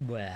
Bleh.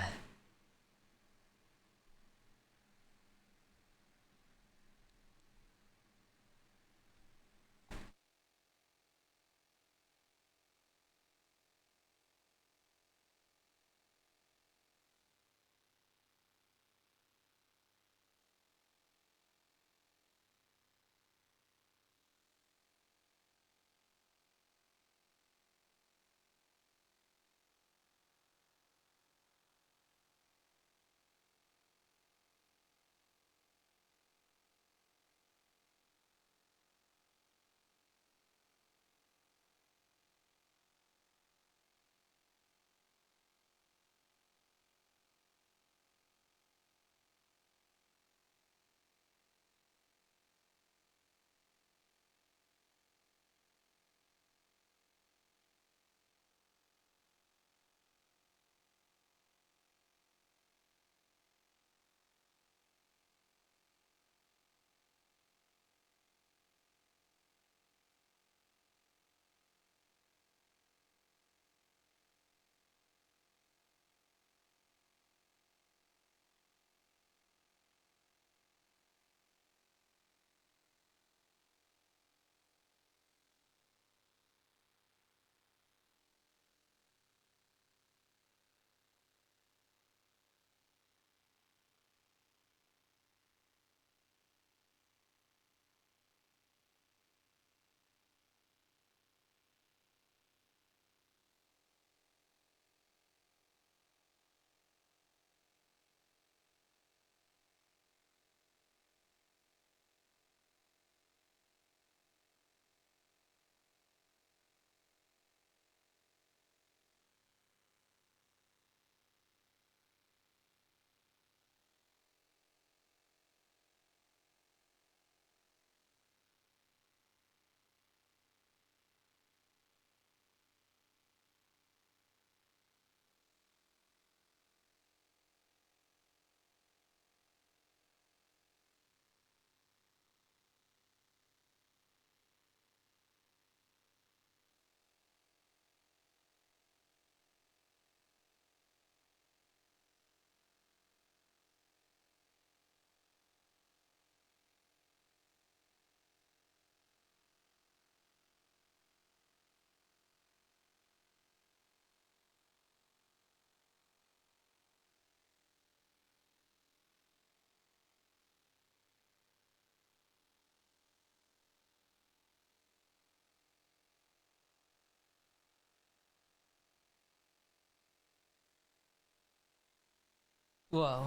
Whoa.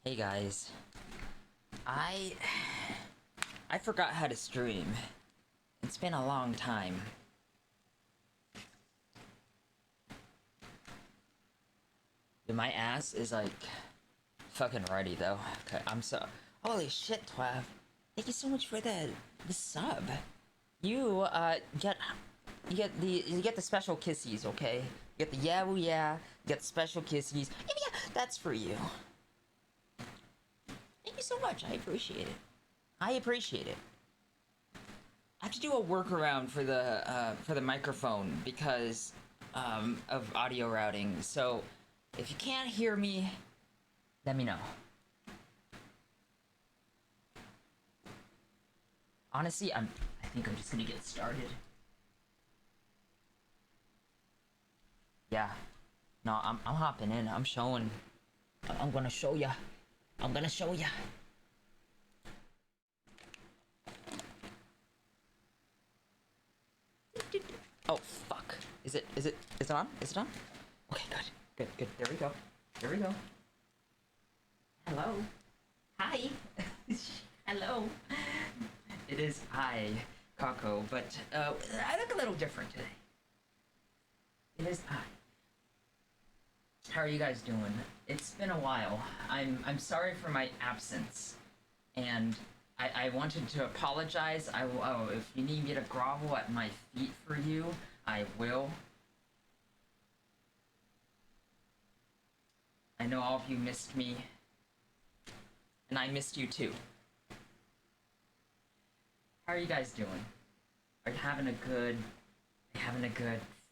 Hey guys. I I forgot how to stream. It's been a long time. Dude, my ass is like fucking ready though. Okay, I'm so holy shit, Twav. Thank you so much for the sub. You you get the special kissies, okay? You get the yeah woo yeah, you get the special kissies. Yeah, that's for you. Thank you so much. I appreciate it. I appreciate it. I have to do a workaround for the microphone because of audio routing. So if you can't hear me, let me know. Honestly, I think I'm just gonna get started. Yeah. No, I'm hopping in. I'm showing. I'm gonna show ya. I'm gonna show ya. Oh fuck. Is it on? Is it on? Okay, good. Good, good. There we go. There we go. Hello. Hi. Hello. It is I, Kako, but I look a little different today. It is I. How are you guys doing? It's been a while. I'm sorry for my absence, and I wanted to apologize. Oh, if you need me to grovel at my feet for you, I will. I know all of you missed me, and I missed you too. How are you guys doing? Are you having a good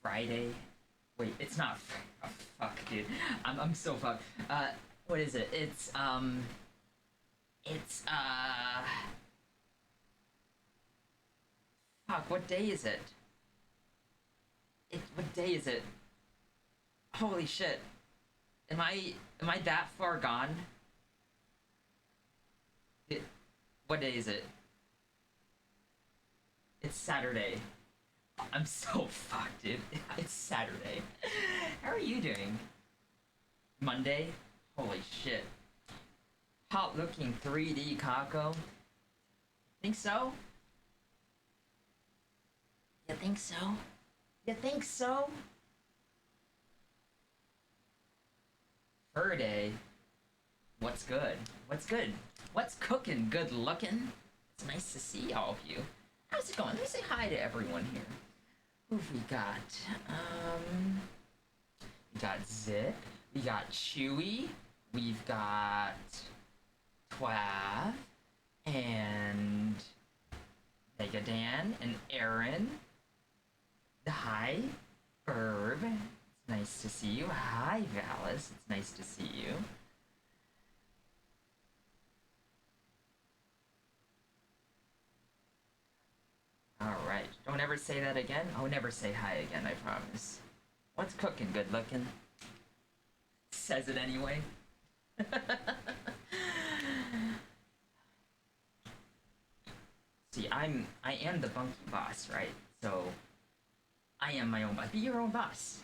Friday? Wait, it's not. Oh, fuck, dude. I'm so fucked. What is it? It's. Fuck. What day is it? What day is it? Holy shit. Am I that far gone? It, what day is it? It's Saturday. I'm so fucked, dude. It's Saturday. How are you doing? Monday? Holy shit. Hot looking 3D Kako? Think so? You think so? You think so? Fur day? What's good? What's good? What's cooking? Good looking? It's nice to see all of you. How's it going? Let me say hi to everyone here. Who've we got? We got Zip. We got Chewy. We've got Twav. And Megadan and Aaron. Hi, Burb. It's nice to see you. Hi, Valis. It's nice to see you. Alright. Don't ever say that again. I'll never say hi again, I promise. What's cooking, good looking? Says it anyway. See, I am the bunky boss, right? So I am my own boss. Be your own boss.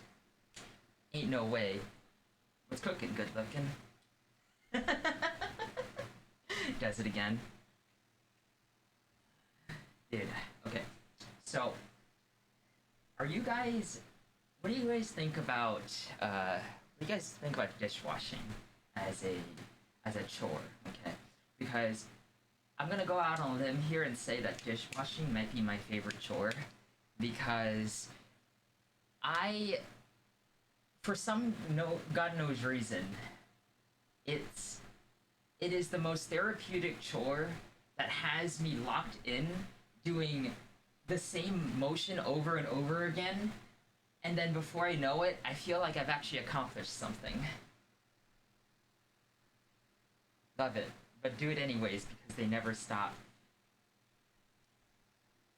Ain't no way. What's cooking, good looking? Does it again. Dude, okay. So, are you guys... What do you guys think about, what do you guys think about dishwashing as a chore, okay? Because I'm gonna go out on a limb here and say that dishwashing might be my favorite chore. Because for some God knows reason, it is the most therapeutic chore that has me locked in doing the same motion over and over again, and then before I know it, I feel like I've actually accomplished something. Love it, but do it anyways because they never stop.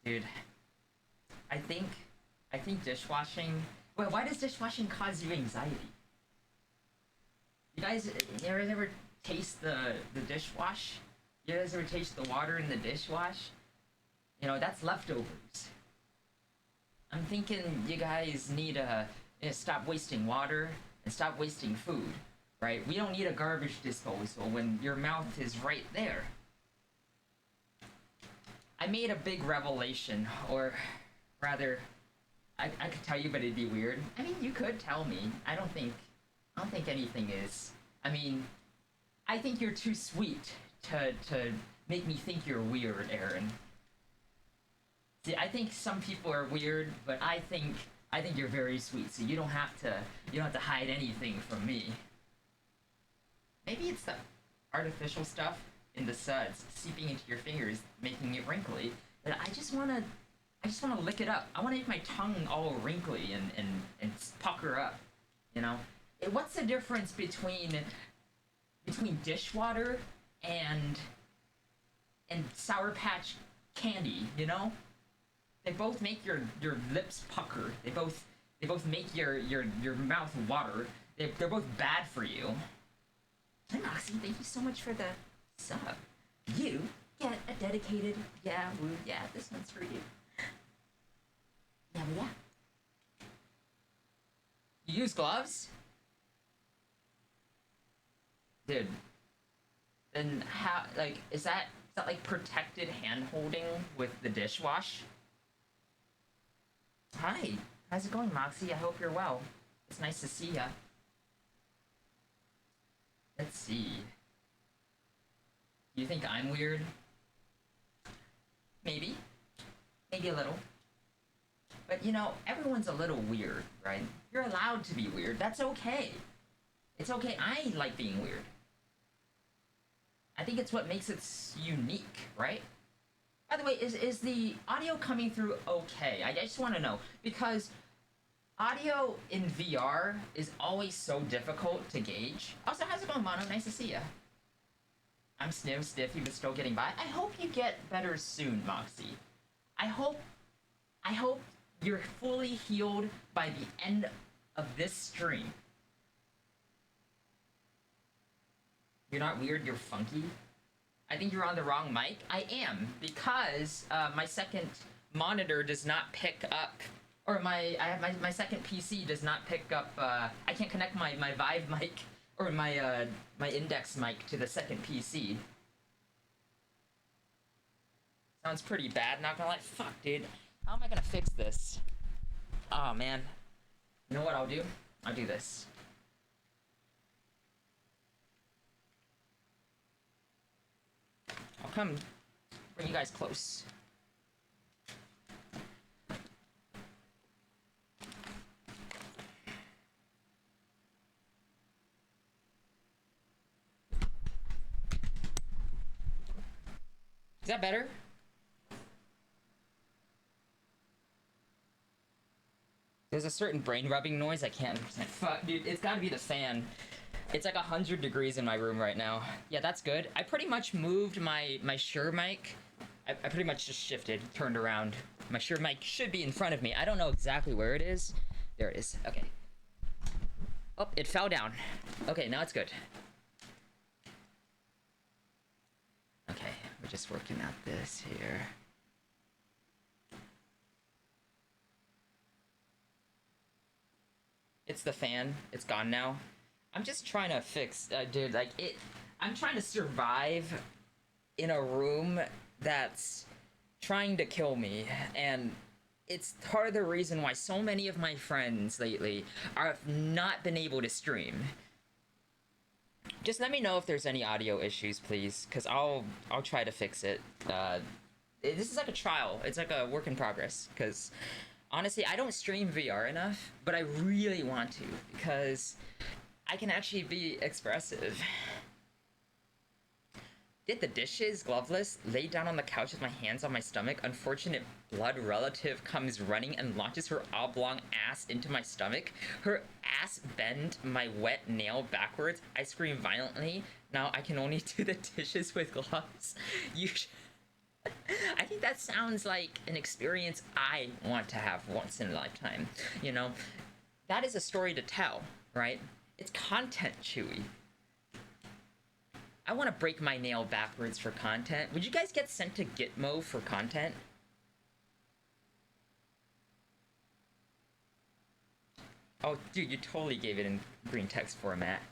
Dude, I think dishwashing... Well, why does dishwashing cause you anxiety? You guys ever taste the dishwash? You guys ever taste the water in the dishwash? You know, that's leftovers. I'm thinking you guys need to stop wasting water and stop wasting food, right? We don't need a garbage disposal when your mouth is right there. I made a big revelation, or rather, I could tell you, but it'd be weird. I mean, you could tell me. I don't think anything is. I mean, I think you're too sweet to make me think you're weird, Aaron. See, I think some people are weird, but I think you're very sweet. So you don't have to hide anything from me. Maybe it's the artificial stuff in the suds seeping into your fingers, making it wrinkly. But I just wanna lick it up. I wanna make my tongue all wrinkly and pucker up. You know, what's the difference between dishwater and Sour Patch candy? You know, they both make your lips pucker. They both make your mouth water. They're both bad for you. Hey Moxie, thank you so much for the sub. You get a dedicated yeah, this one's for you. Yeah. You use gloves? Dude. Then how, like, is that like protected hand holding with the dishwash? Hi, how's it going, Moxie? I hope you're well. It's nice to see ya. Let's see. Do you think I'm weird? Maybe. Maybe a little. But you know, everyone's a little weird, right? You're allowed to be weird. That's okay. It's okay. I like being weird. I think it's what makes it unique, right? By the way, is the audio coming through okay? I just want to know, because Audio in VR is always so difficult to gauge. Also, how's it going, Mono? Nice to see ya. I'm Stiffy, but still getting by. I hope you get better soon, Moxie. I hope you're fully healed by the end of this stream. You're not weird, you're funky. I think you're on the wrong mic. I am, because my second monitor does not pick up, or my second PC does not pick up, I can't connect my Vive mic, or my index mic to the second PC. Sounds pretty bad, not gonna lie. Fuck, dude. How am I gonna fix this? Oh, man. You know what I'll do? I'll do this. I'll come bring you guys close. Is that better? There's a certain brain rubbing noise I can't understand. Fuck, dude, it's gotta be the fan. It's like 100 degrees in my room right now. Yeah, that's good. I pretty much moved my Shure mic. I pretty much just shifted, turned around. My Shure mic should be in front of me. I don't know exactly where it is. There it is. Okay. Oh, it fell down. Okay, now it's good. Okay, we're just working out this here. It's the fan. It's gone now. I'm just trying to fix, dude, like, I'm trying to survive in a room that's trying to kill me, and it's part of the reason why so many of my friends lately have not been able to stream. Just let me know if there's any audio issues, please, because I'll try to fix it. This is like a trial. It's like a work in progress, because honestly, I don't stream VR enough, but I really want to, because I can actually be expressive. Did the dishes, gloveless, lay down on the couch with my hands on my stomach. Unfortunate blood relative comes running and launches her oblong ass into my stomach. Her ass bent my wet nail backwards. I scream violently. Now I can only do the dishes with gloves. I think that sounds like an experience I want to have once in a lifetime. You know, that is a story to tell, right? It's content, Chewy. I want to break my nail backwards for content. Would you guys get sent to Gitmo for content? Oh, dude, you totally gave it in green text format.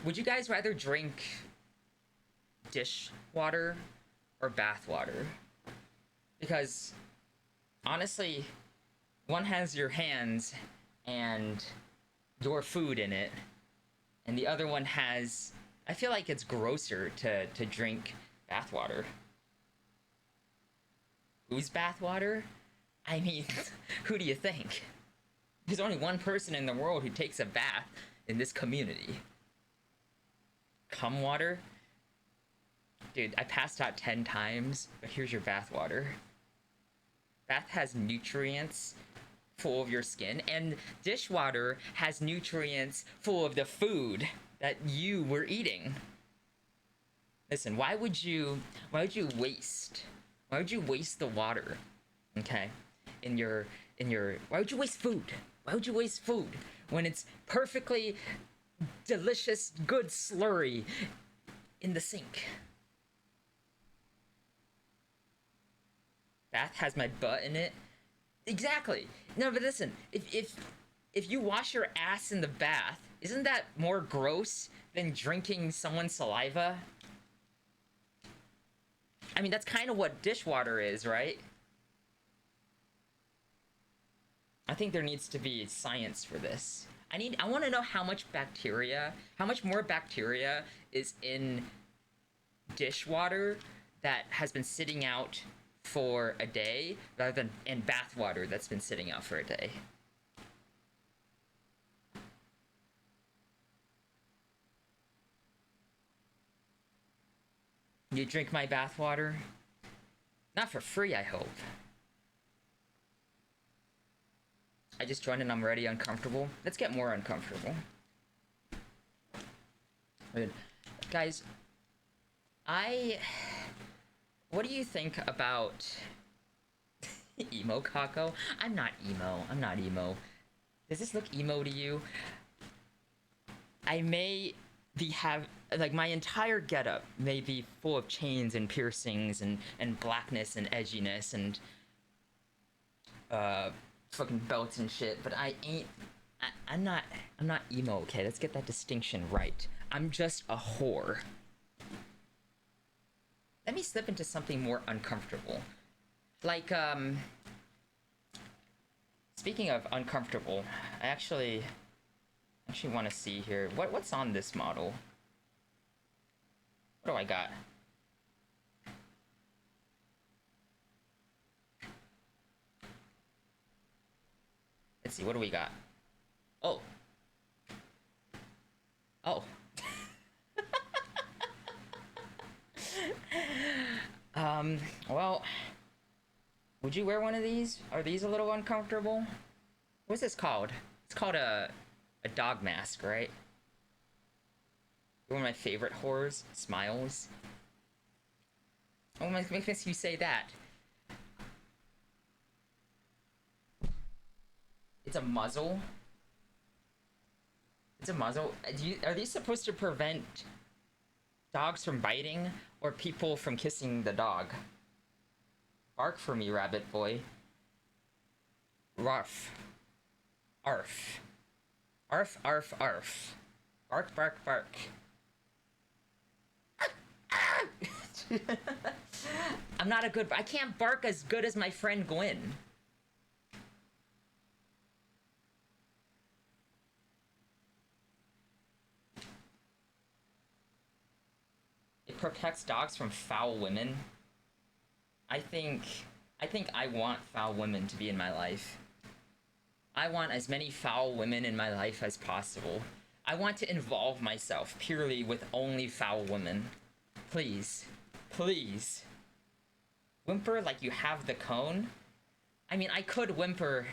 Would you guys rather drink dish water or bath water? Because honestly, one has your hands and your food in it, and the other one has, I feel like it's grosser to drink bath water. Whose bath water? I mean, who do you think? There's only one person in the world who takes a bath in this community. Cum water? Dude, I passed out 10 times, but here's your bath water. Bath has nutrients full of your skin, and dishwater has nutrients full of the food that you were eating. Listen, why would you waste the water, okay, why would you waste food? Why would you waste food when it's perfectly delicious, good slurry in the sink? Bath has my butt in it. Exactly. No, but listen, if you wash your ass in the bath, isn't that more gross than drinking someone's saliva? I mean, that's kind of what dishwater is, right? I think there needs to be science for this. I want to know how much more bacteria is in dishwater that has been sitting out for a day rather than in bath water that's been sitting out for a day. You drink my bath water? Not for free, I hope. just joined and I'm already uncomfortable. Let's get more uncomfortable. Wait, guys, what do you think about emo Kako? I'm not emo. I'm not emo. Does this look emo to you? I may have like my entire getup may be full of chains and piercings and blackness and edginess and fucking belts and shit, but I'm not emo, okay? Let's get that distinction right. I'm just a whore. Let me slip into something more uncomfortable. Like, speaking of uncomfortable, I actually want to see here. What's on this model? What do I got? Let's see, what do we got? Oh. Oh. Well, would you wear one of these? Are these a little uncomfortable? What's this called? It's called a dog mask, right? One of my favorite horrors, Smiles. Oh, what makes you say that? It's a muzzle. It's a muzzle. Are these supposed to prevent dogs from biting or people from kissing the dog? Bark for me, rabbit boy. Ruff. Arf. Arf, arf, arf. Bark, bark, bark. I can't bark as good as my friend Gwen. It protects dogs from foul women. I think I want foul women to be in my life. I want as many foul women in my life as possible. I want to involve myself purely with only foul women. Please. Please. Whimper like you have the cone? I mean, I could whimper.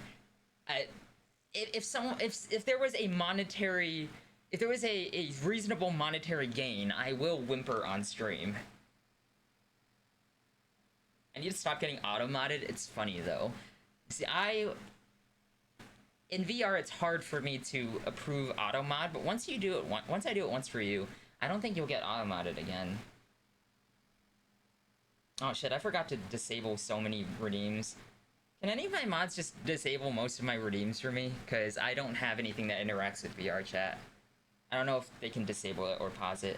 If there was a monetary... If there was a reasonable monetary gain, I will whimper on stream. I need to stop getting auto-modded. It's funny, though. See, in VR, it's hard for me to approve auto-mod, but once you do it, once I do it once for you, I don't think you'll get auto-modded again. Oh shit, I forgot to disable so many redeems. Can any of my mods just disable most of my redeems for me? Because I don't have anything that interacts with VR chat. I don't know if they can disable it or pause it.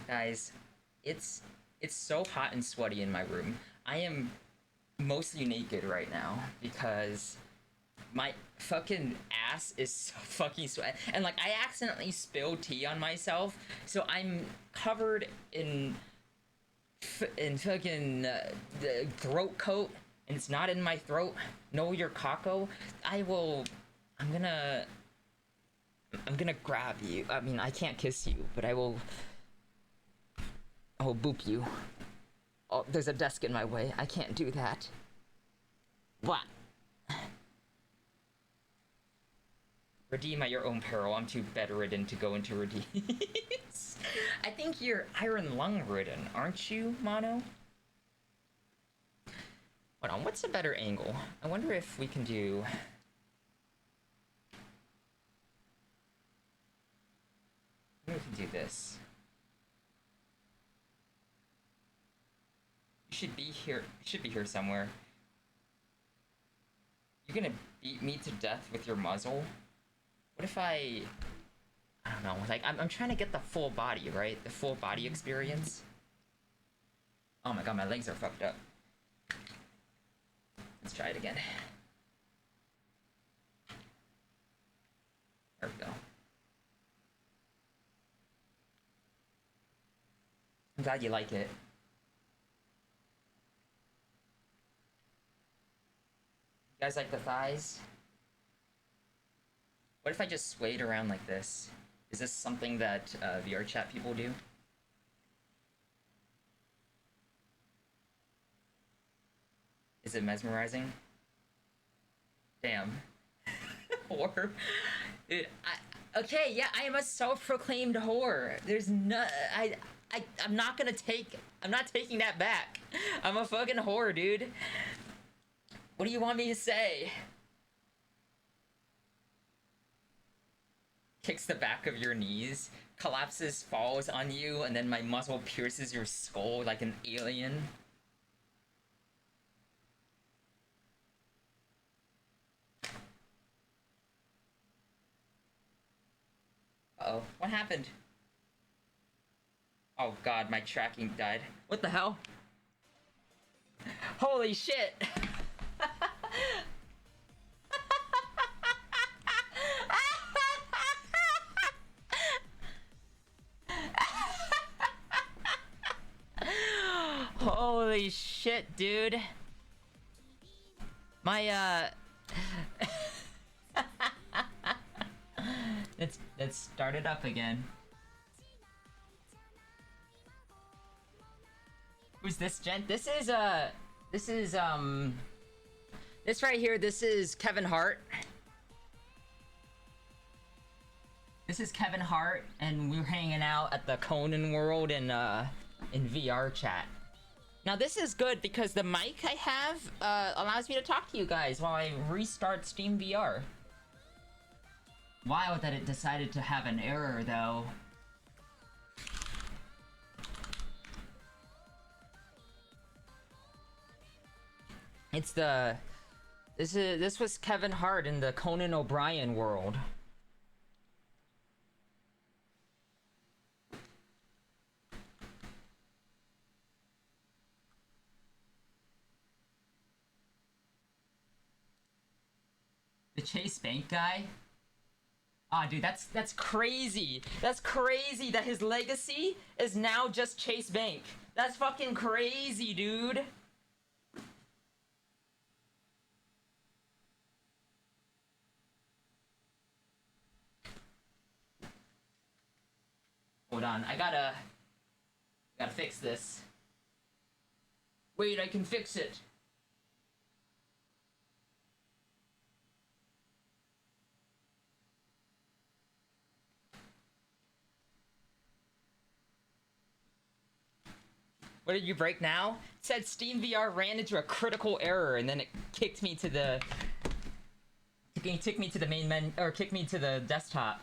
Guys, it's so hot and sweaty in my room. I am mostly naked right now because my fucking ass is so fucking sweat, and like I accidentally spilled tea on myself, so I'm covered in fucking the throat coat, and it's not in my throat. Know your Kako. I'm gonna grab you. I mean, I can't kiss you, but I will boop you. Oh, there's a desk in my way. I can't do that. What? Redeem at your own peril. I'm too bedridden to go into redeems. I think you're iron lung ridden, aren't you, Mono? Hold on, what's a better angle? I wonder if we can do... Maybe we can do this. You should be here. You should be here somewhere. You're gonna beat me to death with your muzzle? What if I don't know, like, I'm trying to get the full body, right? The full body experience. Oh my god, my legs are fucked up. Let's try it again. There we go. I'm glad you like it. You guys like the thighs? What if I just swayed around like this? Is this something that VR chat people do? Is it mesmerizing? Damn. Whore. Dude, okay, yeah, I am a self-proclaimed whore. There's no, I'm not gonna take, I'm not taking that back. I'm a fucking whore, dude. What do you want me to say? Kicks the back of your knees, collapses, falls on you, and then my muzzle pierces your skull like an alien. Uh-oh, what happened? Oh god, my tracking died. What the hell? Holy shit! Holy shit, dude. My, let's start it up again. Who's this, gent? This is this right here, this is Kevin Hart. This is Kevin Hart, and we're hanging out at the Conan World in VR chat. Now this is good because the mic I have allows me to talk to you guys while I restart Steam VR. Wild that it decided to have an error though. It's the this was Kevin Hart in the Conan O'Brien world. The Chase Bank guy? Ah, dude, that's crazy. That's crazy that his legacy is now just Chase Bank. That's fucking crazy, dude. Hold on, I gotta fix this. Wait, I can fix it. What did you break now? It said Steam VR ran into a critical error and then it kicked me to the main menu, or kicked me to the desktop.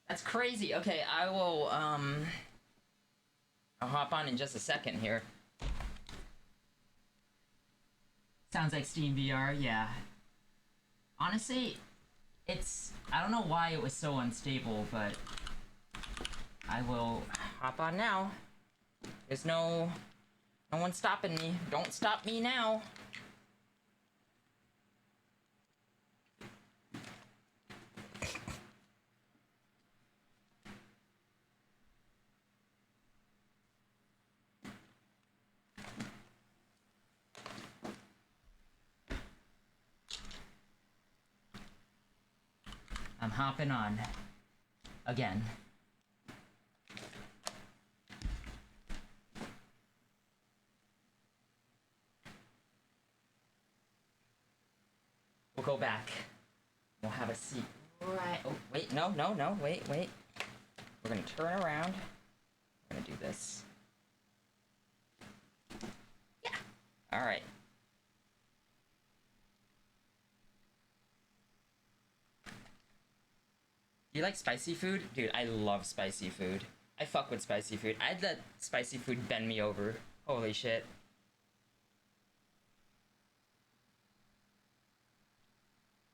That's crazy. Okay, I'll hop on in just a second here. Sounds like Steam VR, yeah. Honestly, I don't know why it was so unstable, but I will hop on now. There's no one stopping me. Don't stop me now. I'm hopping on. Again. We'll go back. We'll have a seat. Right. Oh, wait. No. Wait. We're gonna turn around. We're gonna do this. Yeah. Alright. You like spicy food? Dude, I love spicy food. I fuck with spicy food. I'd let spicy food bend me over. Holy shit.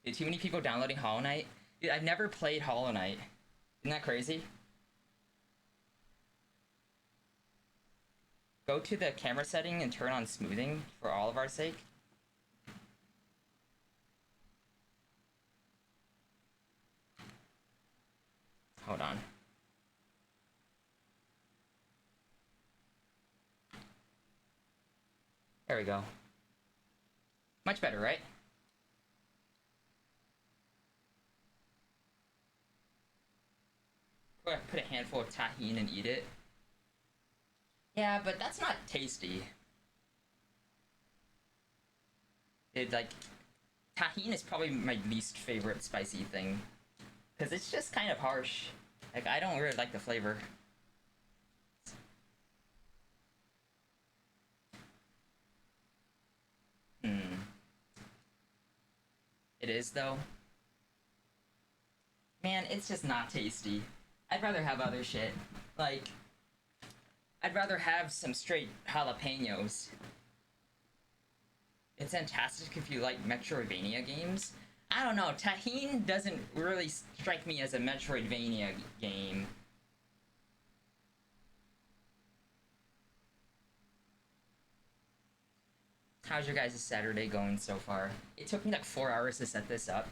Dude, too many people downloading Hollow Knight? Dude, I've never played Hollow Knight. Isn't that crazy? Go to the camera setting and turn on smoothing for all of our sake. Hold on. There we go. Much better, right? Put a handful of tahini and eat it. Yeah, but that's not tasty. It, like, tahini is probably my least favorite spicy thing. Because it's just kind of harsh. Like, I don't really like the flavor. Hmm. It is, though. Man, it's just not tasty. I'd rather have other shit. Like, I'd rather have some straight jalapenos. It's fantastic if you like Metroidvania games. I don't know, Tahine doesn't really strike me as a Metroidvania game. How's your guys' Saturday going so far? It took me like 4 hours to set this up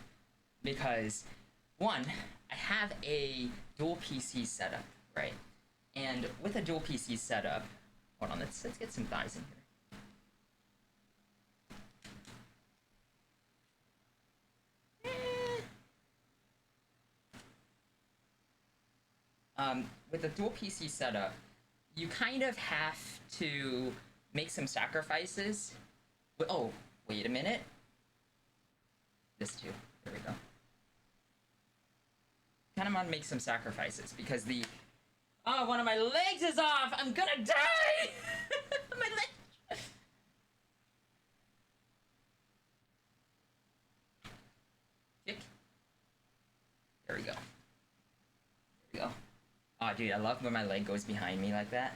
because, one, I have a dual PC setup, right? And with a dual PC setup, hold on, let's get some thighs in here. With a dual PC setup, you kind of have to make some sacrifices. Oh, wait a minute. This too. There we go. Kind of want to make some sacrifices because the... Oh, one of my legs is off! I'm gonna die! My leg... Kick. There we go. There we go. Oh, dude, I love when my leg goes behind me like that.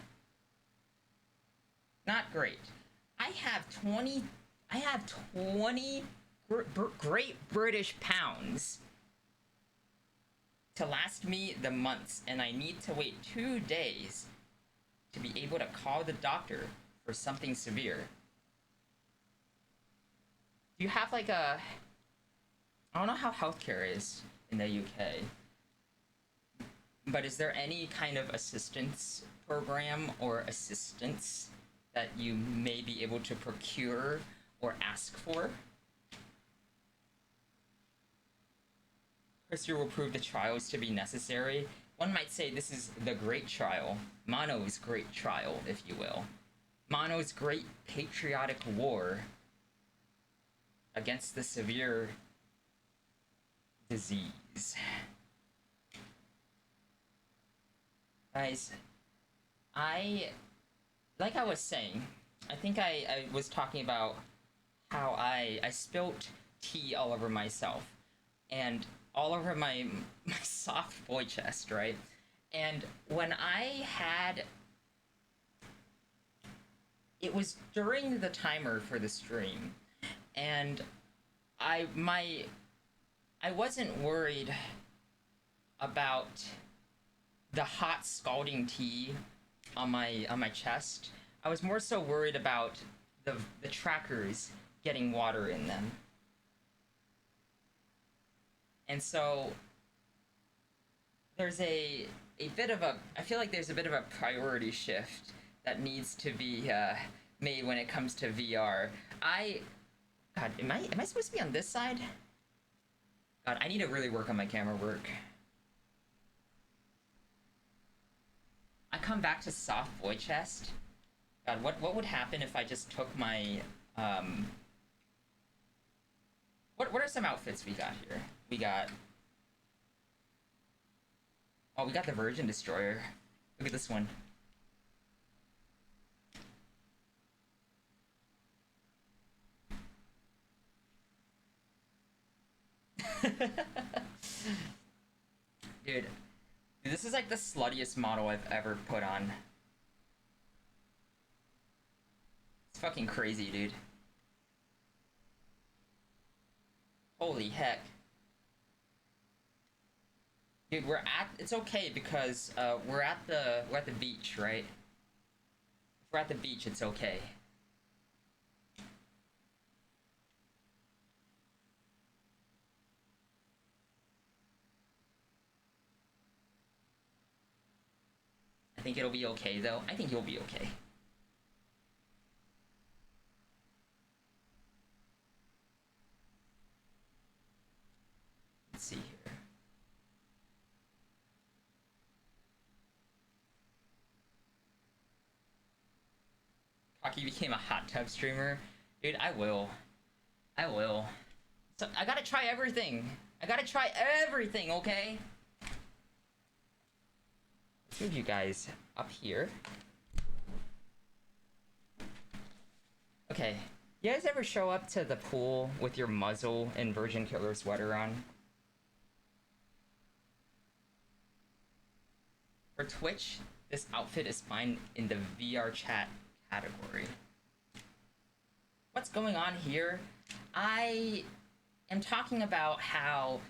Not great. I have 20 Great British pounds to last me the months, and I need to wait 2 days to be able to call the doctor for something severe. Do you have like a... I don't know how healthcare is in the UK, but is there any kind of assistance program or assistance that you may be able to procure or ask for? Chris will prove the trials to be necessary. One might say this is the great trial, Mono's great trial, if you will. Mono's great patriotic war against the severe disease. Guys, like I was saying, I think I was talking about how I spilt tea all over myself and all over my soft boy chest, right? And when I had... It was during the timer for the stream, and I wasn't worried about the hot scalding tea on my chest. I was more so worried about the trackers getting water in them. And so there's a bit of a... I feel like there's a bit of a priority shift that needs to be made when it comes to VR. God, am I supposed to be on this side? God, I need to really work on my camera work. I come back to soft boy chest. God, what would happen if I just took my what are some outfits we got here? We got... Oh, we got the Virgin Destroyer. Look at this one. Dude, this is like the sluttiest model I've ever put on. It's fucking crazy, dude. Holy heck. Dude, it's okay because we're at the beach, right? If we're at the beach, it's okay. I think it'll be okay, though. I think you'll be okay. Rocky became a hot tub streamer. Dude, I will. I will. So, I gotta try everything. I gotta try everything, okay? Let's move you guys up here. Okay. You guys ever show up to the pool with your muzzle and Virgin Killer sweater on? For Twitch, this outfit is fine in the VR chat category. What's going on here? I am talking about how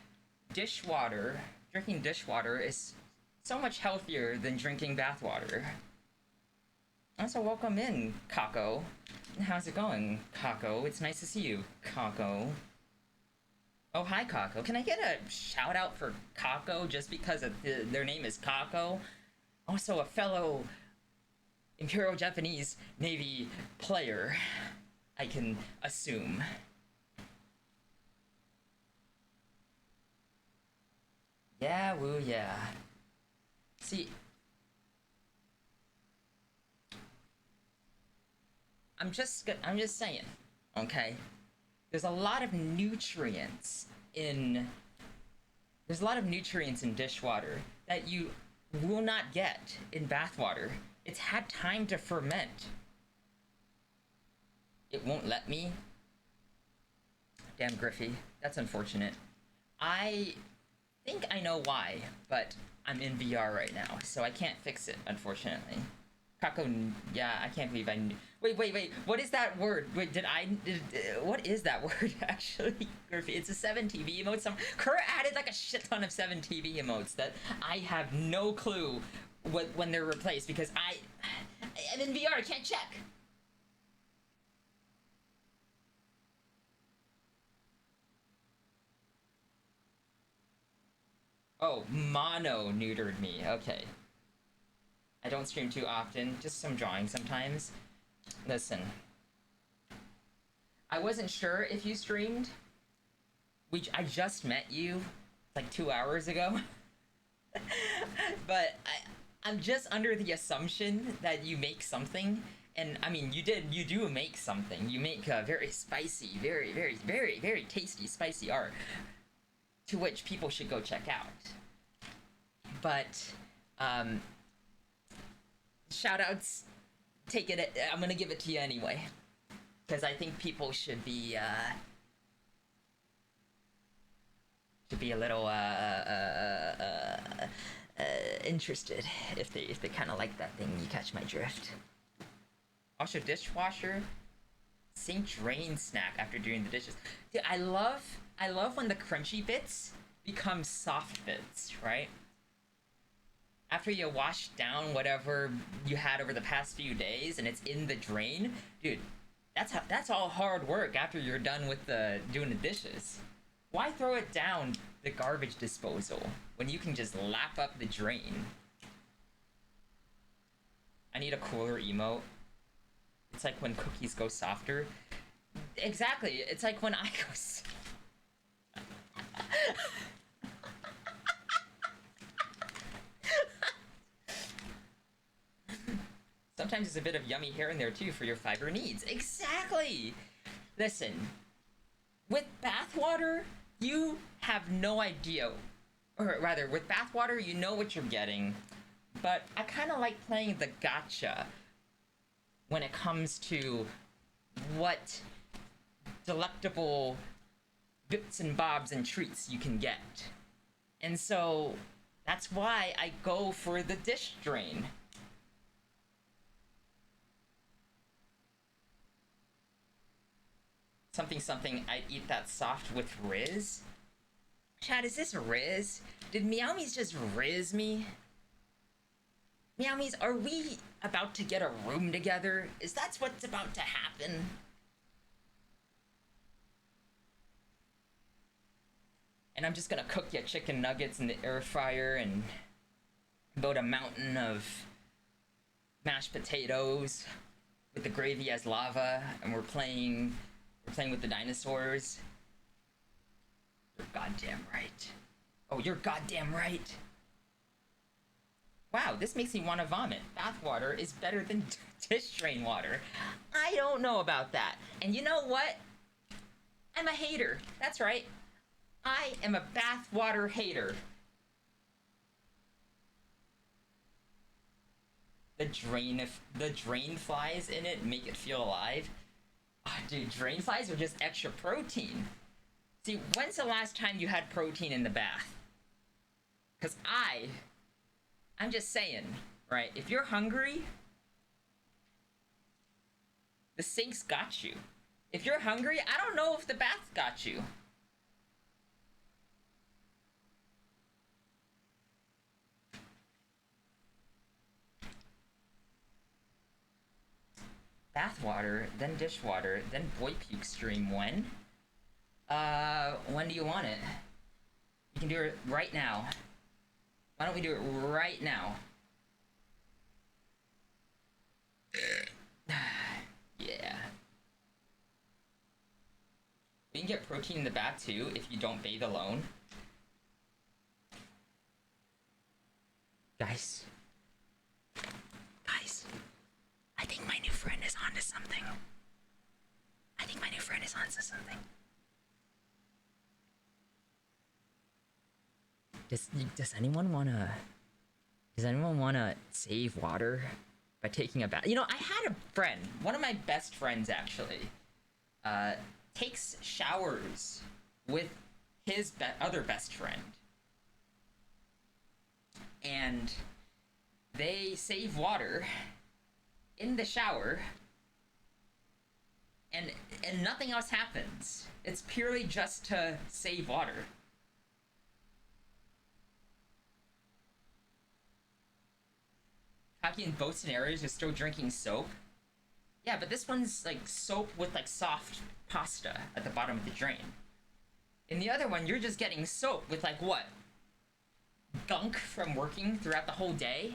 drinking dishwater is so much healthier than drinking bathwater. Also, welcome in, Kako. How's it going, Kako? It's nice to see you, Kako. Oh, hi, Kako. Can I get a shout out for Kako just because their name is Kako? Also, a fellow Imperial Japanese Navy player, I can assume. Yeah, woo, yeah. See, I'm just saying, okay? There's a lot of nutrients in dishwater that you will not get in bathwater. It's had time to ferment. It won't let me. Damn, Griffey. That's unfortunate. I think I know why, but I'm in VR right now, so I can't fix it, unfortunately. Kako, yeah, I can't believe I knew. Wait, what is that word? Wait, what is that word, actually, Griffey? It's a 7TV emote. Kurt added like a shit ton of 7TV emotes that I have no clue when they're replaced, because I'm in VR, I can't check. Oh, mono neutered me, okay. I don't stream too often, just some drawing sometimes. Listen. I wasn't sure if you streamed. I just met you like 2 hours ago. But I'm just under the assumption that you make something. And I mean, you do make something. You make a very spicy, very, very, very, very tasty, spicy art. To which people should go check out. But, shoutouts, take it. I'm gonna give it to you anyway, because I think people should be a little interested if they kind of like that thing. You catch my drift. Also, dishwasher, sink drain snack after doing the dishes. Dude, I love when the crunchy bits become soft bits, right? After you wash down whatever you had over the past few days and it's in the drain, dude, that's all hard work after you're done with doing the dishes. Why throw it down the garbage disposal when you can just lap up the drain? I need a cooler emote. It's like when cookies go softer. Exactly, it's like when I go Sometimes it's a bit of yummy here and there too for your fiber needs. Exactly! Listen, with bathwater, you have no idea. Or rather, with bathwater, you know what you're getting. But I kind of like playing the gotcha when it comes to what delectable bits and bobs and treats you can get. And so, that's why I go for the dish drain. Something, I'd eat that soft with Riz? Chad, is this Riz? Did Meowmies just Riz me? Meowmies, are we about to get a room together? Is that what's about to happen? And I'm just gonna cook ya chicken nuggets in the air fryer and build a mountain of mashed potatoes with the gravy as lava, and we're playing with the dinosaurs. You're goddamn right. Oh, you're goddamn right. Wow, this makes me want to vomit. Bath water is better than dish drain water. I don't know about that. And you know what? I'm a hater. That's right. I am a bath water hater. The drain flies in it make it feel alive. Oh, dude, drain flies are just extra protein. See, when's the last time you had protein in the bath? Cause I'm just saying, right? If you're hungry, the sink's got you. If you're hungry, I don't know if the bath got you. Bath water, then dishwater, then boy puke stream. When do you want it? You can do it right now. Why don't we do it right now? Yeah. You can get protein in the bath too if you don't bathe alone. Guys. Guys. I think my new friend is onto something. I think my new friend is onto something. Does anyone wanna save water by taking a bath? You know, I had a friend, one of my best friends actually, takes showers with his other best friend, and they save water in the shower, and nothing else happens. It's purely just to save water. Hockey in both scenarios, you're still drinking soap. Yeah, but this one's like soap with like soft pasta at the bottom of the drain. In the other one, you're just getting soap with like what? Gunk from working throughout the whole day?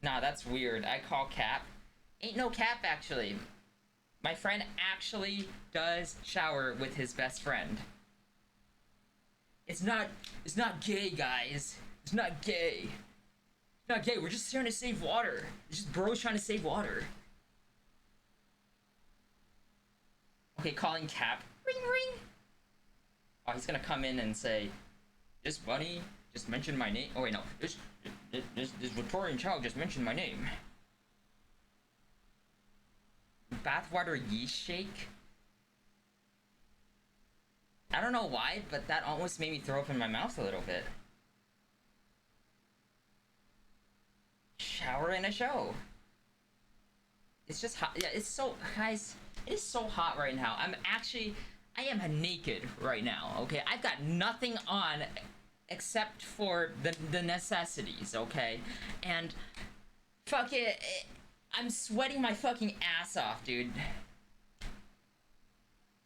Nah, that's weird. I call cap. Ain't no cap, actually. My friend actually does shower with his best friend. It's not gay, guys. It's not gay. It's not gay. We're just trying to save water. It's just bros trying to save water. Okay, calling cap. Ring, ring. Oh, he's gonna come in and say, this bunny just mentioned my name. Oh, wait, no. This Victorian child just mentioned my name. Bathwater yeast shake? I don't know why, but that almost made me throw up in my mouth a little bit. Shower in a show. It's just hot. Yeah, it's so, guys, it is so hot right now. I am naked right now, okay? I've got nothing on except for the necessities, okay? And fuck it, I'm sweating my fucking ass off, dude.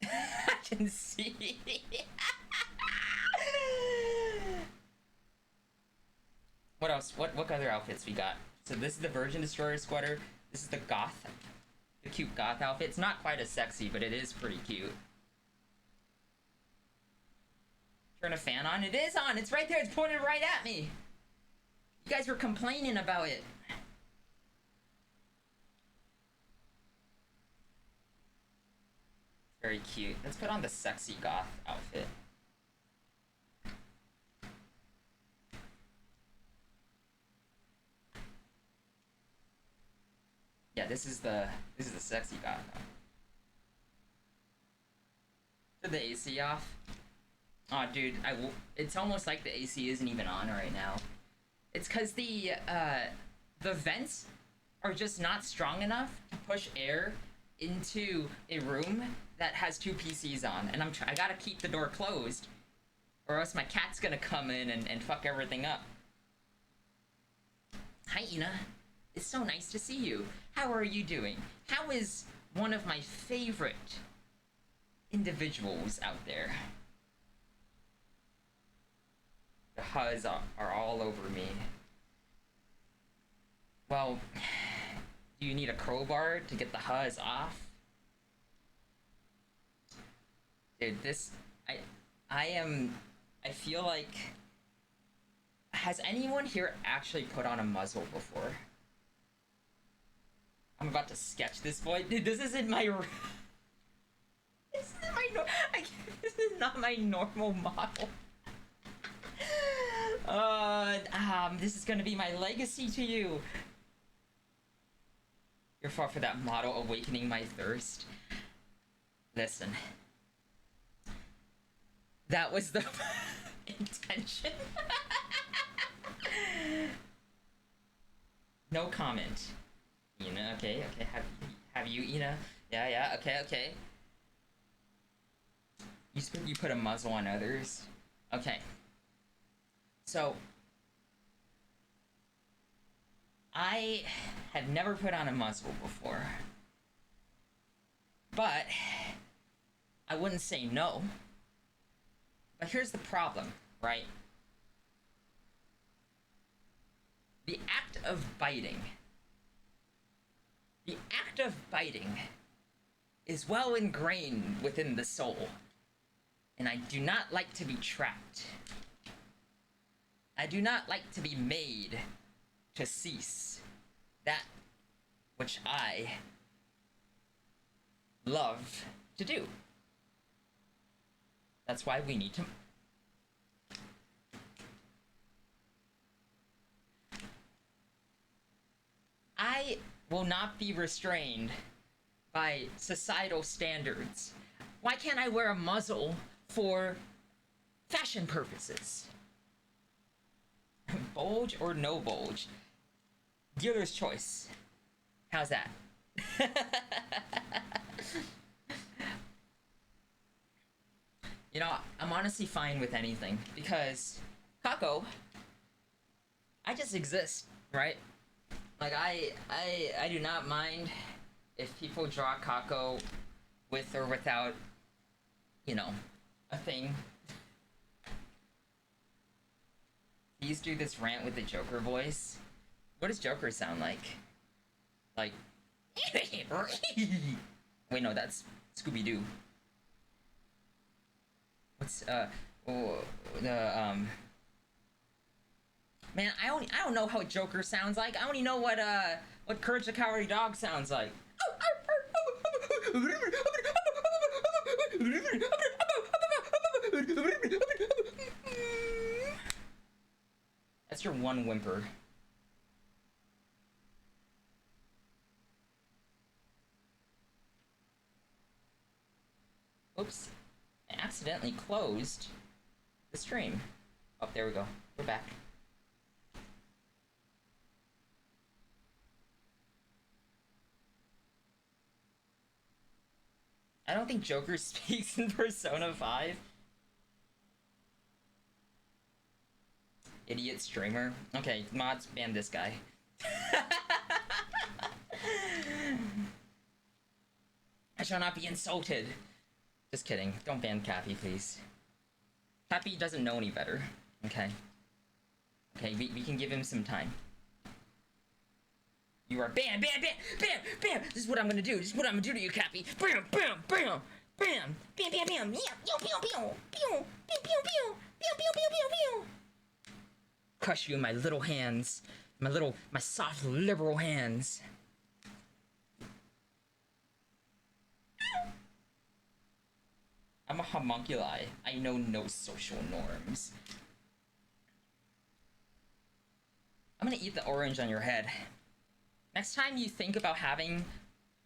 I can see. What else? What other outfits we got? So this is the Virgin Destroyer sweater. This is the cute goth outfit. It's not quite as sexy, but it is pretty cute. Turn a fan on. It is on. It's right there. It's pointed right at me. You guys were complaining about it. Very cute. Let's put on the sexy goth outfit. Yeah, this is the sexy goth outfit. Did the AC off? Oh, dude, it's almost like the AC isn't even on right now. It's because the vents are just not strong enough to push air into a room that has two PCs on, and I gotta keep the door closed, or else my cat's gonna come in and fuck everything up. Hi, Ina. It's so nice to see you. How are you doing? How is one of my favorite individuals out there? The Huzz are all over me. Well, do you need a crowbar to get the Huzz off? Dude, I am I feel like... Has anyone here actually put on a muzzle before? I'm about to sketch this boy. Dude, this isn't my... This isn't my... This is not my normal model. This is gonna be my legacy to you. You're far for that motto, awakening my thirst. Listen. That was the intention. No comment. Ina, okay. Have you, Ina? Yeah, okay. You put a muzzle on others. Okay. So, I have never put on a muzzle before. But, I wouldn't say no. But here's the problem, right? The act of biting is well ingrained within the soul. And I do not like to be trapped. I do not like to be made to cease that which I love to do. That's why we need to... I will not be restrained by societal standards. Why can't I wear a muzzle for fashion purposes? Bulge or no bulge? Dealer's choice. How's that? You know, I'm honestly fine with anything because Kako, I just exist, right? Like I do not mind if people draw Kako with or without, you know, a thing. Please do this rant with the Joker voice. What does Joker sound like? Like, wait, no, that's Scooby-Doo. What's man, I don't know how Joker sounds like. I only know what Courage the Cowardly Dog sounds like. That's your one whimper. Oops. I accidentally closed the stream. Oh, there we go. We're back. I don't think Joker speaks in Persona 5. Idiot streamer. Okay, mods, ban this guy. I shall not be insulted. Just kidding. Don't ban Cappy, please. Cappy doesn't know any better. Okay. Okay, we can give him some time. You are bam, bam, bam, bam, bam! This is what I'm gonna do. This is what I'm gonna do to you, Cappy. Bam, bam, bam, bam, bam, bam, bam. Yeah, pew, pew, pew, pew, pew, pew, pew, pew, pew, pew, pew, pew. Crush you in my little hands, my soft liberal hands. I'm a homunculi. I know no social norms. I'm gonna eat the orange on your head. Next time you think about having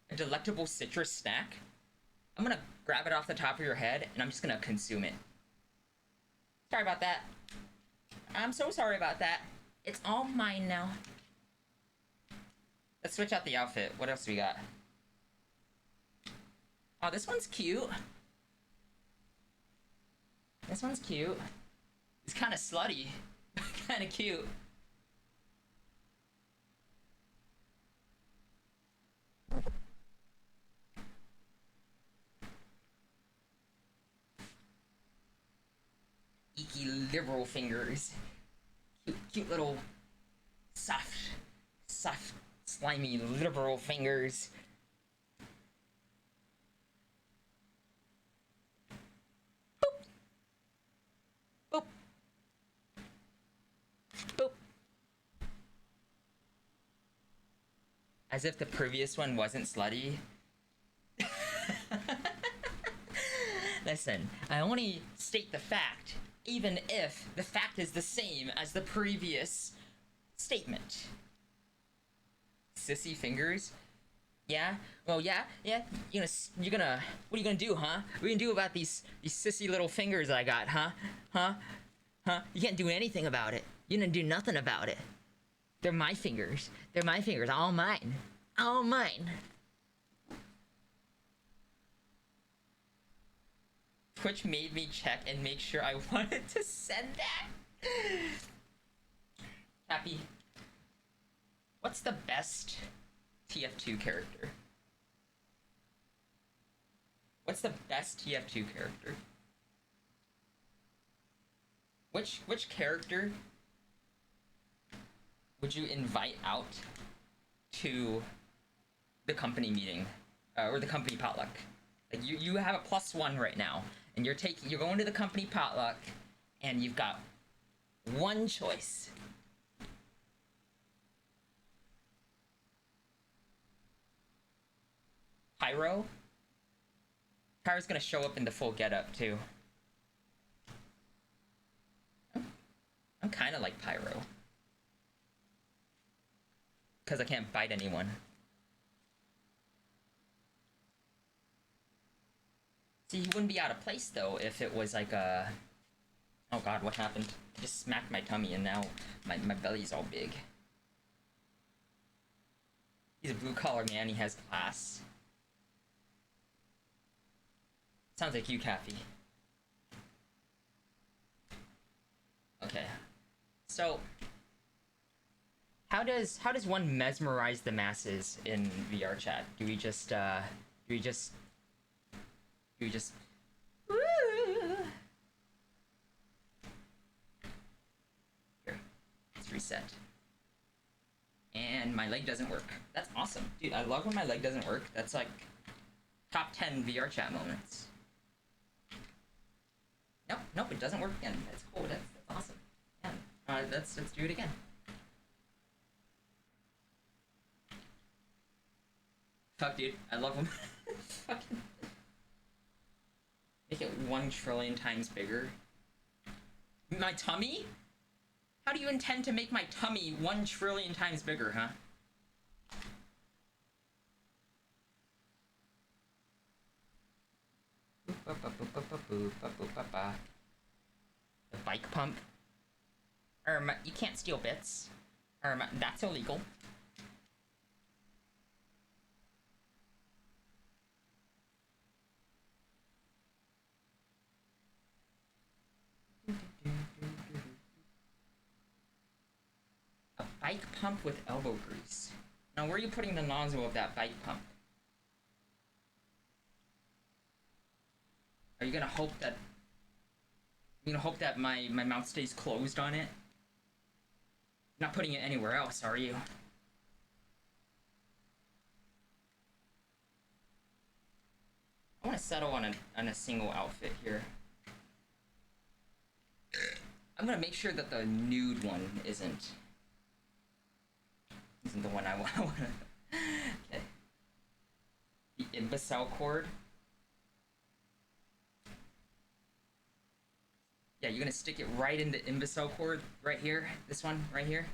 a delectable citrus snack, I'm gonna grab it off the top of your head and I'm just gonna consume it. Sorry about that. I'm so sorry about that. It's all mine now. Let's switch out the outfit. What else do we got? Oh, this one's cute. This one's cute. It's kind of slutty. Kind of cute. Icky liberal fingers. Cute little soft, slimy liberal fingers. Boop. Boop. As if the previous one wasn't slutty. Listen, I only state the fact, even if the fact is the same as the previous statement. Sissy fingers? Yeah? Well, yeah. You're gonna, what are you gonna do, huh? What are you gonna do about these sissy little fingers I got, huh? Huh? You can't do anything about it. You didn't do nothing about it. They're my fingers. They're my fingers. All mine. All mine. Twitch made me check and make sure I wanted to send that. Happy. What's the best TF2 character? What's the best TF2 character? Which character would you invite out to the company meeting or the company potluck? Like you have a +1 right now, and you're going to the company potluck, and you've got one choice. Pyro? Pyro's gonna show up in the full getup too. I'm kind of like Pyro. Because I can't bite anyone. See, he wouldn't be out of place, though, if it was like a... Oh god, what happened? I just smacked my tummy and now my belly's all big. He's a blue-collar man, he has class. Sounds like you, Kathy. Okay. So... How does one mesmerize the masses in VR chat? Do we just Woo! Here, let's reset. And my leg doesn't work. That's awesome. Dude, I love when my leg doesn't work. That's like top 10 VR chat moments. Nope, it doesn't work again. That's cool. That's awesome. Yeah. Let's do it again. Fuck, dude. I love them. Fucking... Make it 1 trillion times bigger. My tummy? How do you intend to make my tummy 1 trillion times bigger, huh? The bike pump? You can't steal bits. That's illegal. A bike pump with elbow grease. Now, where are you putting the nozzle of that bike pump? Are you gonna hope that... my mouth stays closed on it? You're not putting it anywhere else, are you? I want to settle on a single outfit here. I'm gonna make sure that the nude one isn't the one I want. Okay. The imbecile cord. Yeah, you're gonna stick it right in the imbecile cord, right here. This one, right here.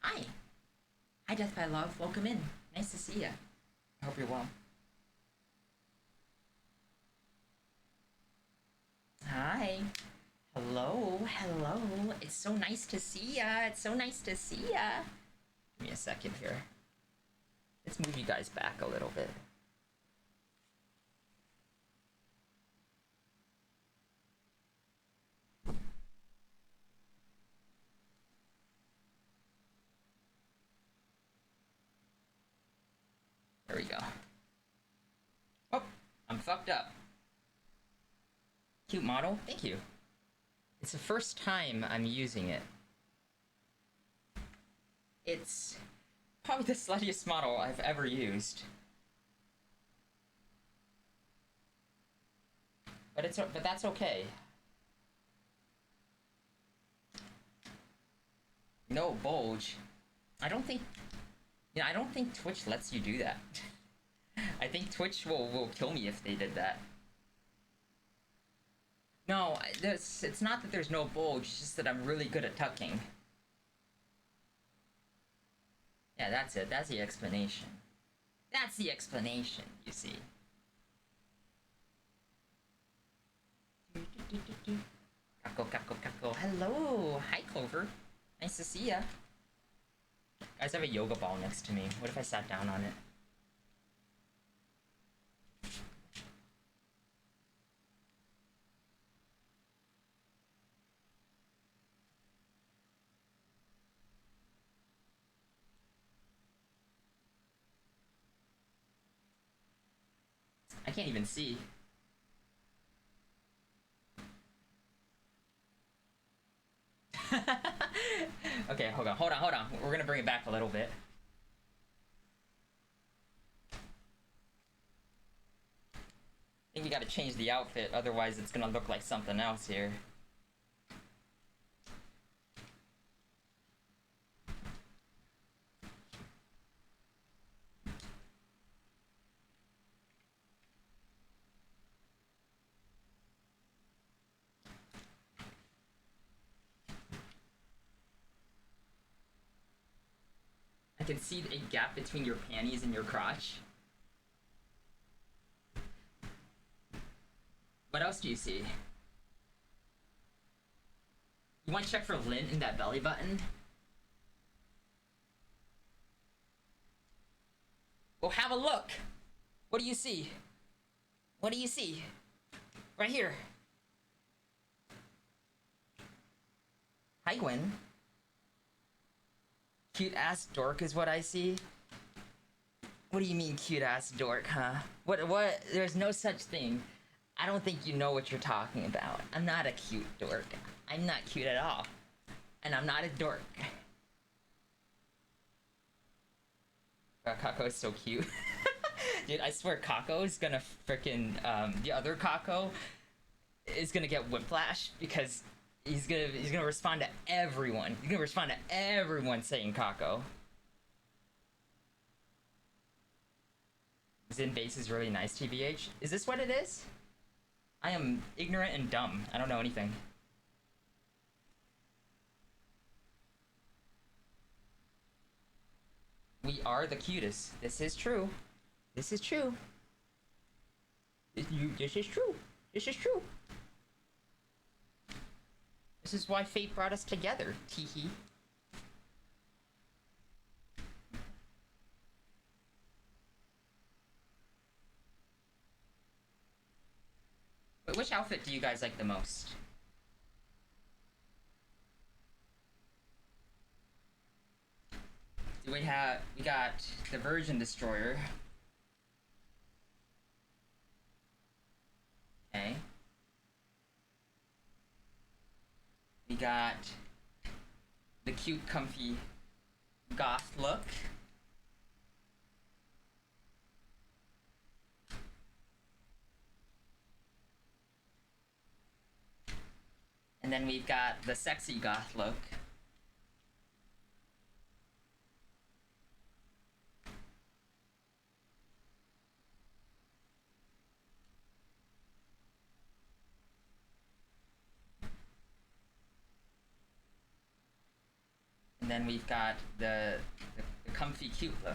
Hi. Hi, Death by Love. Welcome in. Nice to see ya. I hope you're well. Hi. Hello. It's so nice to see ya. Give me a second here. Let's move you guys back a little bit. There we go. Oh, I'm fucked up. Cute model, thank you. It's the first time I'm using it. It's probably the sluttiest model I've ever used. But that's okay. No bulge. I don't think, I don't think Twitch lets you do that. I think Twitch will kill me if they did that. No, it's not that there's no bulge, it's just that I'm really good at tucking. Yeah, that's it. That's the explanation. That's the explanation, you see. Kako, kako, kako. Hello! Hi, Clover. Nice to see ya. Guys, I have a yoga ball next to me. What if I sat down on it? I can't even see. Okay, hold on. We're gonna bring it back a little bit. I think we gotta change the outfit, otherwise it's gonna look like something else here. I can see a gap between your panties and your crotch. What else do you see? You want to check for lint in that belly button? Well, have a look. What do you see? What do you see? Right here. Hi, Gwen. Cute ass dork is what I see. What do you mean cute ass dork, huh? What? There's no such thing. I don't think you know what you're talking about. I'm not a cute dork. I'm not cute at all. And I'm not a dork. Kako is so cute. Dude, I swear Kako is gonna frickin' the other Kako is gonna get whiplash because he's gonna respond to everyone. He's gonna respond to everyone saying Kako. Zin base is really nice, TBH. Is this what it is? I am ignorant and dumb. I don't know anything. We are the cutest. This is true. This is true. This is true. This is true. This is why fate brought us together, teehee. But which outfit do you guys like the most? We got the Virgin Destroyer. Okay. We got the cute, comfy goth look. And then we've got the sexy goth look. And then we've got the comfy cute look.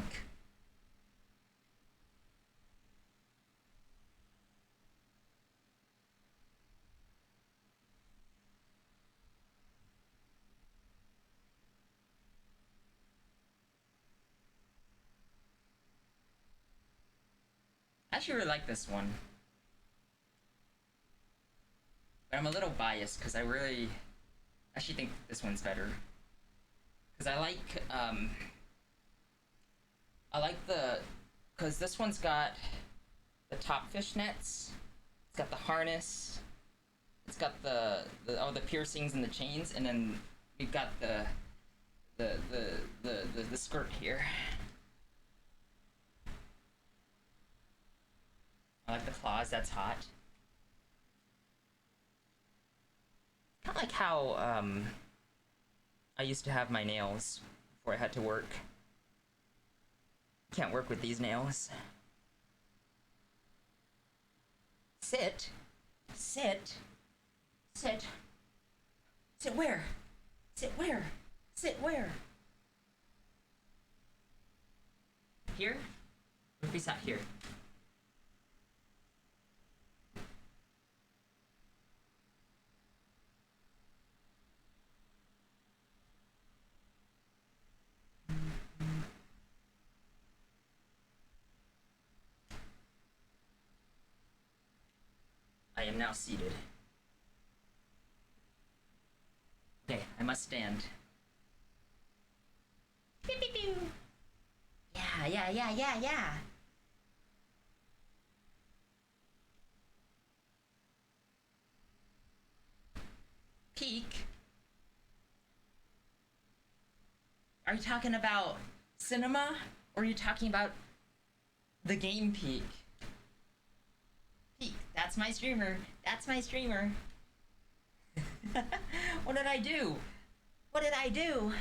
I actually really like this one. But I'm a little biased because I really actually think this one's better. Because because this one's got the top fishnets, it's got the harness, it's got all the piercings and the chains, and then we've got the skirt here. I like the claws, that's hot. Kind of like how I used to have my nails before I had to work. Can't work with these nails. Sit. Sit. Sit. Sit where? Sit where? Sit where? Here? What if we sat here? I am now seated. Okay, I must stand. Pew, pew, pew. Yeah. Peak? Are you talking about cinema? Or are you talking about the game Peak? Peak, that's my streamer. That's my streamer. What did I do? What did I do?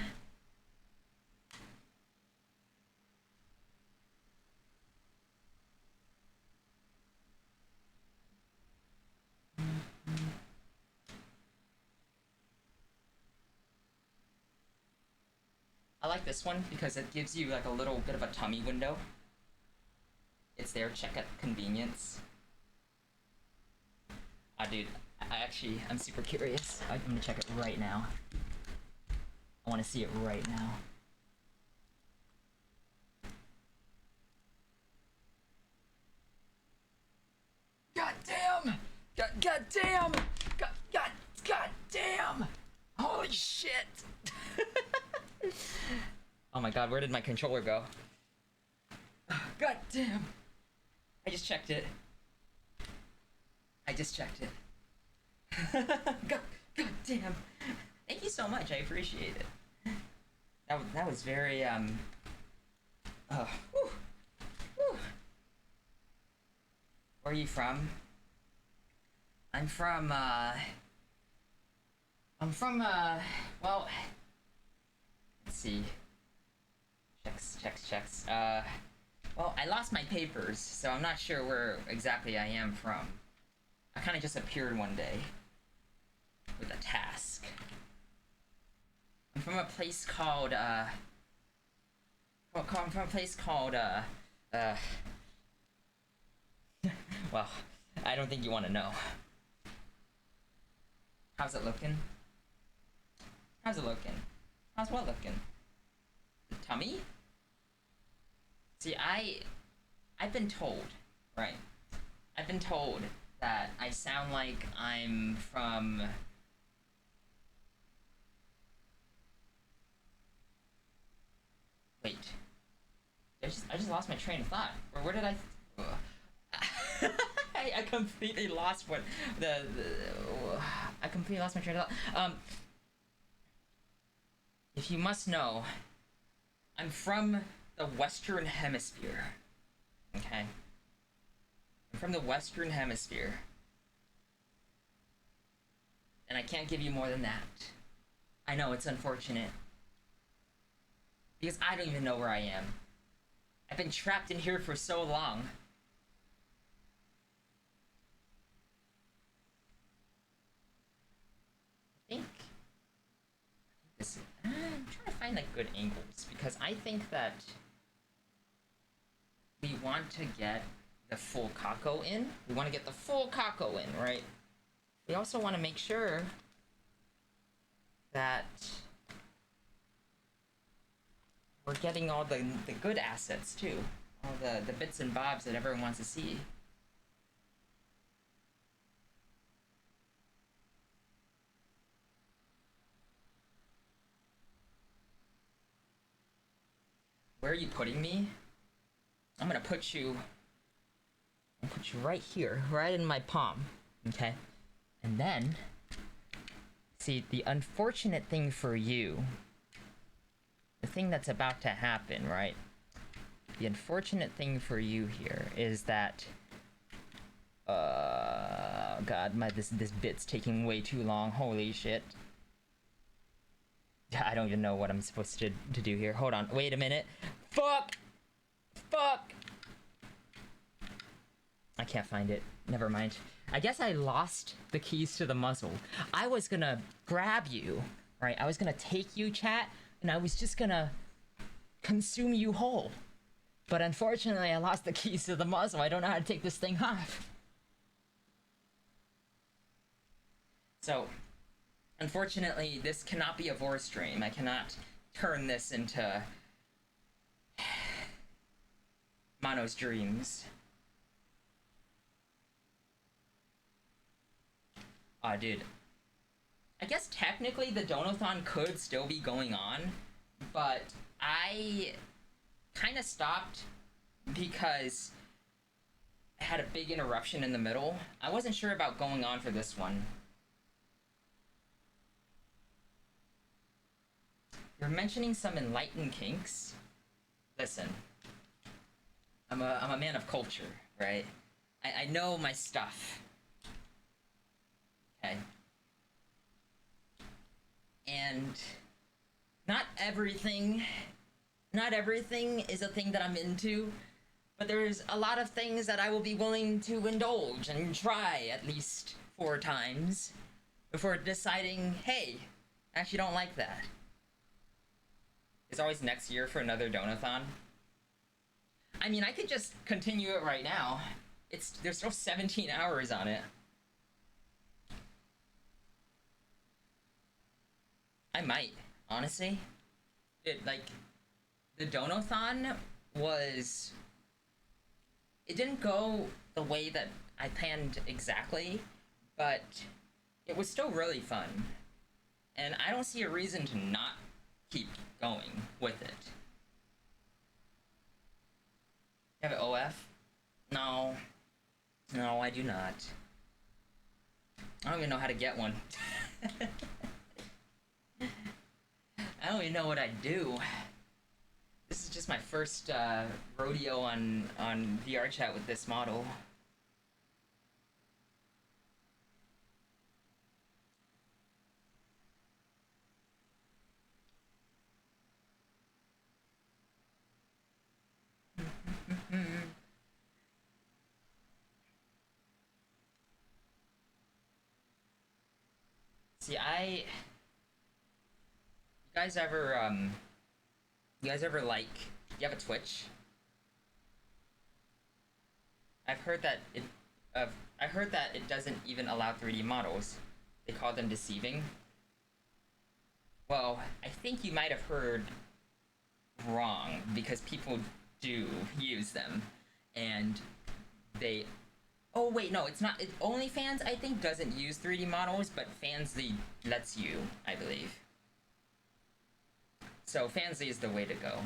I like this one because it gives you like a little bit of a tummy window. It's there, check at convenience. Dude, I'm super curious. I'm gonna check it right now. I wanna see it right now. God damn! God damn! God damn! Holy shit! Oh my god, where did my controller go? God damn! I just checked it. God damn! Thank you so much. I appreciate it. That was very whew. Where are you from? I'm from well, let's see. Checks. Well, I lost my papers, so I'm not sure where exactly I am from. I kind of just appeared one day with a task. I'm from a place called, well, I don't think you want to know. How's it looking? How's what looking? The tummy? See, I've been told, right? I've been told that I sound like I'm from... Wait. I just lost my train of thought. Or where did I... I completely lost what... I completely lost my train of thought. If you must know, I'm from the Western Hemisphere. Okay? I'm from the Western Hemisphere. And I can't give you more than that. I know, it's unfortunate. Because I don't even know where I am. I've been trapped in here for so long. I think this... I'm trying to find like good angles, because I think that we want to get the full Kako in. We want to get the full Kako in, right? We also want to make sure that we're getting all the good assets too. All the bits and bobs that everyone wants to see. Where are you putting me? I'm gonna put you right here, right in my palm, okay? And then, see, the unfortunate thing for you, the thing that's about to happen, right? The unfortunate thing for you here is that, God, this bit's taking way too long, holy shit. I don't even know what I'm supposed to do here. Hold on. Wait a minute. Fuck! Fuck! I can't find it. Never mind. I guess I lost the keys to the muzzle. I was gonna grab you, right? I was gonna take you, chat, and I was just gonna consume you whole. But unfortunately, I lost the keys to the muzzle. I don't know how to take this thing off. So, unfortunately, this cannot be a Vor stream. I cannot turn this into Mono's dreams. Aw, dude. I guess technically the Donathon could still be going on, but I kind of stopped because I had a big interruption in the middle. I wasn't sure about going on for this one. You're mentioning some enlightened kinks? Listen, I'm a man of culture, right? I know my stuff. Okay. And not everything is a thing that I'm into, but there's a lot of things that I will be willing to indulge and try at least 4 times before deciding, hey, I actually don't like that. It's always next year for another Donathon. I mean, I could just continue it right now. There's still 17 hours on it. I might, honestly. The Donathon was... It didn't go the way that I planned exactly, but it was still really fun. And I don't see a reason to not keep going with it. You have an OF? No. No, I do not. I don't even know how to get one. I don't even know what I do. This is just my first rodeo on VR chat with this model. See, you guys ever like, you have a Twitch? I've heard that it doesn't even allow 3D models. They call them deceiving. Well, I think you might have heard wrong, because people do use them, and they... Oh wait, no, it's not. OnlyFans, I think, doesn't use 3D models, but Fansly lets you, I believe. So Fansly is the way to go.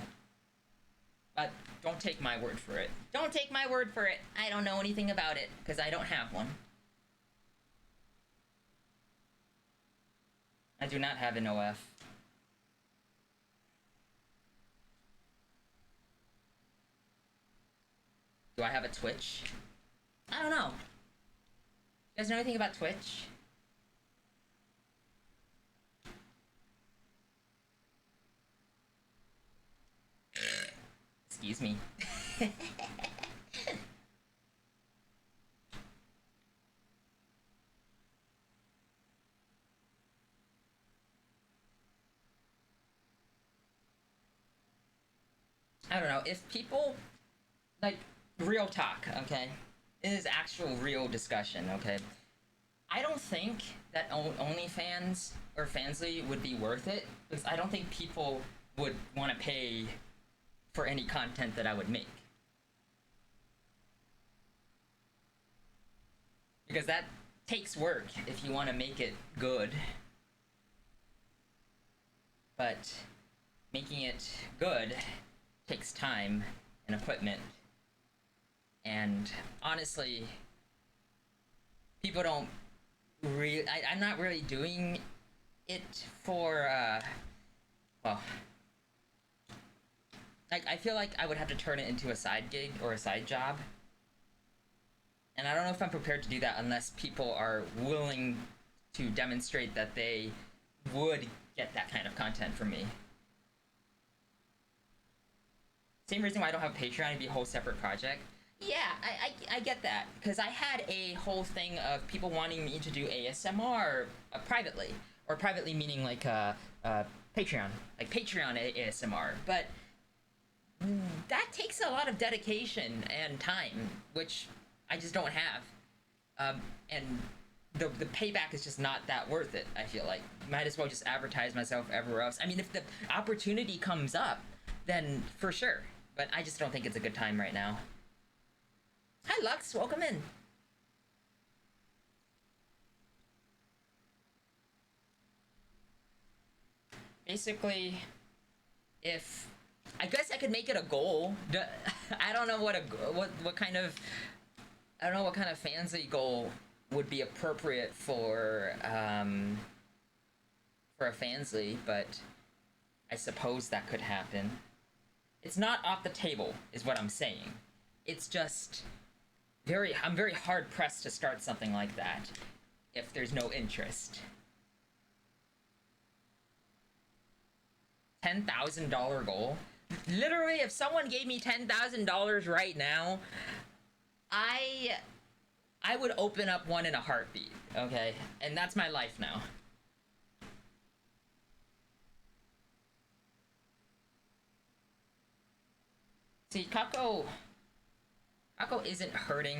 But don't take my word for it. Don't take my word for it. I don't know anything about it, because I don't have one. I do not have an OF. Do I have a Twitch? I don't know. You guys know anything about Twitch? Excuse me. I don't know, if people, like, real talk, okay? It is actual real discussion, okay? I don't think that OnlyFans or Fansly would be worth it, because I don't think people would want to pay for any content that I would make. Because that takes work if you want to make it good. But making it good takes time and equipment. And honestly, people don't really... I'm not really doing it for, well... Like, I feel like I would have to turn it into a side gig or a side job. And I don't know if I'm prepared to do that unless people are willing to demonstrate that they would get that kind of content from me. Same reason why I don't have Patreon. It'd be a whole separate project. Yeah, I get that. Because I had a whole thing of people wanting me to do ASMR privately. Or privately meaning like Patreon. Like Patreon ASMR. But that takes a lot of dedication and time, which I just don't have. And the payback is just not that worth it, I feel like. Might as well just advertise myself everywhere else. I mean, if the opportunity comes up, then for sure. But I just don't think it's a good time right now. Hi, Lux. Welcome in. Basically, if... I guess I could make it a goal. I don't know what kind of... I don't know what kind of fancy goal would be appropriate for a fansly, but I suppose that could happen. It's not off the table, is what I'm saying. It's just I'm very hard pressed to start something like that if there's no interest. $10,000 goal? Literally, if someone gave me $10,000 right now, I would open up one in a heartbeat, okay? And that's my life now. See, Kako isn't hurting,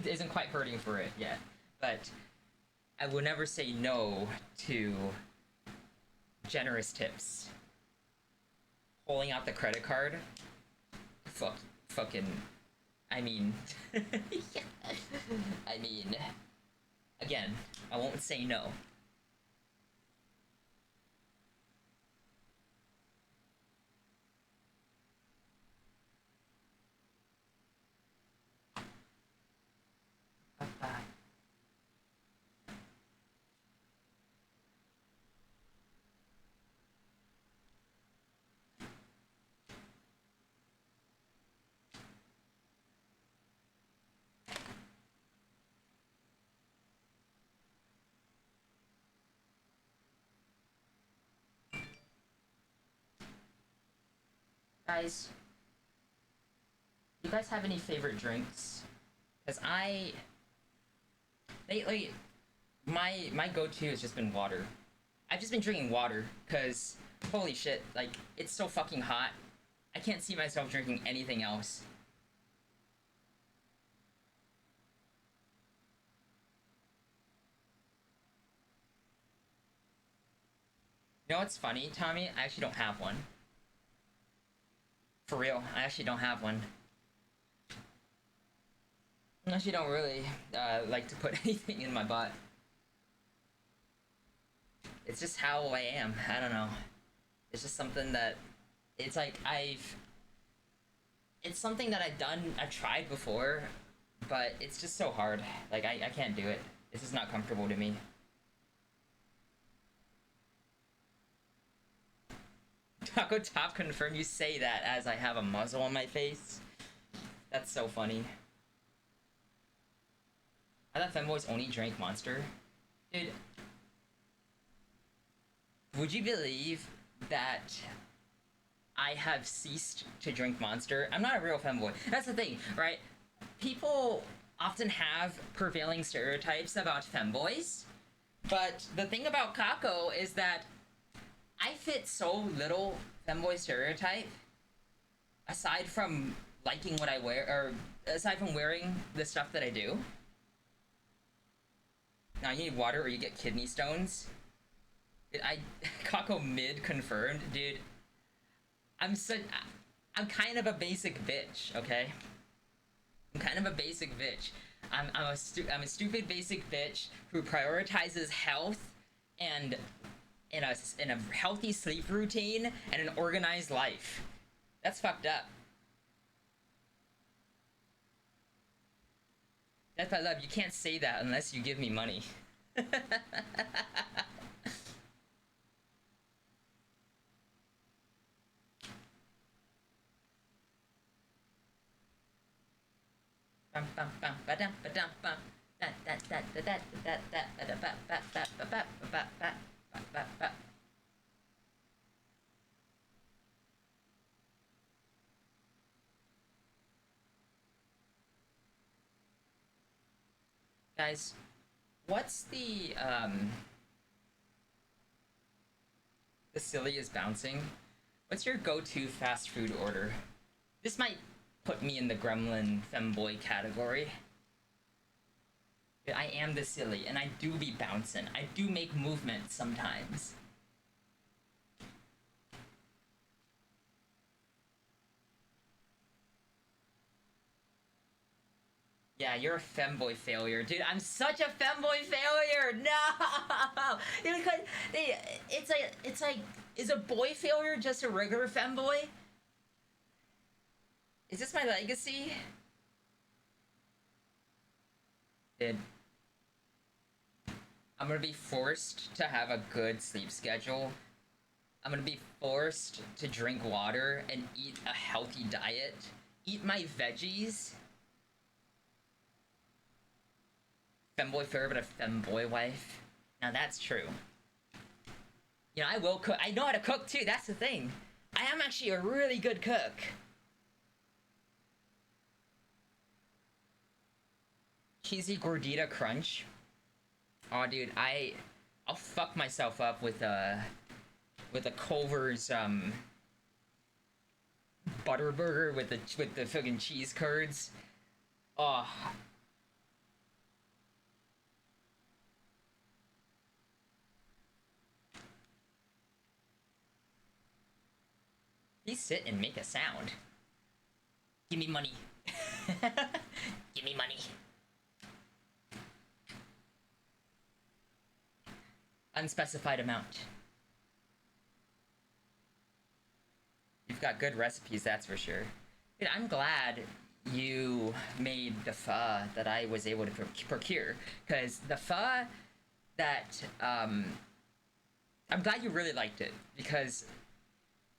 isn't quite hurting for it yet, but I will never say no to generous tips. Pulling out the credit card? Fucking, I mean, I mean, again, I won't say no. Bye-bye. Guys, you guys have any favorite drinks? Because lately, my go-to has just been water. I've just been drinking water, because, holy shit, like, it's so fucking hot. I can't see myself drinking anything else. You know what's funny, Tommy? I actually don't have one. For real, I actually don't have one. I actually don't really like to put anything in my butt. It's just how I am. I don't know. It's just something that... It's like it's something that I've tried before, but it's just so hard. Like, I can't do it. It's just not comfortable to me. Taco Top confirm you say that as I have a muzzle on my face. That's so funny. I thought femboys only drank Monster. Dude. Would you believe that I have ceased to drink Monster? I'm not a real femboy. That's the thing, right? People often have prevailing stereotypes about femboys, but the thing about Kako is that I fit so little femboy stereotype, aside from liking what I wear, or aside from wearing the stuff that I do. Now you need water or you get kidney stones. Kako mid confirmed, dude. I'm kind of a basic bitch, okay? I'm kind of a basic bitch. I'm a stupid basic bitch who prioritizes health and in a healthy sleep routine and an organized life. That's fucked up. That's my love. You can't say that unless you give me money. Guys, what's the silly is bouncing? What's your go-to fast food order? This might put me in the gremlin femboy category. I am the silly, and I do be bouncing. I do make movements sometimes. Yeah, you're a femboy failure, dude. I'm such a femboy failure. No, because it's like, is a boy failure just a regular femboy? Is this my legacy? Dude, I'm gonna be forced to have a good sleep schedule. I'm gonna be forced to drink water and eat a healthy diet. Eat my veggies. Femboy fair, but a femboy wife. Now that's true. You know, I will cook. I know how to cook too. That's the thing. I am actually a really good cook. Cheesy gordita crunch. Oh, dude, I'll fuck myself up with a Culver's butter burger with the fucking cheese curds. Oh. Please sit and make a sound. Give me money. Give me money. Unspecified amount. You've got good recipes, that's for sure. Dude, I'm glad you made the pho that I was able to procure. Because the pho that, I'm glad you really liked it. Because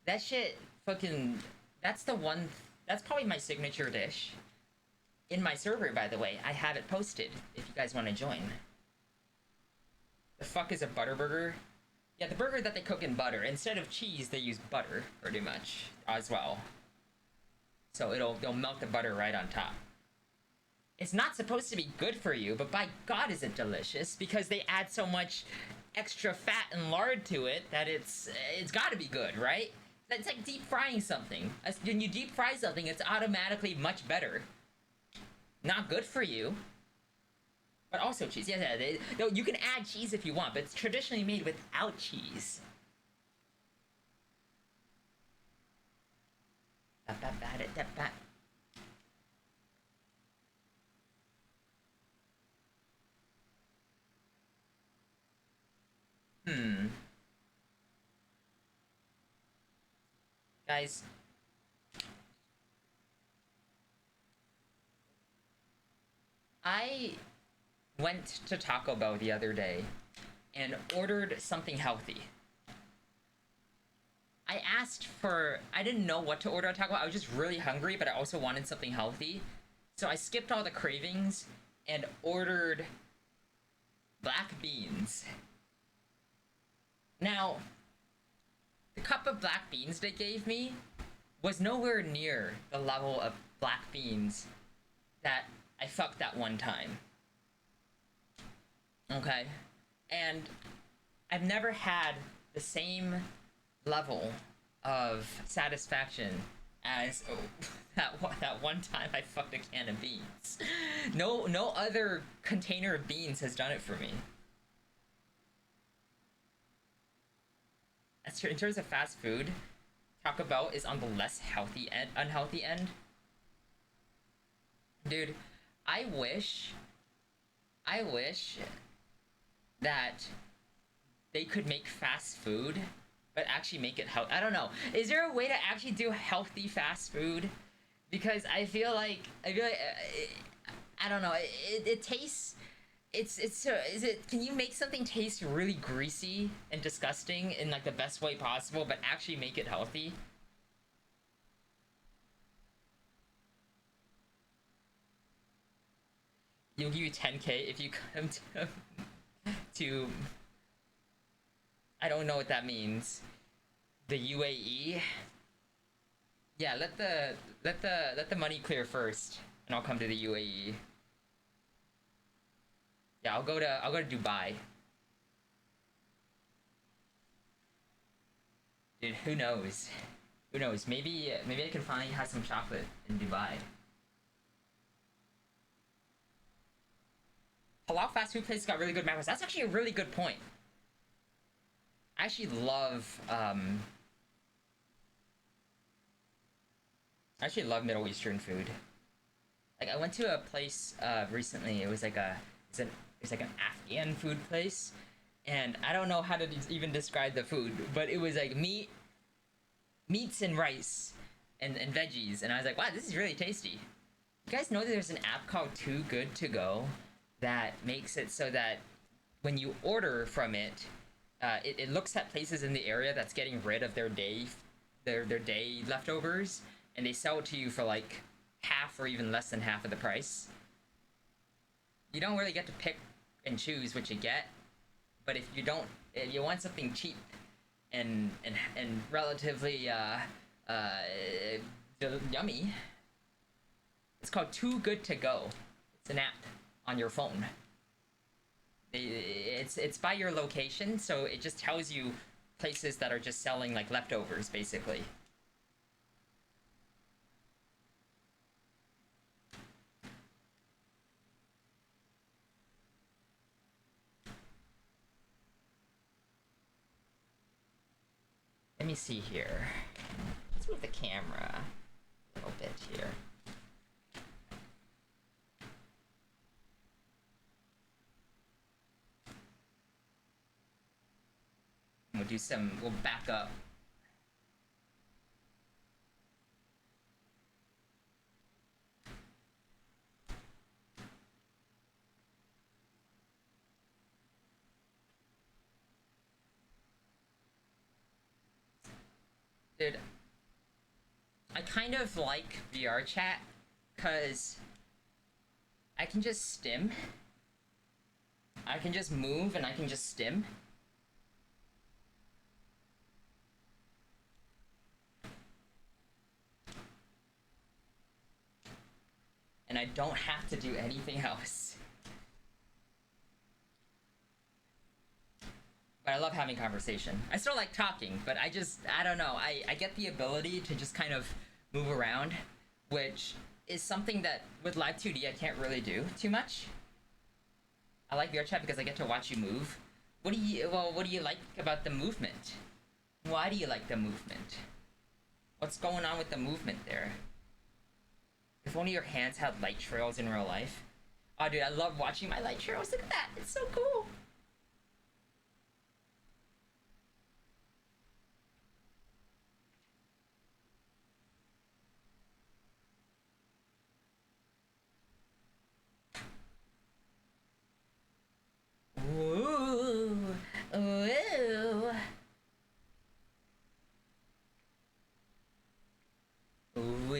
that shit fucking... That's the one... That's probably my signature dish. In my server, by the way. I have it posted, if you guys want to join. The fuck is a butter burger? Yeah, the burger that they cook in butter. Instead of cheese, they use butter, pretty much, as well. So they'll melt the butter right on top. It's not supposed to be good for you, but by God is it delicious, because they add so much extra fat and lard to it that it's gotta be good, right? It's like deep frying something. When you deep fry something, it's automatically much better. Not good for you. But also cheese. Yeah, no, you can add cheese if you want, but it's traditionally made without cheese. Guys. I went to Taco Bell the other day and ordered something healthy. I didn't know what to order at Taco Bell. I was just really hungry, but I also wanted something healthy. So I skipped all the cravings and ordered black beans. Now, the cup of black beans they gave me was nowhere near the level of black beans that I fucked that one time. Okay? And I've never had the same level of satisfaction as that one time I fucked a can of beans. No other container of beans has done it for me. That's true. In terms of fast food, Taco Bell is on the less unhealthy end. Dude, I wish that they could make fast food, but actually make it healthy. I don't know. Is there a way to actually do healthy fast food? Because I feel like I don't know. It tastes. Can you make something taste really greasy and disgusting in like the best way possible, but actually make it healthy? You'll give you 10K if you come to I don't know what that means. The UAE. Yeah, let the money clear first, and I'll come to the UAE. Yeah, I'll go to Dubai. Dude, who knows? Who knows? Maybe I can finally have some chocolate in Dubai. Halal fast food places got really good macros. That's actually a really good point. I actually love Middle Eastern food. Like I went to a place recently. It's like an Afghan food place, and I don't know how to even describe the food, but it was like meats and rice and veggies, and I was like, wow, this is really tasty. You guys know that there's an app called Too Good To Go that makes it so that when you order from it, it looks at places in the area that's getting rid of their day leftovers, and they sell it to you for like half or even less than half of the price. You don't really get to pick and choose what you get, but if you want something cheap and relatively uh, yummy, it's called Too Good To Go. It's an app on your phone. It's by your location, so it just tells you places that are just selling like leftovers, basically. Let me see here. Let's move the camera a little bit here. We'll back up. Dude, I kind of like VR chat because I can just stim. I can just move and I can just stim. And I don't have to do anything else. But I love having conversation. I still like talking, but I don't know. I get the ability to just kind of move around, which is something that with Live 2D I can't really do too much. I like VR chat because I get to watch you move. What do you like about the movement? Why do you like the movement? What's going on with the movement there? If only your hands had light trails in real life. Oh, dude, I love watching my light trails. Look at that. It's so cool. Ooh. Ooh. Ooh.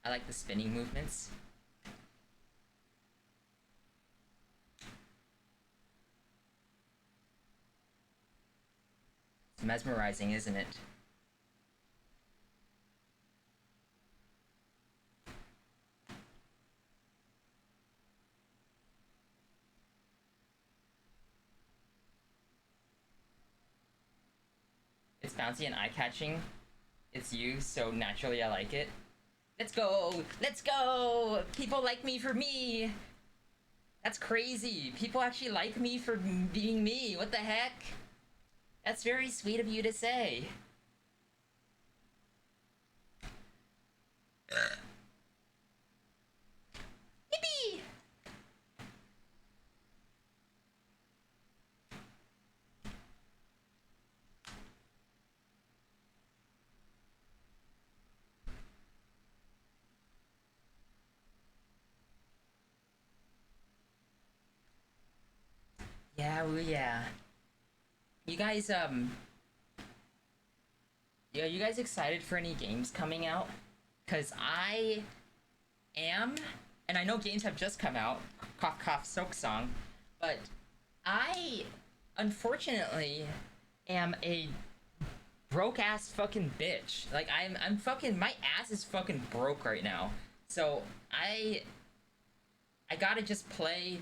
I like the spinning movements. It's mesmerizing, isn't it? It's bouncy and eye-catching. It's you, so naturally I like it. Let's go! Let's go! People like me for me! That's crazy! People actually like me for being me! What the heck? That's very sweet of you to say. Yippee! Yeah, ooh, yeah. You guys, yeah, you guys excited for any games coming out? because I am, and I know games have just come out, cough cough Silk Song, but I unfortunately am a broke ass fucking bitch. Like I'm fucking my ass is fucking broke right now. So I gotta just play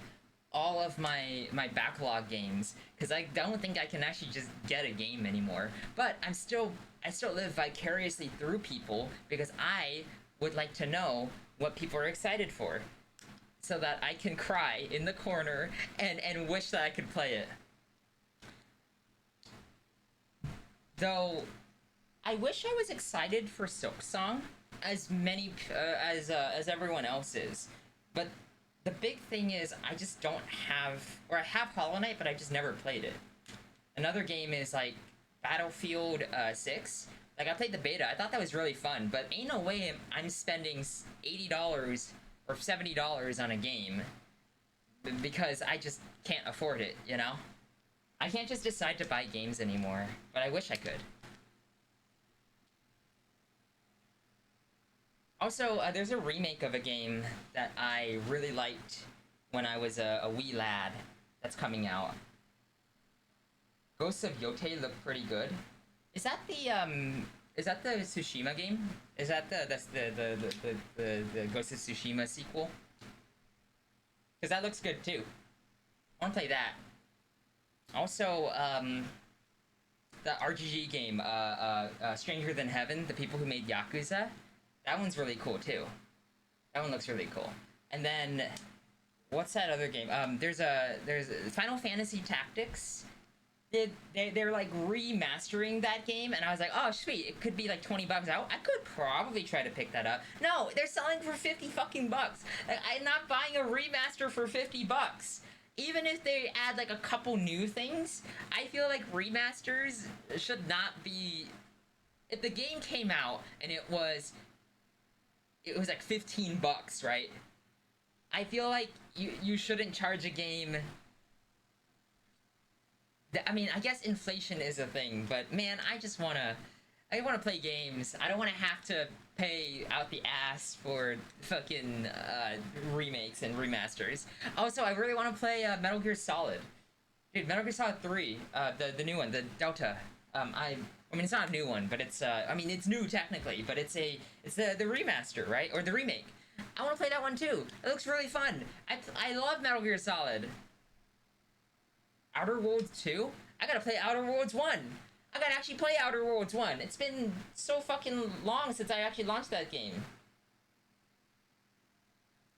all of my backlog games because I don't think I can actually just get a game anymore. But I still live vicariously through people because I would like to know what people are excited for so that I can cry in the corner and wish that I could play it. Though I wish I was excited for Silk Song as many as everyone else is, but the big thing is I just don't have, or I have Hollow Knight, but I just never played it. Another game is like Battlefield 6. Like I played the beta, I thought that was really fun, but ain't no way I'm spending $80 or $70 on a game because I just can't afford it, you know? I can't just decide to buy games anymore, but I wish I could. Also, there's a remake of a game that I really liked when I was a wee lad that's coming out. Ghosts of Yote look pretty good. Is that the Tsushima game? Is that the Ghost of Tsushima sequel? Because that looks good too. I want to play that. Also, the RGG game, Stranger Than Heaven, the people who made Yakuza, that one's really cool too. That one looks really cool. And then, what's that other game? There's Final Fantasy Tactics. They're like remastering that game, and I was like, oh sweet, it could be like $20 out. I could probably try to pick that up. No, they're selling for 50 fucking bucks. Like, I'm not buying a remaster for 50 bucks. Even if they add like a couple new things, I feel like remasters should not be. If the game came out and it was like 15 bucks, right? I feel like you shouldn't charge a game. I mean, I guess inflation is a thing, but man, I wanna play games. I don't wanna have to pay out the ass for fucking remakes and remasters. Also, I really want to play Metal Gear Solid. Dude, Metal Gear Solid 3, the new one, the Delta. I mean, it's not a new one, but it's I mean, it's new technically, but it's the remaster, right? Or the remake. I want to play that one too. It looks really fun. I love Metal Gear Solid. Outer Worlds 2? I gotta play Outer Worlds 1. I gotta actually play Outer Worlds 1. It's been so fucking long since I actually launched that game.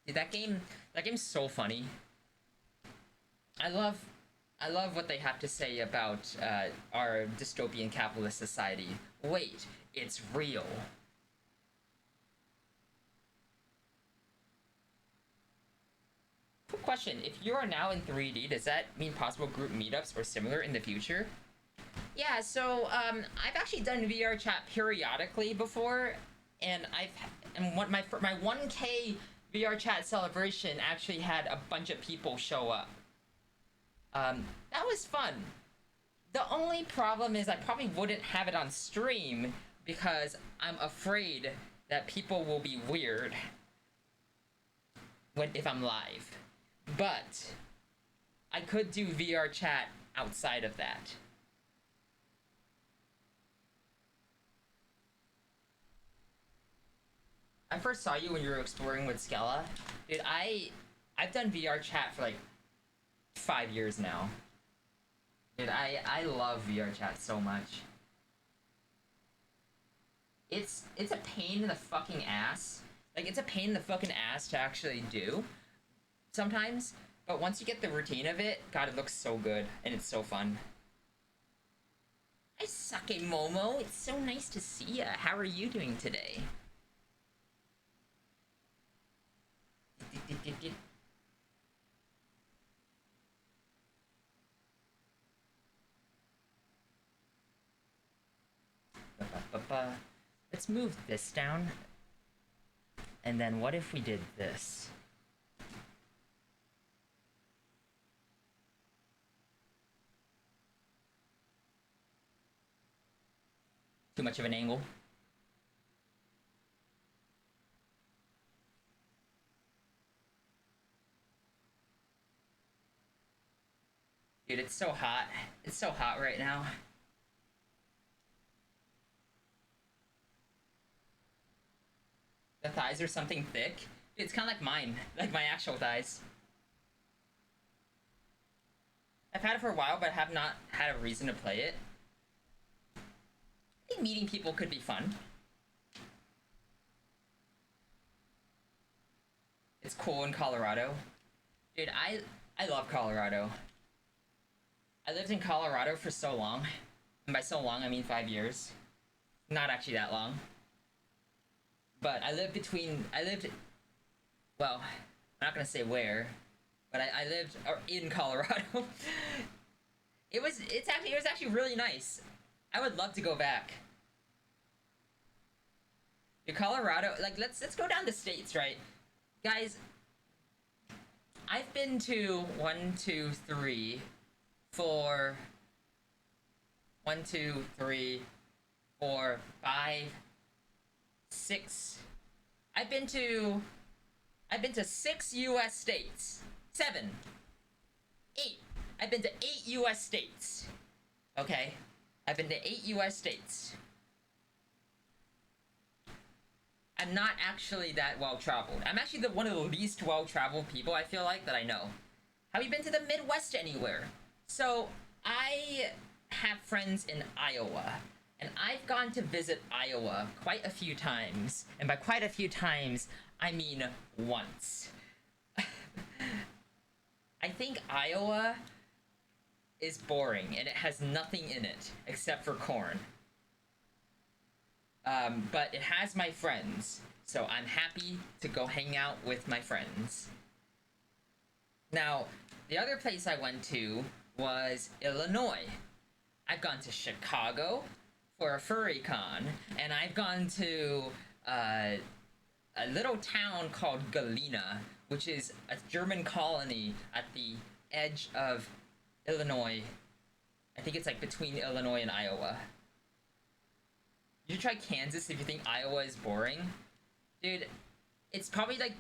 Dude, that game's so funny. I love what they have to say about our dystopian capitalist society. Wait, it's real. Quick question, if you are now in 3D, does that mean possible group meetups or similar in the future? Yeah, so I've actually done VR chat periodically before, and what my 1K VR chat celebration actually had a bunch of people show up. That was fun. The only problem is I probably wouldn't have it on stream because I'm afraid that people will be weird if I'm live. But I could do VR chat outside of that. I first saw you when you were exploring with Skella. Dude, I've done VR chat for like 5 years now. Dude, I love VR chat so much. It's a pain in the fucking ass. Like, it's a pain in the fucking ass to actually do sometimes, but once you get the routine of it, God, it looks so good and it's so fun. Hi, Sake Momo. It's so nice to see ya. How are you doing today? Let's move this down. And then what if we did this? Too much of an angle? Dude, it's so hot. It's so hot right now. The thighs are something thick. It's kind of like mine, like my actual thighs. I've had it for a while, but have not had a reason to play it. I think meeting people could be fun. It's cool in Colorado. Dude, I love Colorado. I lived in Colorado for so long. And by so long, I mean 5 years. Not actually that long. But well, I'm not gonna say where, but I lived in Colorado. It was actually really nice. I would love to go back. To Colorado, like let's go down the states, right? Guys, I've been to 1, 2, 3, 4, 1, 2, 3, 4, 5, 6. I've been to 6 US states. 7. 8. I've been to 8 US states. Okay? I've been to 8 US states. I'm not actually that well traveled. I'm actually one of the least well traveled people I feel like that I know. Have you been to the Midwest anywhere? So, I have friends in Iowa. And I've gone to visit Iowa quite a few times. And by quite a few times, I mean once. I think Iowa is boring and it has nothing in it except for corn. But it has my friends, so I'm happy to go hang out with my friends. Now, the other place I went to was Illinois. I've gone to Chicago for a furry con, and I've gone to a little town called Galena, which is a German colony at the edge of Illinois. I think it's like between Illinois and Iowa. You should try Kansas if you think Iowa is boring. Dude, it's probably like...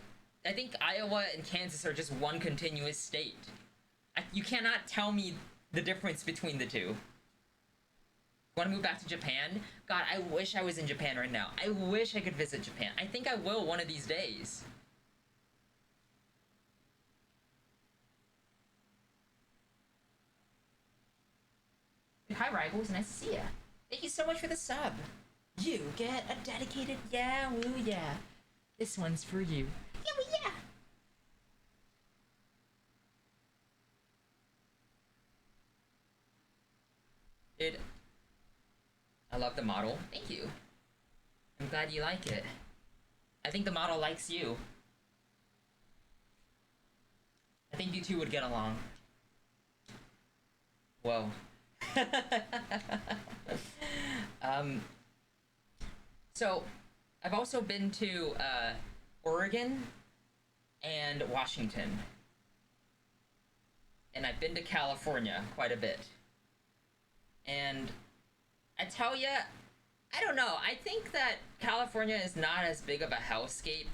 I think Iowa and Kansas are just one continuous state. You cannot tell me the difference between the two. Want to move back to Japan? God, I wish I was in Japan right now. I wish I could visit Japan. I think I will one of these days. Hi, Rivals. Nice to see ya. Thank you so much for the sub. You get a dedicated yeah, woo yeah. This one's for you. Yeah, woo yeah. Dude, I love the model. Thank you. I'm glad you like it. I think the model likes you. I think you two would get along. Whoa. So, I've also been to, Oregon and Washington. And I've been to California quite a bit. And I tell ya, I don't know, I think that California is not as big of a hellscape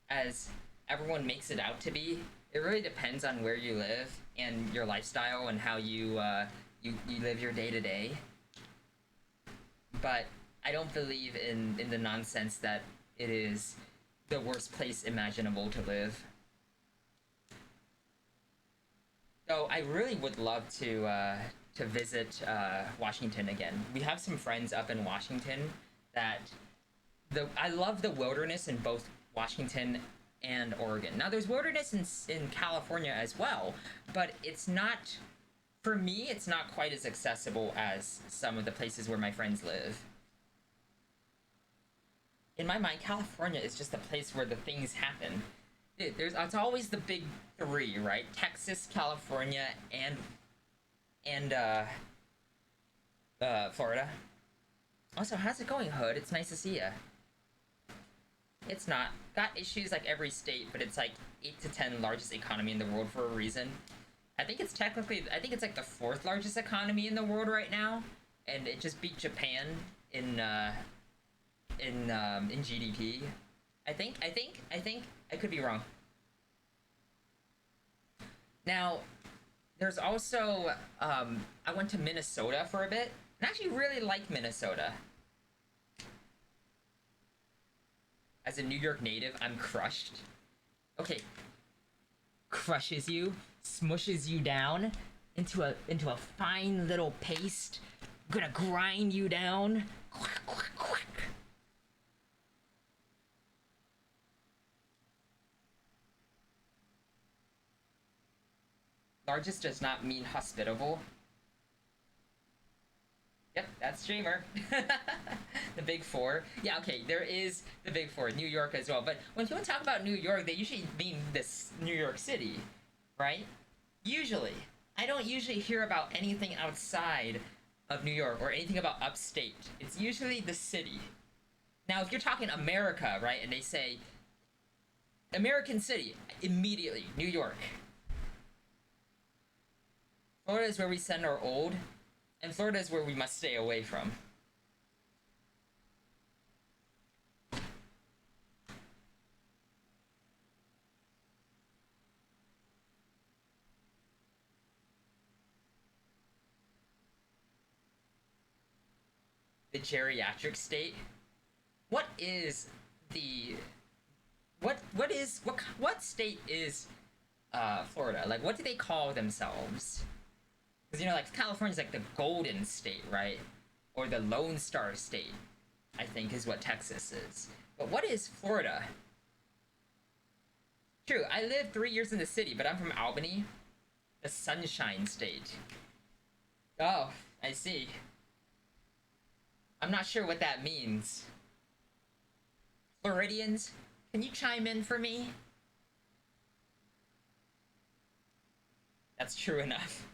as everyone makes it out to be. It really depends on where you live and your lifestyle and how you live your day-to-day. But I don't believe in the nonsense that it is the worst place imaginable to live. So I really would love to visit Washington again. We have some friends up in Washington that I love the wilderness in both Washington and Oregon. Now there's wilderness in California as well, but it's not, for me, it's not quite as accessible as some of the places where my friends live. In my mind, California is just a place where the things happen. It's always the big three, right? Texas, California, and Florida. Also, how's it going, Hood? It's nice to see ya. It's not. Got issues like every state, but it's like 8 to 10 largest economy in the world for a reason. I think it's like the 4th largest economy in the world right now, and it just beat Japan in GDP. I think. I could be wrong. Now, there's also I went to Minnesota for a bit and I actually really like Minnesota. As a New York native, I'm crushed. Okay, crushes you, smushes you down into a fine little paste. Gonna grind you down. Quack, quack, quack. Largest does not mean hospitable. Yep, that's Dreamer. The Big Four. Yeah, okay, there is the Big Four, New York as well. But when people talk about New York, they usually mean this New York City, right? Usually. I don't usually hear about anything outside of New York or anything about upstate. It's usually the city. Now, if you're talking America, right, and they say American city, immediately, New York. Florida is where we send our old, and Florida is where we must stay away from. The geriatric state. What is the what state is Florida? Like, what do they call themselves? Because you know, like California's like the Golden State, right? Or the Lone Star State, I think is what Texas is. But what is Florida? True, I lived 3 years in the city, but I'm from Albany, the Sunshine State. Oh, I see. I'm not sure what that means. Floridians, can you chime in for me? That's true enough.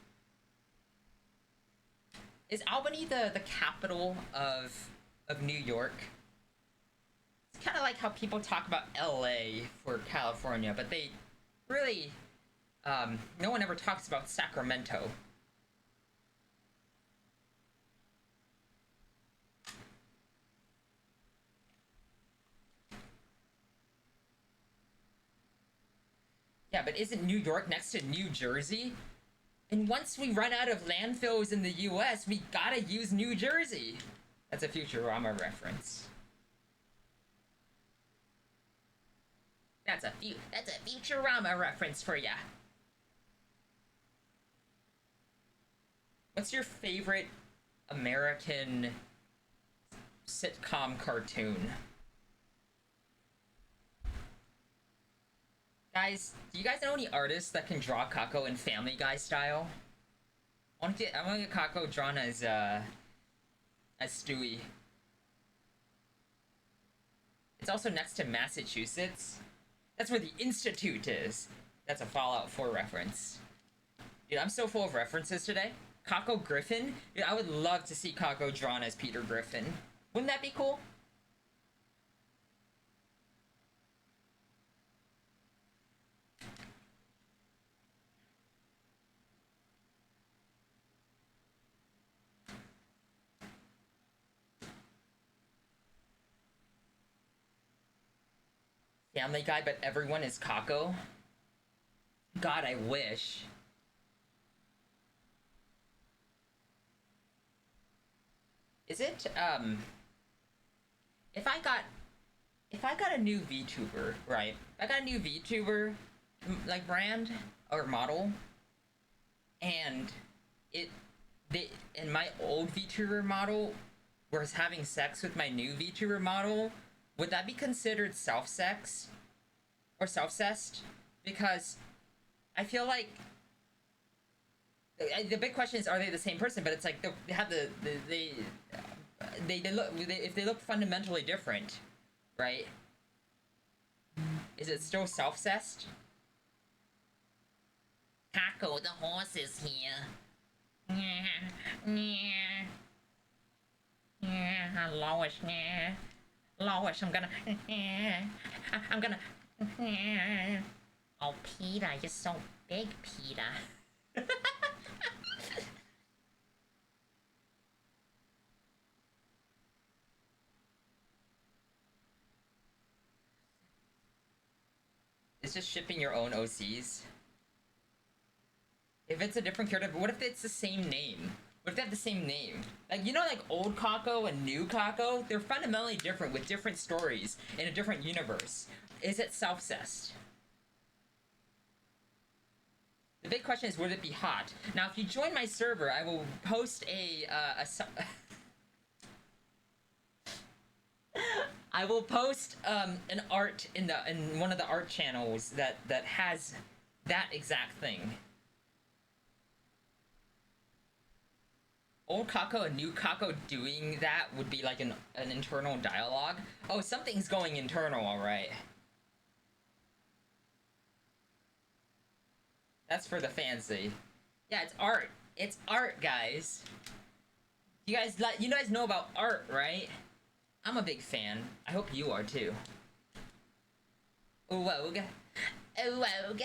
Is Albany the capital of New York? It's kind of like how people talk about LA for California, but they really no one ever talks about Sacramento. Yeah, but isn't New York next to New Jersey? And once we run out of landfills in the US, we gotta use New Jersey. That's a Futurama reference. That's a Futurama reference for ya. What's your favorite American sitcom cartoon? Guys, do you guys know any artists that can draw Kako in Family Guy style? I want to get Kako drawn as Stewie. It's also next to Massachusetts. That's where the Institute is. That's a Fallout 4 reference. Dude, I'm so full of references today. Kako Griffin? Dude, I would love to see Kako drawn as Peter Griffin. Wouldn't that be cool? Family Guy, but everyone is Kako? God, I wish. Is it, if I got if I got a new VTuber, right? I got a new VTuber like brand or model, and it they and my old VTuber model was having sex with my new VTuber model, would that be considered self sex or self cest? Because I feel like the big question is, are they the same person? But it's like they have they look if they look fundamentally different, right? Is it still self cest? Taco, the horse is here. Lois, Lois, I'm gonna. I'm gonna. Oh, Peter, you're so big, Peter. It's just shipping your own OCs. If it's a different character, but what if it's the same name? What if they have the same name? Like, you know, like old Kako and new Kako? They're fundamentally different with different stories in a different universe. Is it self-cessed? The big question is, would it be hot? Now, if you join my server, I will post I will post an art in one of the art channels that has that exact thing. Old Kako and new Kako doing that would be like an internal dialogue. Oh, something's going internal, alright. That's for the fancy. Yeah, it's art. It's art, guys. You guys know about art, right? I'm a big fan. I hope you are too. Wogue. Wogue.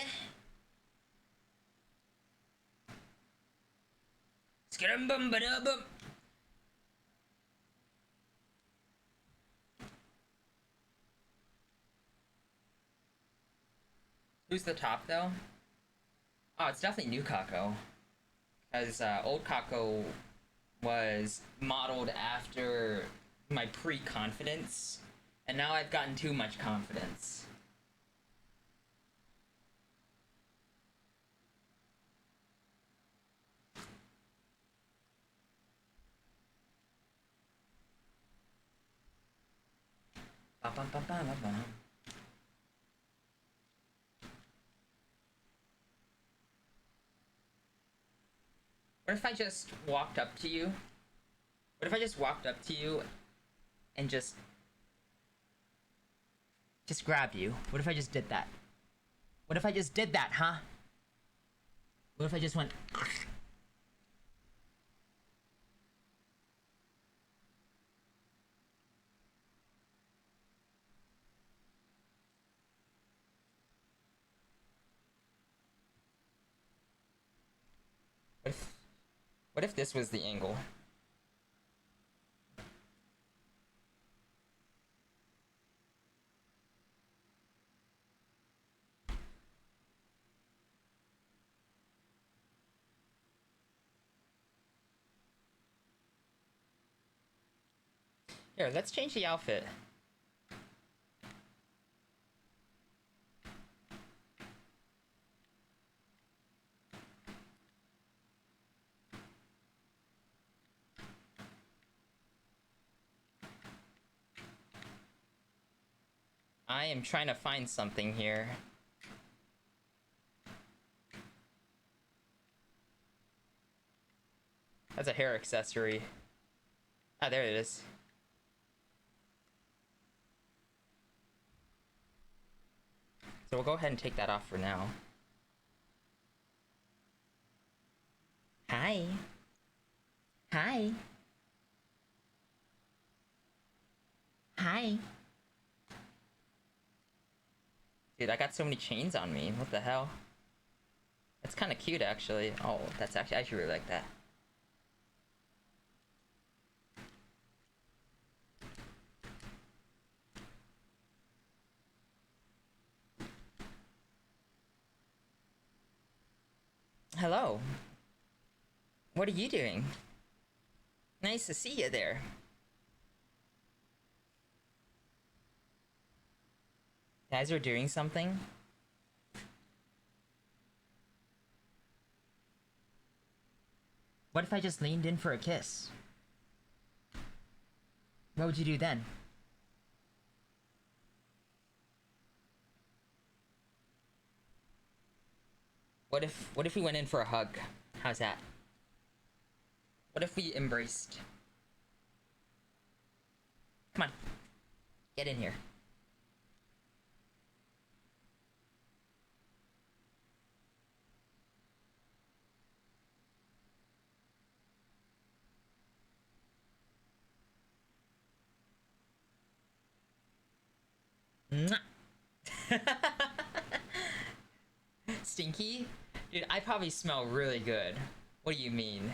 Skrum-bum-ba-da-bum. Who's the top, though? Oh, it's definitely new Kako. Because old Kako was modeled after my pre-confidence, and now I've gotten too much confidence. Ba-bum-ba-ba-ba-bum. What if I just walked up to you? What if I just walked up to you and just grab you? What if I just did that? What if I just did that, huh? What if I just went... What if this was the angle? Here, let's change the outfit. I am trying to find something here. That's a hair accessory. Ah, there it is. So we'll go ahead and take that off for now. Hi. Hi. Hi. Dude, I got so many chains on me. What the hell? That's kind of cute, actually. Oh, that's actually... I actually really like that. Hello. What are you doing? Nice to see you there. Guys are doing something? What if I just leaned in for a kiss? What would you do then? What if we went in for a hug? How's that? What if we embraced? Come on. Get in here. Stinky? Dude, I probably smell really good. What do you mean?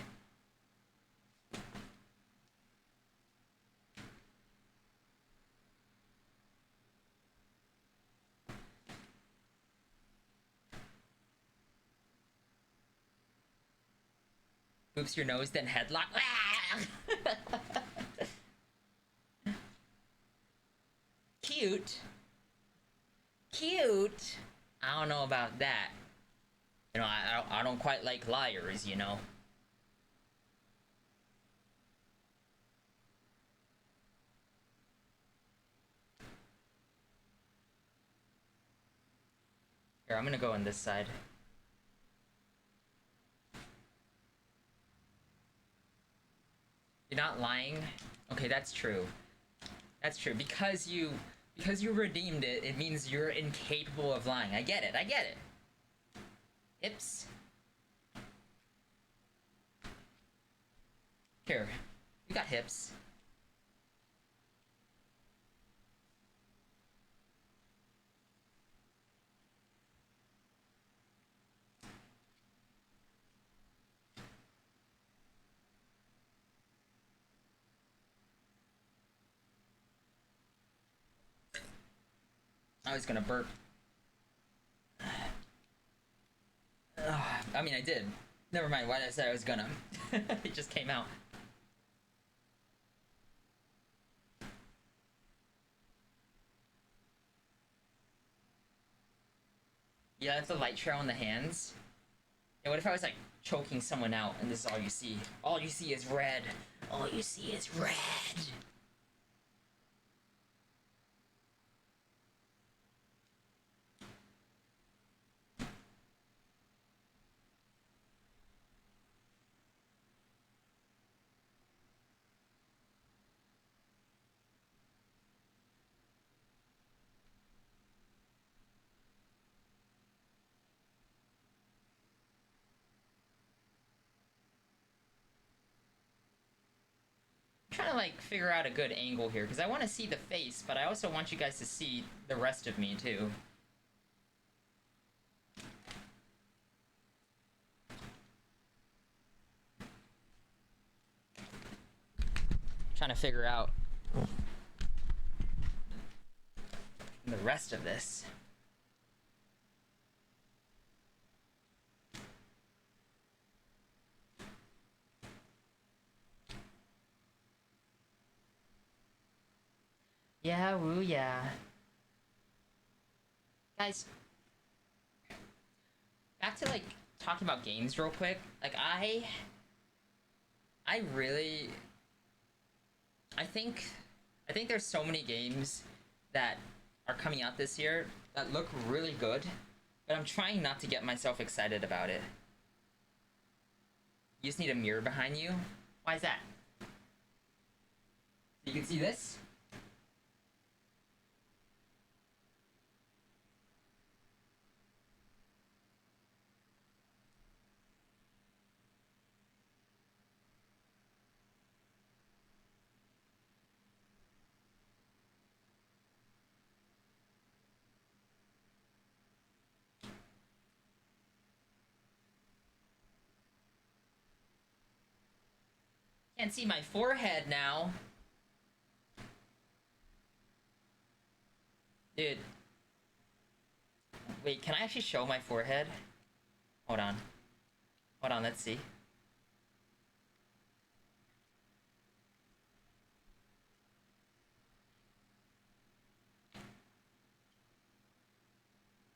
Boops your nose, then headlock. Cute. Cute. I don't know about that. You know, I don't quite like liars, you know. Here, I'm gonna go on this side. You're not lying? Okay, that's true. That's true. Because you redeemed it, it means you're incapable of lying. I get it. I get it. Hips. Here. You got hips. I was gonna burp. I mean, I did. Never mind. Why did I say I was gonna? It just came out. Yeah, that's the light trail on the hands. Yeah, what if I was like choking someone out and this is all you see? All you see is red. All you see is red. Trying to like figure out a good angle here because I want to see the face, but I also want you guys to see the rest of me too. Trying to figure out the rest of this. Yeah, woo, yeah. Guys, back to like talking about games real quick. Like I really I think there's so many games that are coming out this year that look really good, but I'm trying not to get myself excited about it. You just need a mirror behind you. Why is that? You can see this? Can't see my forehead now. Dude. Wait, can I actually show my forehead? Hold on. Hold on, let's see.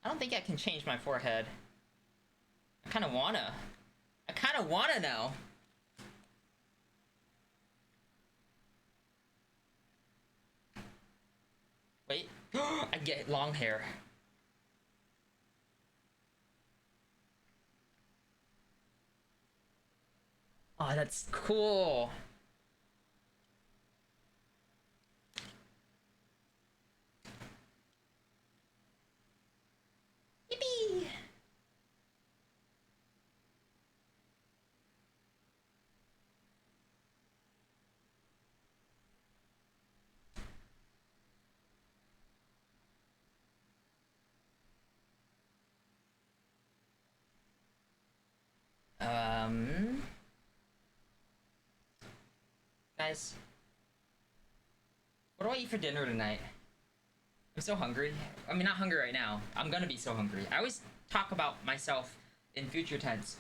I don't think I can change my forehead. I kinda wanna. I kinda wanna know. Wait. I get long hair. Oh, that's cool. Yippee! Guys, what do I eat for dinner tonight? I'm so hungry. I mean, not hungry right now. I'm gonna be so hungry. I always talk about myself in future tense.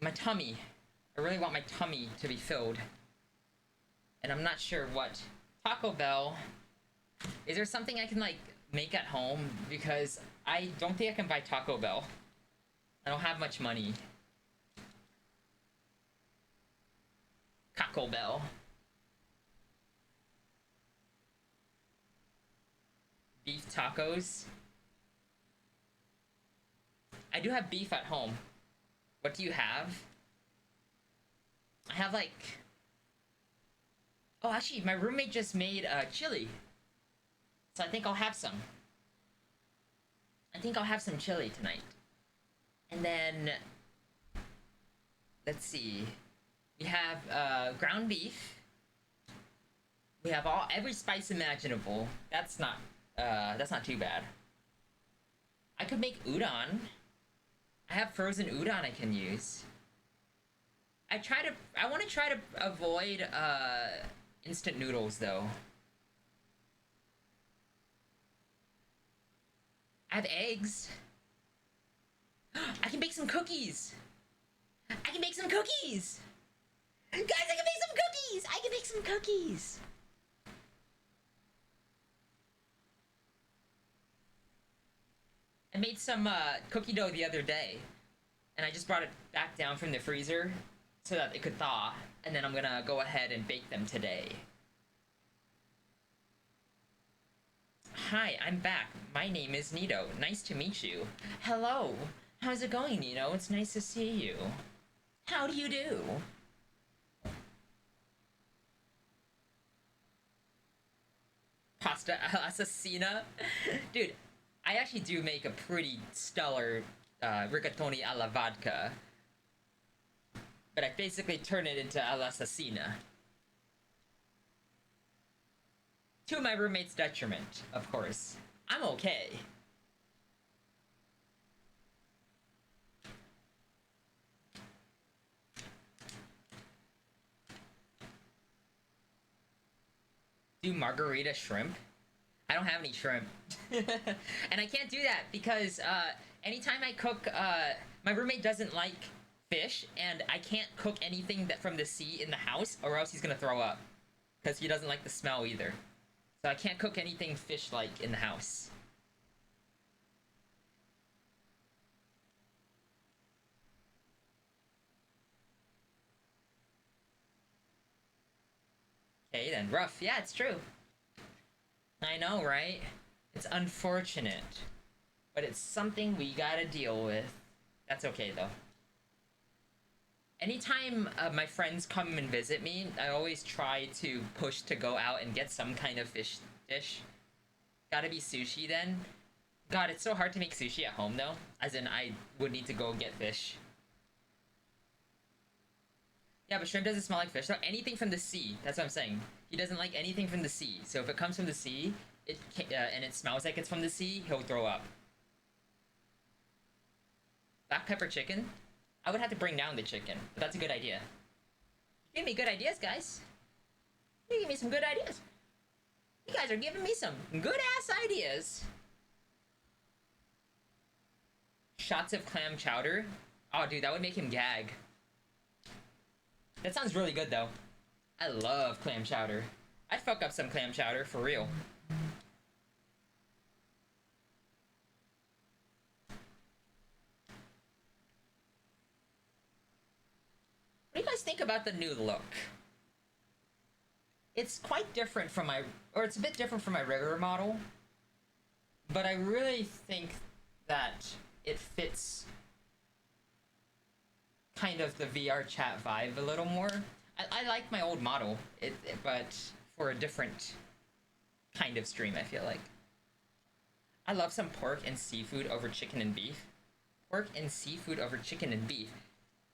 My tummy. I really want my tummy to be filled. And I'm not sure what. Taco Bell. Is there something I can, like, make at home? Because I don't think I can buy Taco Bell. I don't have much money. Taco Bell. Beef tacos. I do have beef at home. What do you have? I have, like... Oh, actually, my roommate just made chili. So I think I'll have some. I think I'll have some chili tonight. And then... Let's see. We have ground beef. We have every spice imaginable. That's not too bad. I could make udon. I have frozen udon I can use. I want to try to avoid instant noodles though. I have eggs. I can bake some cookies. I can make some cookies. Guys, I can make some cookies. I can make some cookies. I made some cookie dough the other day, and I just brought it back down from the freezer so that it could thaw, and then I'm gonna go ahead and bake them today. Hi, I'm back. My name is Nito. Nice to meet you. Hello. How's it going, Nito? It's nice to see you. How do you do? Pasta assassina? Dude, I actually do make a pretty stellar rigatoni alla vodka. But I basically turn it into all'assassina. To my roommate's detriment, of course. I'm okay. Do margarita shrimp? I don't have any shrimp. And I can't do that because anytime I cook, my roommate doesn't like fish, and I can't cook anything from the sea in the house, or else he's gonna throw up. Because he doesn't like the smell either. So I can't cook anything fish-like in the house. Okay then, rough. Yeah, it's true. I know, right? It's unfortunate. But it's something we gotta deal with. That's okay, though. Anytime my friends come and visit me, I always try to push to go out and get some kind of fish dish. Gotta be sushi, then. God, it's so hard to make sushi at home, though. As in, I would need to go get fish. Yeah, but shrimp doesn't smell like fish. So anything from the sea, that's what I'm saying. He doesn't like anything from the sea. So if it comes from the sea, and it smells like it's from the sea, he'll throw up. Black pepper chicken? I would have to bring down the chicken, but that's a good idea. Give me good ideas, guys. You give me some good ideas. You guys are giving me some good-ass ideas. Shots of clam chowder? Oh, dude, that would make him gag. That sounds really good, though. I love clam chowder. I'd fuck up some clam chowder, for real. What do you guys think about the new look? It's quite different from it's a bit different from my regular model. But I really think that it fits kind of the VR chat vibe a little more. I like my old model, but for a different kind of stream, I feel like. I love some pork and seafood over chicken and beef. Pork and seafood over chicken and beef.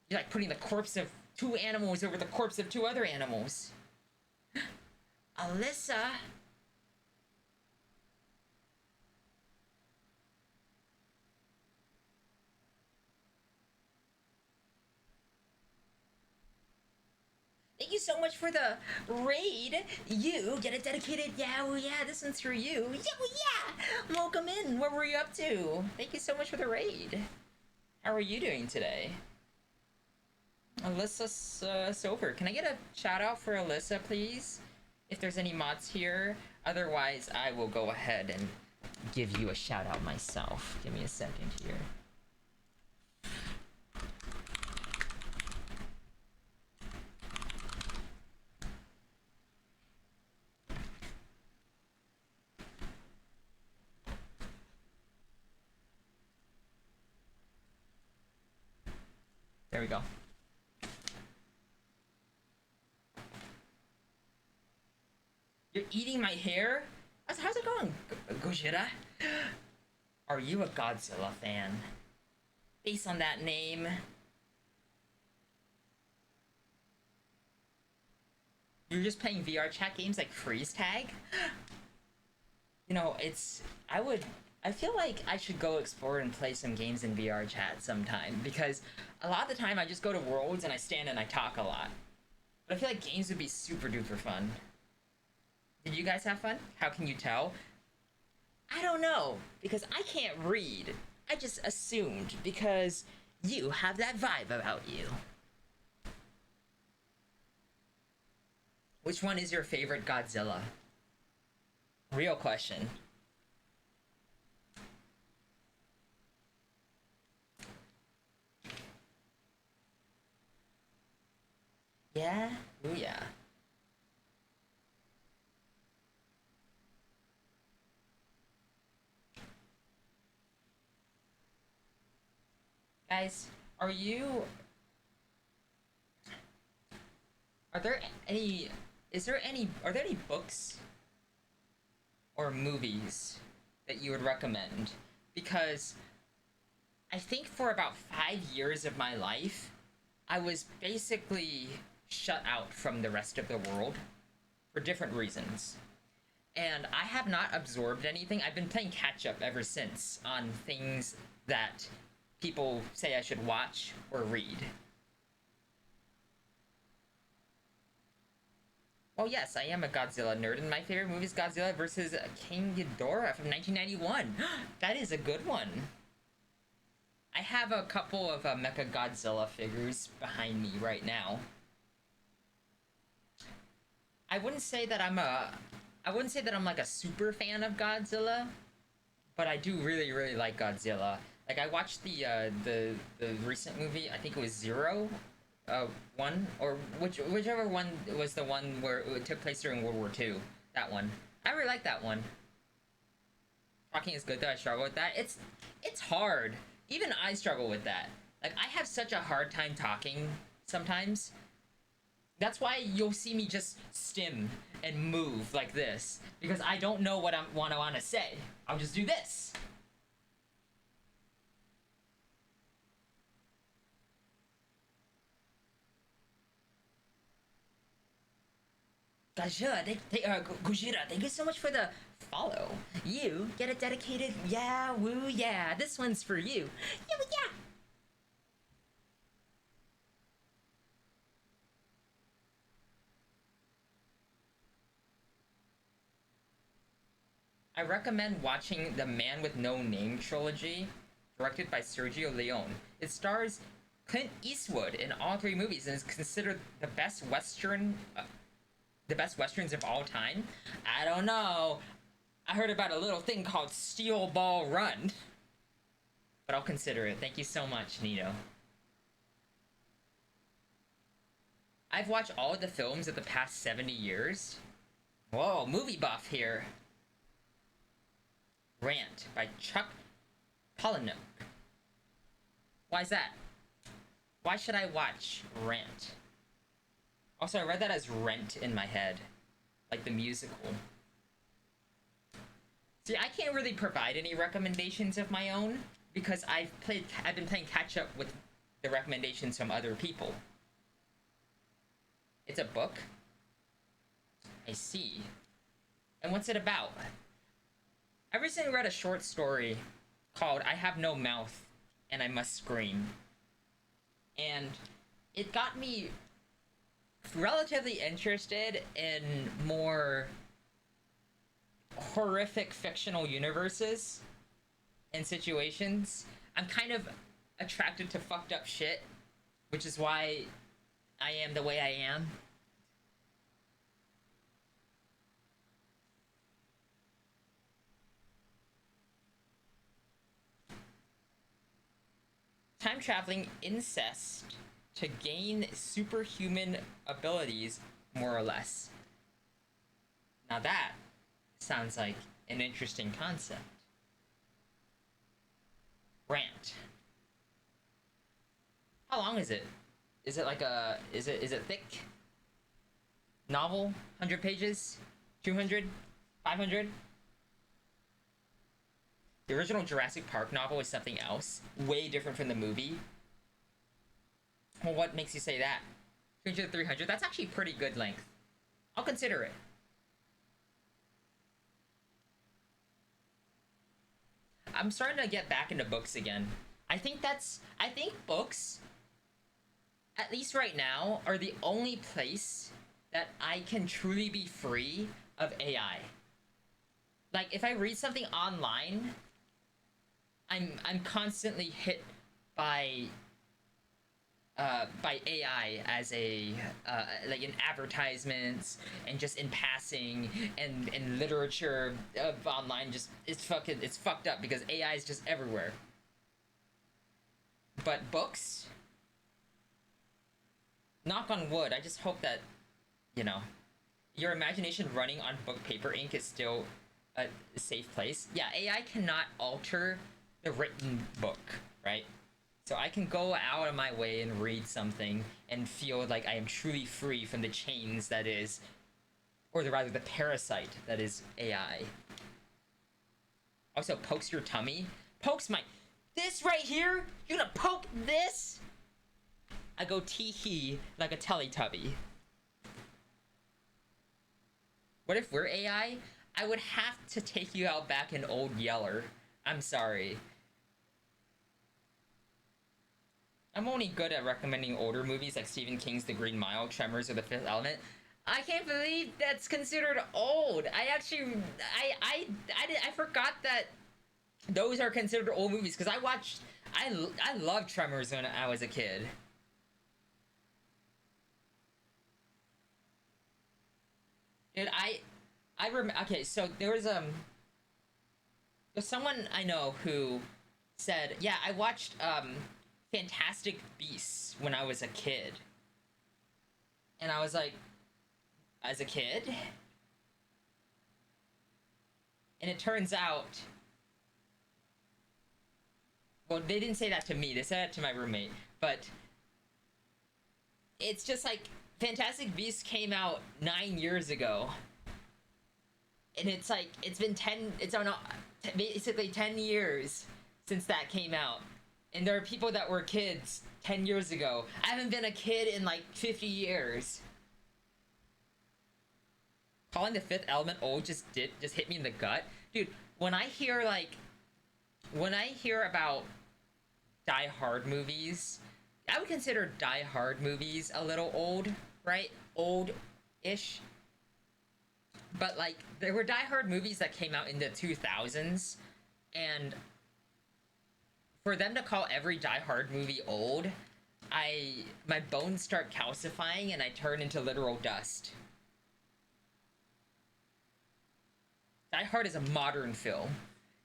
You're like putting the corpse of 2 animals over the corpse of 2 other animals. Alyssa! Thank you so much for the raid. You get a dedicated, yeah, well, yeah, this one's for you. Yeah, well, yeah. Welcome in. What were you up to? Thank you so much for the raid. How are you doing today? Alyssa Silver. Can I get a shout out for Alyssa, please? If there's any mods here. Otherwise, I will go ahead and give you a shout out myself. Give me a second here. There we go. You're eating my hair? How's it going, Gojira? Are you a Godzilla fan? Based on that name. You're just playing VR chat games like Freeze Tag? You know, I feel like I should go explore and play some games in VR chat sometime, because a lot of the time I just go to worlds and I stand and I talk a lot. But I feel like games would be super duper fun. Did you guys have fun? How can you tell? I don't know, because I can't read. I just assumed, because you have that vibe about you. Which one is your favorite Godzilla? Real question. Yeah? Ooh, yeah. Guys, are you... Are there any... Are there any books or movies that you would recommend? Because I think for about 5 years of my life, I was basically shut out from the rest of the world for different reasons. And I have not absorbed anything. I've been playing catch up ever since on things that people say I should watch or read. Well, yes, I am a Godzilla nerd, and my favorite movie is Godzilla vs. King Ghidorah from 1991. That is a good one. I have a couple of Mecha Godzilla figures behind me right now. I wouldn't say that I'm like a super fan of Godzilla, but I do really, really like Godzilla. Like, I watched the recent movie. I think it was Zero, one, or whichever one was the one where it took place during World War II. That one. I really like that one. Talking is good though. I struggle with that. It's hard. Even I struggle with that. Like, I have such a hard time talking sometimes. That's why you'll see me just stim and move like this, because I don't know what I want to say. I'll just do this. Gojira, thank you so much for the follow. You get a dedicated yeah, woo, yeah. This one's for you. Yeah, yeah. I recommend watching the Man with No Name trilogy, directed by Sergio Leone. It stars Clint Eastwood in all three movies and is considered the best westerns of all time. I don't know. I heard about a little thing called Steel Ball Run, but I'll consider it. Thank you so much, Nito. I've watched all of the films of the past 70 years. Whoa, movie buff here. Rant by Chuck Palahniuk. Why is that? Why should I watch Rant? Also, I read that as Rent in my head. Like the musical. See, I can't really provide any recommendations of my own, because I've been playing catch up with the recommendations from other people. It's a book? I see. And what's it about? I recently read a short story called I Have No Mouth and I Must Scream. And it got me relatively interested in more horrific fictional universes and situations. I'm kind of attracted to fucked up shit, which is why I am the way I am. Time traveling incest to gain superhuman abilities, more or less. Now that sounds like an interesting concept. Rant. How long is it? Is it like a is it thick? Novel? 100 pages? 200? 500? The original Jurassic Park novel is something else, way different from the movie. Well, what makes you say that? 200 to 300? That's actually pretty good length. I'll consider it. I'm starting to get back into books again. I think books, at least right now, are the only place that I can truly be free of AI. Like if I read something online, I'm constantly hit by by AI as a like in advertisements and just in passing and in literature of online. Just it's fucked up because AI is just everywhere. But books, knock on wood, I just hope that you know your imagination running on book paper ink is still a safe place. Yeah, AI cannot alter the written book, right? So I can go out of my way and read something and feel like I am truly free from the chains that is, or rather the parasite that is AI. Also, pokes your tummy. Pokes my... This right here? You gonna poke this? I go tee-hee like a Teletubby. What if we're AI? I would have to take you out back in Old Yeller. I'm sorry. I'm only good at recommending older movies like Stephen King's The Green Mile, Tremors, or The Fifth Element. I can't believe that's considered old. I actually, I forgot that those are considered old movies because I loved Tremors when I was a kid. Dude, okay, so there's someone I know who said, yeah, I watched Fantastic Beasts when I was a kid. And I was like, as a kid? And it turns out, well, they didn't say that to me, they said it to my roommate, but it's just like Fantastic Beasts came out 9 years ago. And it's like, it's been 10, it's on basically 10 years since that came out. And there are people that were kids 10 years ago. I haven't been a kid in like 50 years. Calling The Fifth Element old just hit me in the gut. Dude, when I hear about Die Hard movies, I would consider Die Hard movies a little old, right? Old-ish. But like there were Die Hard movies that came out in the 2000s, and for them to call every Die Hard movie old, my bones start calcifying and I turn into literal dust. Die Hard is a modern film.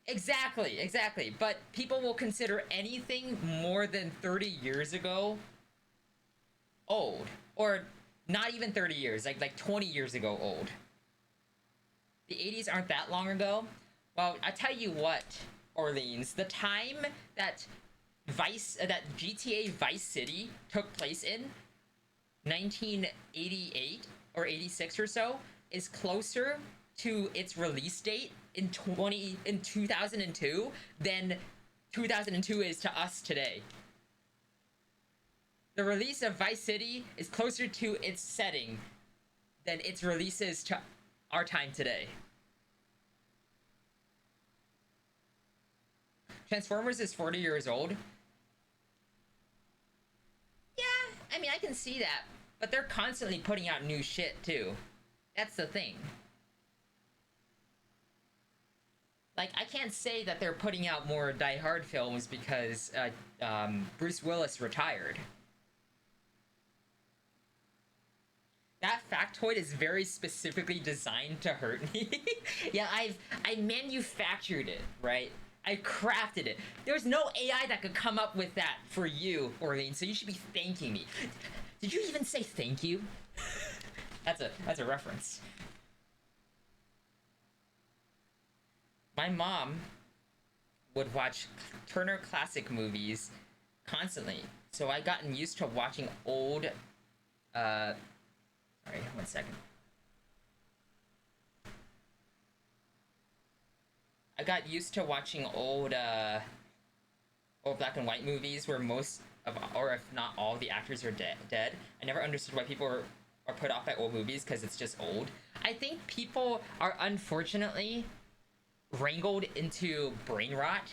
Exactly. But people will consider anything more than 30 years ago old, or not even 30 years, like 20 years ago old. The 80s aren't that long ago. Well, I tell you what, Orleans, the time that GTA Vice City took place in 1988 or 86 or so is closer to its release date in 2002 than 2002 is to us today. The release of Vice City is closer to its setting than its releases to our time today. Transformers is 40 years old. Yeah, I mean, I can see that. But they're constantly putting out new shit, too. That's the thing. Like, I can't say that they're putting out more Die Hard films because Bruce Willis retired. factoid is very specifically designed to hurt me. Yeah, I manufactured it, right? I crafted it. There's no AI that could come up with that for you, Orlean, so you should be thanking me. Did you even say thank you? That's a reference. My mom would watch Turner Classic movies constantly, so I gotten used to watching old. Sorry, 1 second. I got used to watching old black and white movies where most of, or if not all, the actors are dead. I never understood why people are put off by old movies because it's just old. I think people are unfortunately wrangled into brain rot,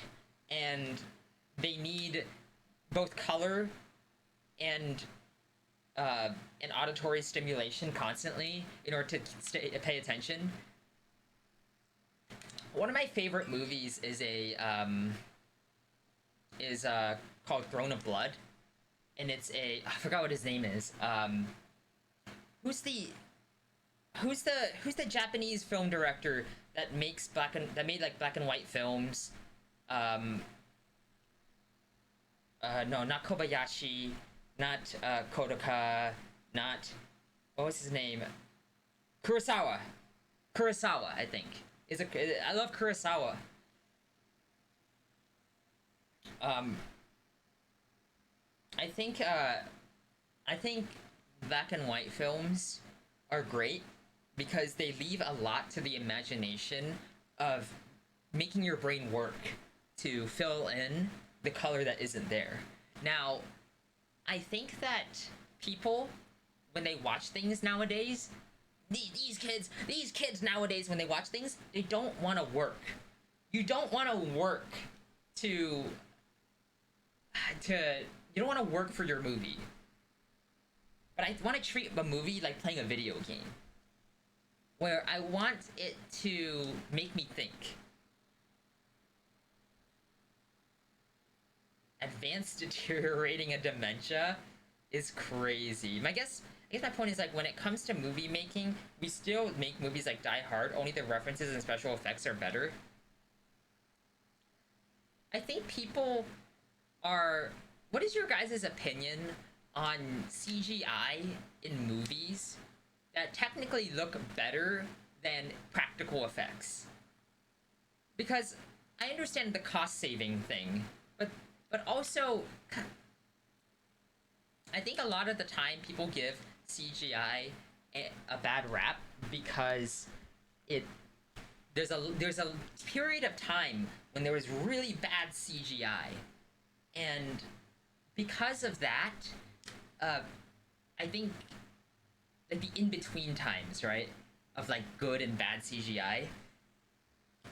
and they need both color and and auditory stimulation constantly in order to pay attention. One of my favorite movies is called Throne of Blood, and it's a, I forgot what his name is. Who's the who's the Japanese film director that makes that made like black and white films? No, not Kobayashi, not Kodoka, not, what was his name? Kurosawa. Kurosawa, I think. I love Kurosawa. I think black and white films are great because they leave a lot to the imagination of making your brain work to fill in the color that isn't there. Now, I think that people, when they watch things nowadays, these kids nowadays, when they watch things, they don't want to work. You don't want to work to you don't want to work for your movie. But I want to treat a movie like playing a video game, where I want it to make me think. Advanced deteriorating a dementia is crazy. I guess my point is, like, when it comes to movie making, we still make movies like Die Hard, only the references and special effects are better. I think people are... What is your guys' opinion on CGI in movies that technically look better than practical effects? Because I understand the cost-saving thing, but also, I think a lot of the time people give CGI a bad rap because there's a period of time when there was really bad CGI, and because of that, I think, like, the in-between times, right, of like good and bad CGI.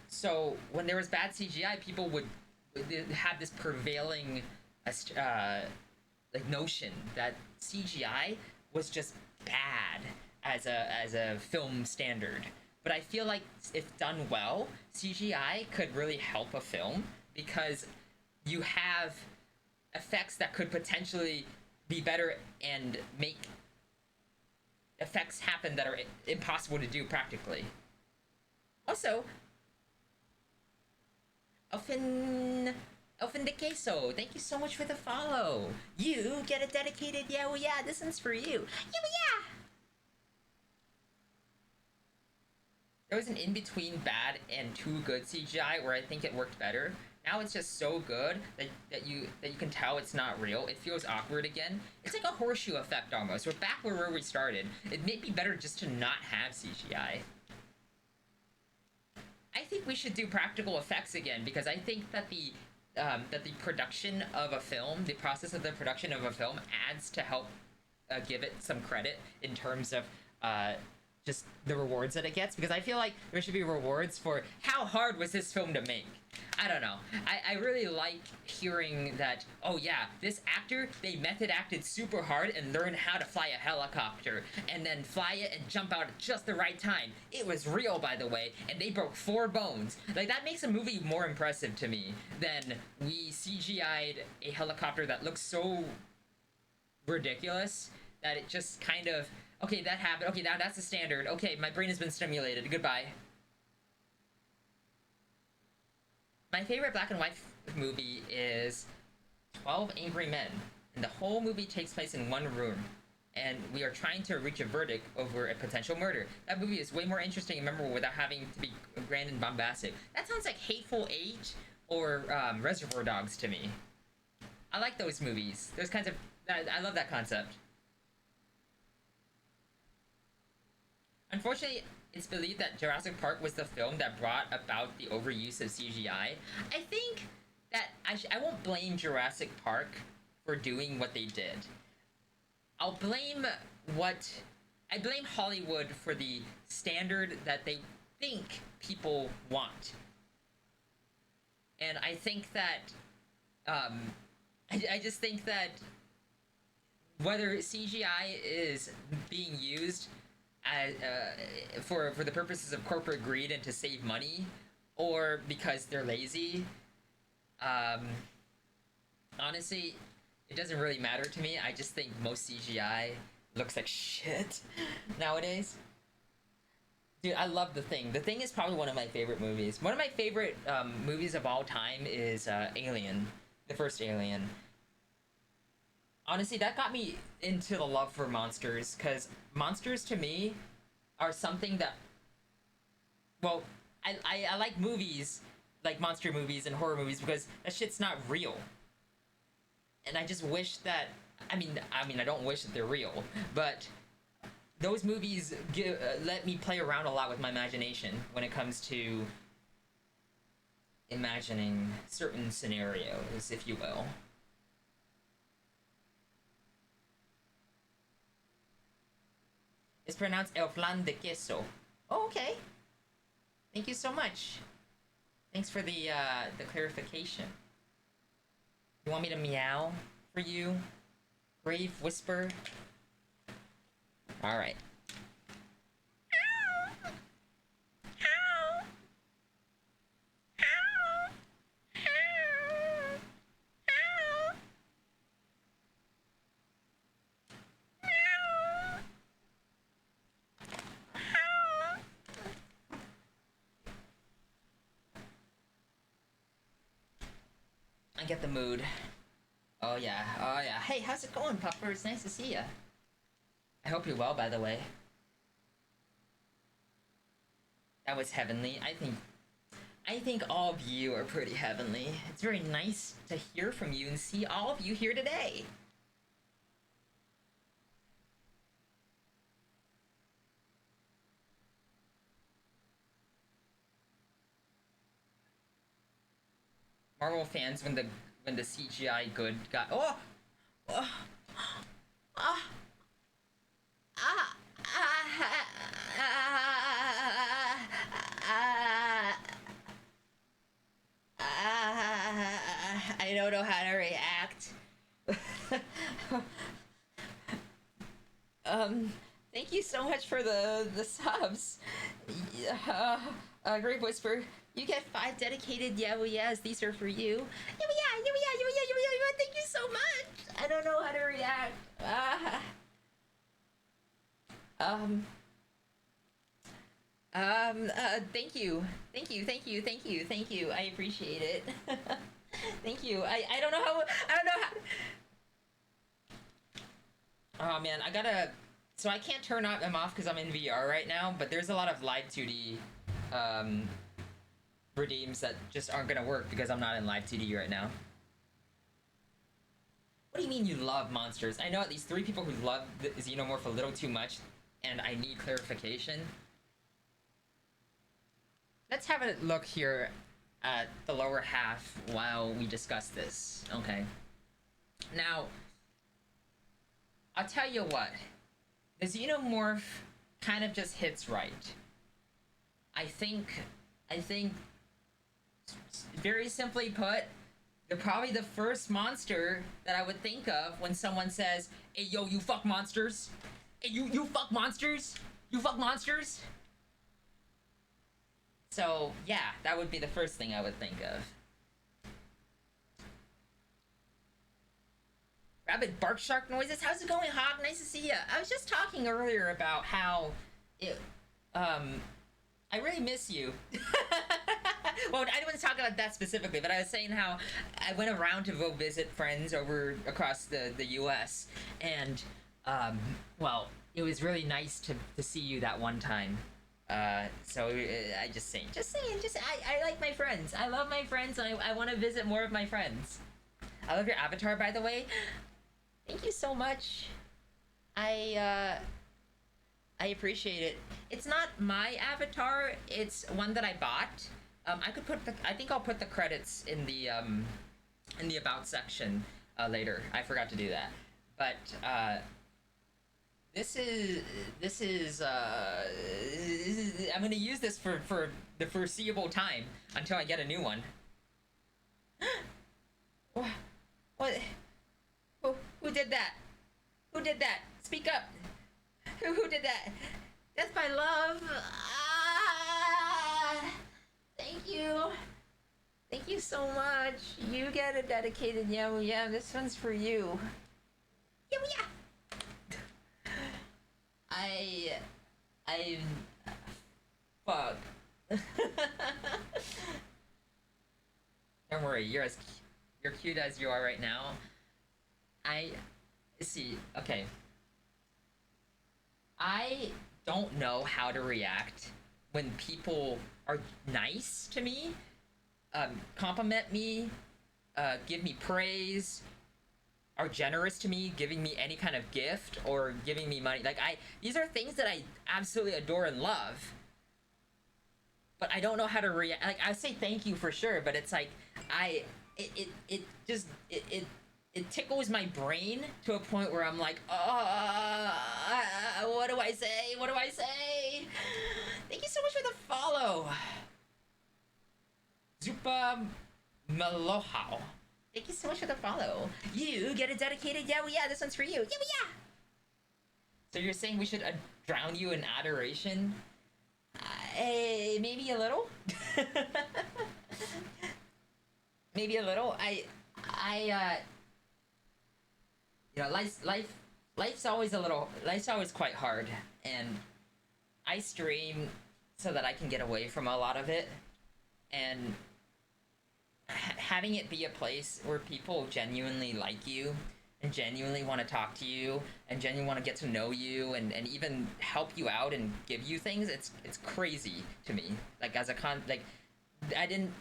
So when there was bad CGI, people would have this prevailing like notion that CGI was just bad as a film standard. But I feel like if done well, CGI could really help a film because you have effects that could potentially be better and make effects happen that are impossible to do practically. Also, Elfin de Queso, thank you so much for the follow. You get a dedicated yeah, well, yeah, this one's for you. Yeah, well, yeah. There was an in-between bad and too good CGI where I think it worked better. Now it's just so good that you can tell it's not real. It feels awkward again. It's like a horseshoe effect almost. We're back where we started. It may be better just to not have CGI. I think we should do practical effects again because I think that the production of a film, the process of the production of a film, adds to help give it some credit in terms of just the rewards that it gets, because I feel like there should be rewards for how hard was this film to make. I don't know. I really like hearing that, oh yeah, this actor, they method acted super hard and learned how to fly a helicopter, and then fly it and jump out at just the right time. It was real, by the way, and they broke 4 bones. Like, that makes a movie more impressive to me than we CGI'd a helicopter that looks so ridiculous that it just kind of Okay, that happened. Okay, now that's the standard. Okay, my brain has been stimulated. Goodbye. My favorite black and white movie is 12 Angry Men. And the whole movie takes place in one room. And we are trying to reach a verdict over a potential murder. That movie is way more interesting and memorable without having to be grand and bombastic. That sounds like Hateful Eight or Reservoir Dogs to me. I like those movies. Those kinds of... I love that concept. Unfortunately, it's believed that Jurassic Park was the film that brought about the overuse of CGI. I think that I won't blame Jurassic Park for doing what they did. I'll blame what... I blame Hollywood for the standard that they think people want. And I think that... I just think that whether CGI is being used as, for the purposes of corporate greed and to save money, or because they're lazy, honestly, it doesn't really matter to me. I just think most CGI looks like shit nowadays. Dude, I love The Thing. The Thing is probably one of my favorite movies. One of my favorite movies of all time is Alien. The first Alien. Honestly, that got me into the love for monsters, because monsters to me are something that... Well, I like movies, like monster movies and horror movies, because that shit's not real. And I just wish that... I mean, I don't wish that they're real, but those movies let me play around a lot with my imagination when it comes to imagining certain scenarios, if you will. It's pronounced El Flan de Queso. Oh, okay. Thank you so much. Thanks for the clarification. You want me to meow for you? Grave whisper? Alright. I get the mood. Oh yeah, oh yeah. Hey, how's it going, Pupper? It's nice to see ya. I hope you're well, by the way. That was heavenly. I think all of you are pretty heavenly. It's very nice to hear from you and see all of you here today. Marvel fans, when the CGI good got... Oh! Oh! Ah! Ah! I don't know how to react. Thank you so much for the subs. Grave Whisper, you get 5 dedicated yes. These are for you. Thank you so much. I don't know how to react. Thank you. I appreciate it. Thank you. I don't know how. Oh man, I gotta. So I can't turn them off because I'm in VR right now. But there's a lot of Live 2D redeems that just aren't gonna work because I'm not in Live 2D right now. What do you mean you love monsters? I know at least 3 people who love the Xenomorph a little too much, and I need clarification. Let's have a look here at the lower half while we discuss this. Okay. Now, I'll tell you what. The Xenomorph kind of just hits right. I think, very simply put, they're probably the first monster that I would think of when someone says, "Hey, yo, you fuck monsters? Hey, you fuck monsters? You fuck monsters?" So, yeah, that would be the first thing I would think of. Rabbit bark shark noises. How's it going, Hog? Nice to see you. I was just talking earlier about how it, um, I really miss you. Well, I didn't want to talk about that specifically, but I was saying how I went around to go visit friends over across the U.S. and well, it was really nice to see you that one time. So I I like my friends. I love my friends, and I want to visit more of my friends. I love your avatar, by the way. Thank you so much. I I appreciate it. It's not my avatar. It's one that I bought. I could put the. I think I'll put the credits in the about section later. I forgot to do that, but this is this is I'm gonna use this for the foreseeable time until I get a new one. What? What? Who did that? Who did that? Speak up. Who did that? That's my love. Ah, thank you. Thank you so much. You get a dedicated yeah, yeah. This one's for you. Yeah, yeah. I, I, fuck. Don't worry. You're cute as you are right now. I see. Okay. I don't know how to react when people are nice to me, compliment me, give me praise, are generous to me, giving me any kind of gift or giving me money. These are things that I absolutely adore and love. But I don't know how to react. Like, I say thank you for sure, but it's like it tickles my brain to a point where I'm like, what do I say? What do I say? Thank you so much for the follow. Zupa Melohau. Thank you so much for the follow. You get a dedicated, yeah, well, yeah, this one's for you. Yeah, well, yeah. So you're saying we should drown you in adoration? Maybe a little. Maybe a little. You know, life's always quite hard, and I stream so that I can get away from a lot of it, and having it be a place where people genuinely like you and genuinely want to talk to you and genuinely want to get to know you and even help you out and give you things, it's crazy to me. Like, I didn't,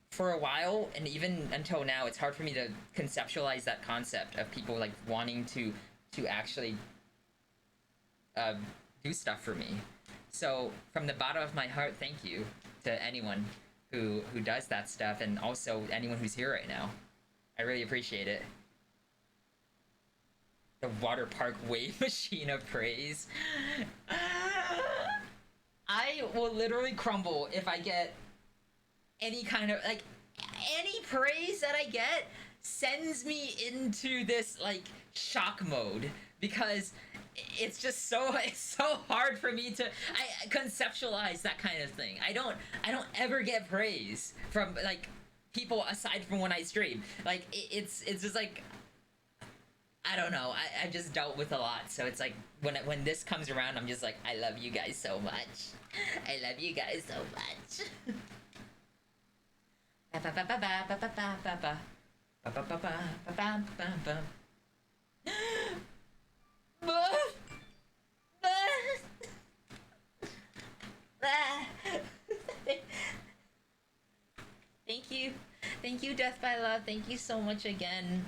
for a while, and even until now, it's hard for me to conceptualize that concept of people like wanting to actually do stuff for me. So from the bottom of my heart, thank you to anyone who does that stuff, and also anyone who's here right now. I really appreciate it. The water park wave machine of praise. I will literally crumble if I get any kind of, like, any praise that I get sends me into this, like, shock mode, because it's just it's so hard for me to conceptualize that kind of thing. I don't ever get praise from, like, people aside from when I stream. Like, it's just like, I don't know. I just dealt with a lot, so it's like when this comes around, I'm just like, I love you guys so much. I love you guys so much. Thank you, Death by Love. Thank you so much again.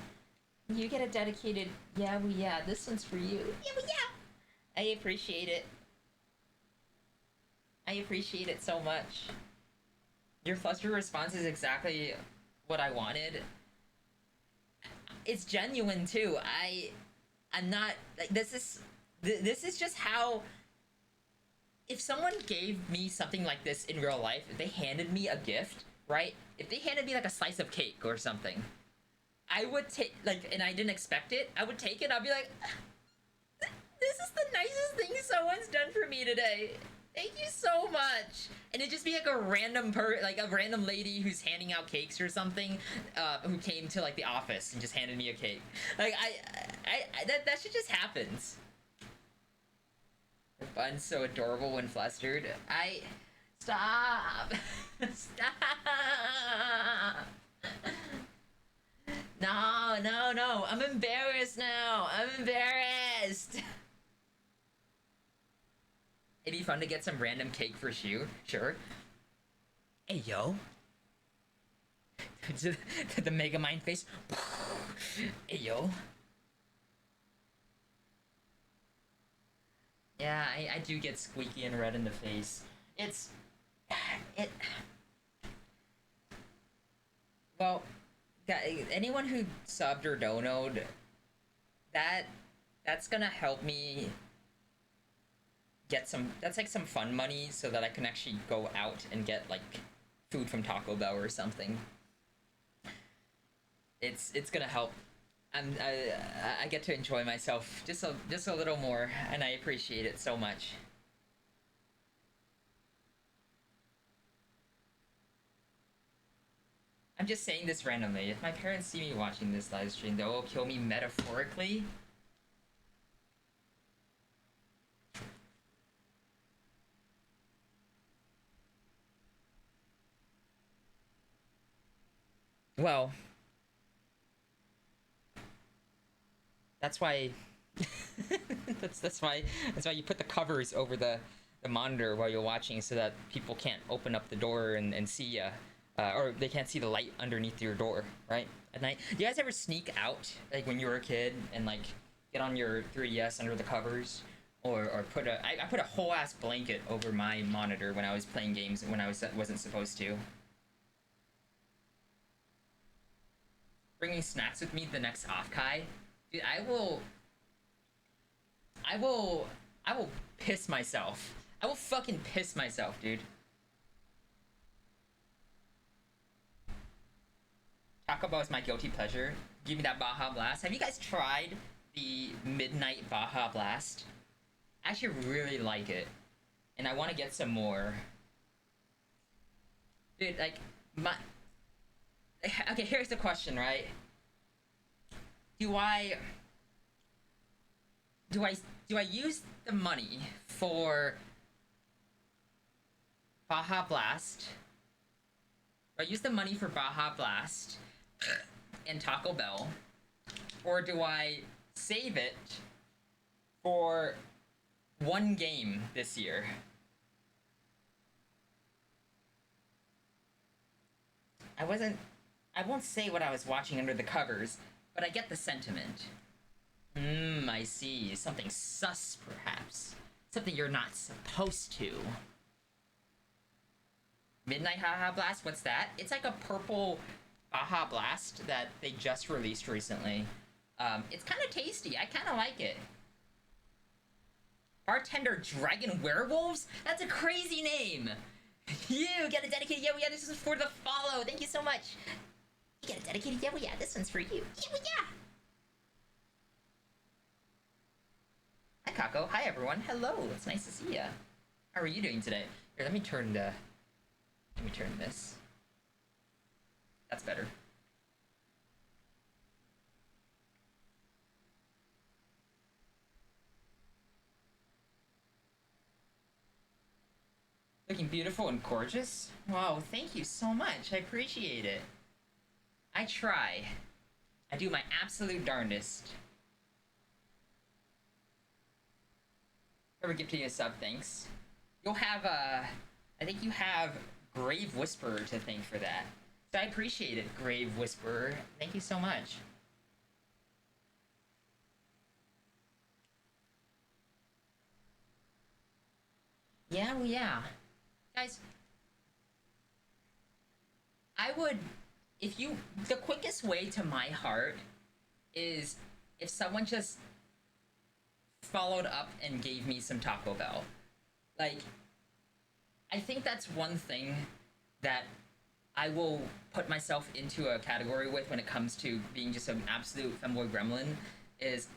You get a dedicated, yeah, well, yeah, this one's for you. Yeah, well, yeah. I appreciate it. I appreciate it so much. Your flustered response is exactly what I wanted. It's genuine too. I'm not, like, this is just how, if someone gave me something like this in real life, if they handed me a gift, right? If they handed me like a slice of cake or something, I would take, like, and I didn't expect it, I would take it, I'd be like, this is the nicest thing someone's done for me today. Thank you so much. And it'd just be like a random like a random lady who's handing out cakes or something, who came to like the office and just handed me a cake. Like that shit just happens. Bun's so adorable when flustered. Stop. Stop. No, no, no. I'm embarrassed now. I'm embarrassed. It'd be fun to get some random cake for Shu. Sure. Hey, yo. The Megamind face. Hey, yo. Yeah, I do get squeaky and red in the face. It. Well, anyone who subbed or donoed, that's gonna help me get some. That's like some fun money so that I can actually go out and get like food from Taco Bell or something. It's gonna help. I get to enjoy myself just a little more, and I appreciate it so much. I'm just saying this randomly. If my parents see me watching this live stream, they'll kill me metaphorically. Well, that's why that's why you put the covers over the monitor while you're watching so that people can't open up the door and see you, or they can't see the light underneath your door, right? At night. You guys ever sneak out like when you were a kid and like get on your 3DS under the covers, or I put a whole ass blanket over my monitor when I was playing games when I wasn't supposed to. Bringing snacks with me the next off Kai. Dude, I will piss myself. I will fucking piss myself, dude. Taco Bell is my guilty pleasure. Give me that Baja Blast. Have you guys tried the Midnight Baja Blast? I actually really like it. And I want to get some more. Dude, like, okay, here's the question, right? Do I use the money for Baja Blast? Do I use the money for Baja Blast and Taco Bell? Or do I save it for one game this year? I won't say what I was watching under the covers, but I get the sentiment. I see. Something sus, perhaps. Something you're not supposed to. Midnight Baja Blast? What's that? It's like a purple Baja Blast that they just released recently. It's kind of tasty. I kind of like it. Bartender Dragon Werewolves? That's a crazy name! You get a dedicated yeah, this is for the follow. Thank you so much. You get a dedicated yeah, this one's for you. Yeah. Hi, Kako. Hi, everyone. Hello. It's nice to see ya. How are you doing today? Here, let me turn this. That's better. Looking beautiful and gorgeous? Wow, thank you so much. I appreciate it. I try. I do my absolute darndest. Whoever gifted you a sub, thanks. You'll have, I think you have Grave Whisperer to thank for that. So I appreciate it, Grave Whisperer. Thank you so much. Yeah, well, yeah. Guys, I would, the quickest way to my heart is if someone just followed up and gave me some Taco Bell. Like, I think that's one thing that I will put myself into a category with when it comes to being just an absolute femboy gremlin, is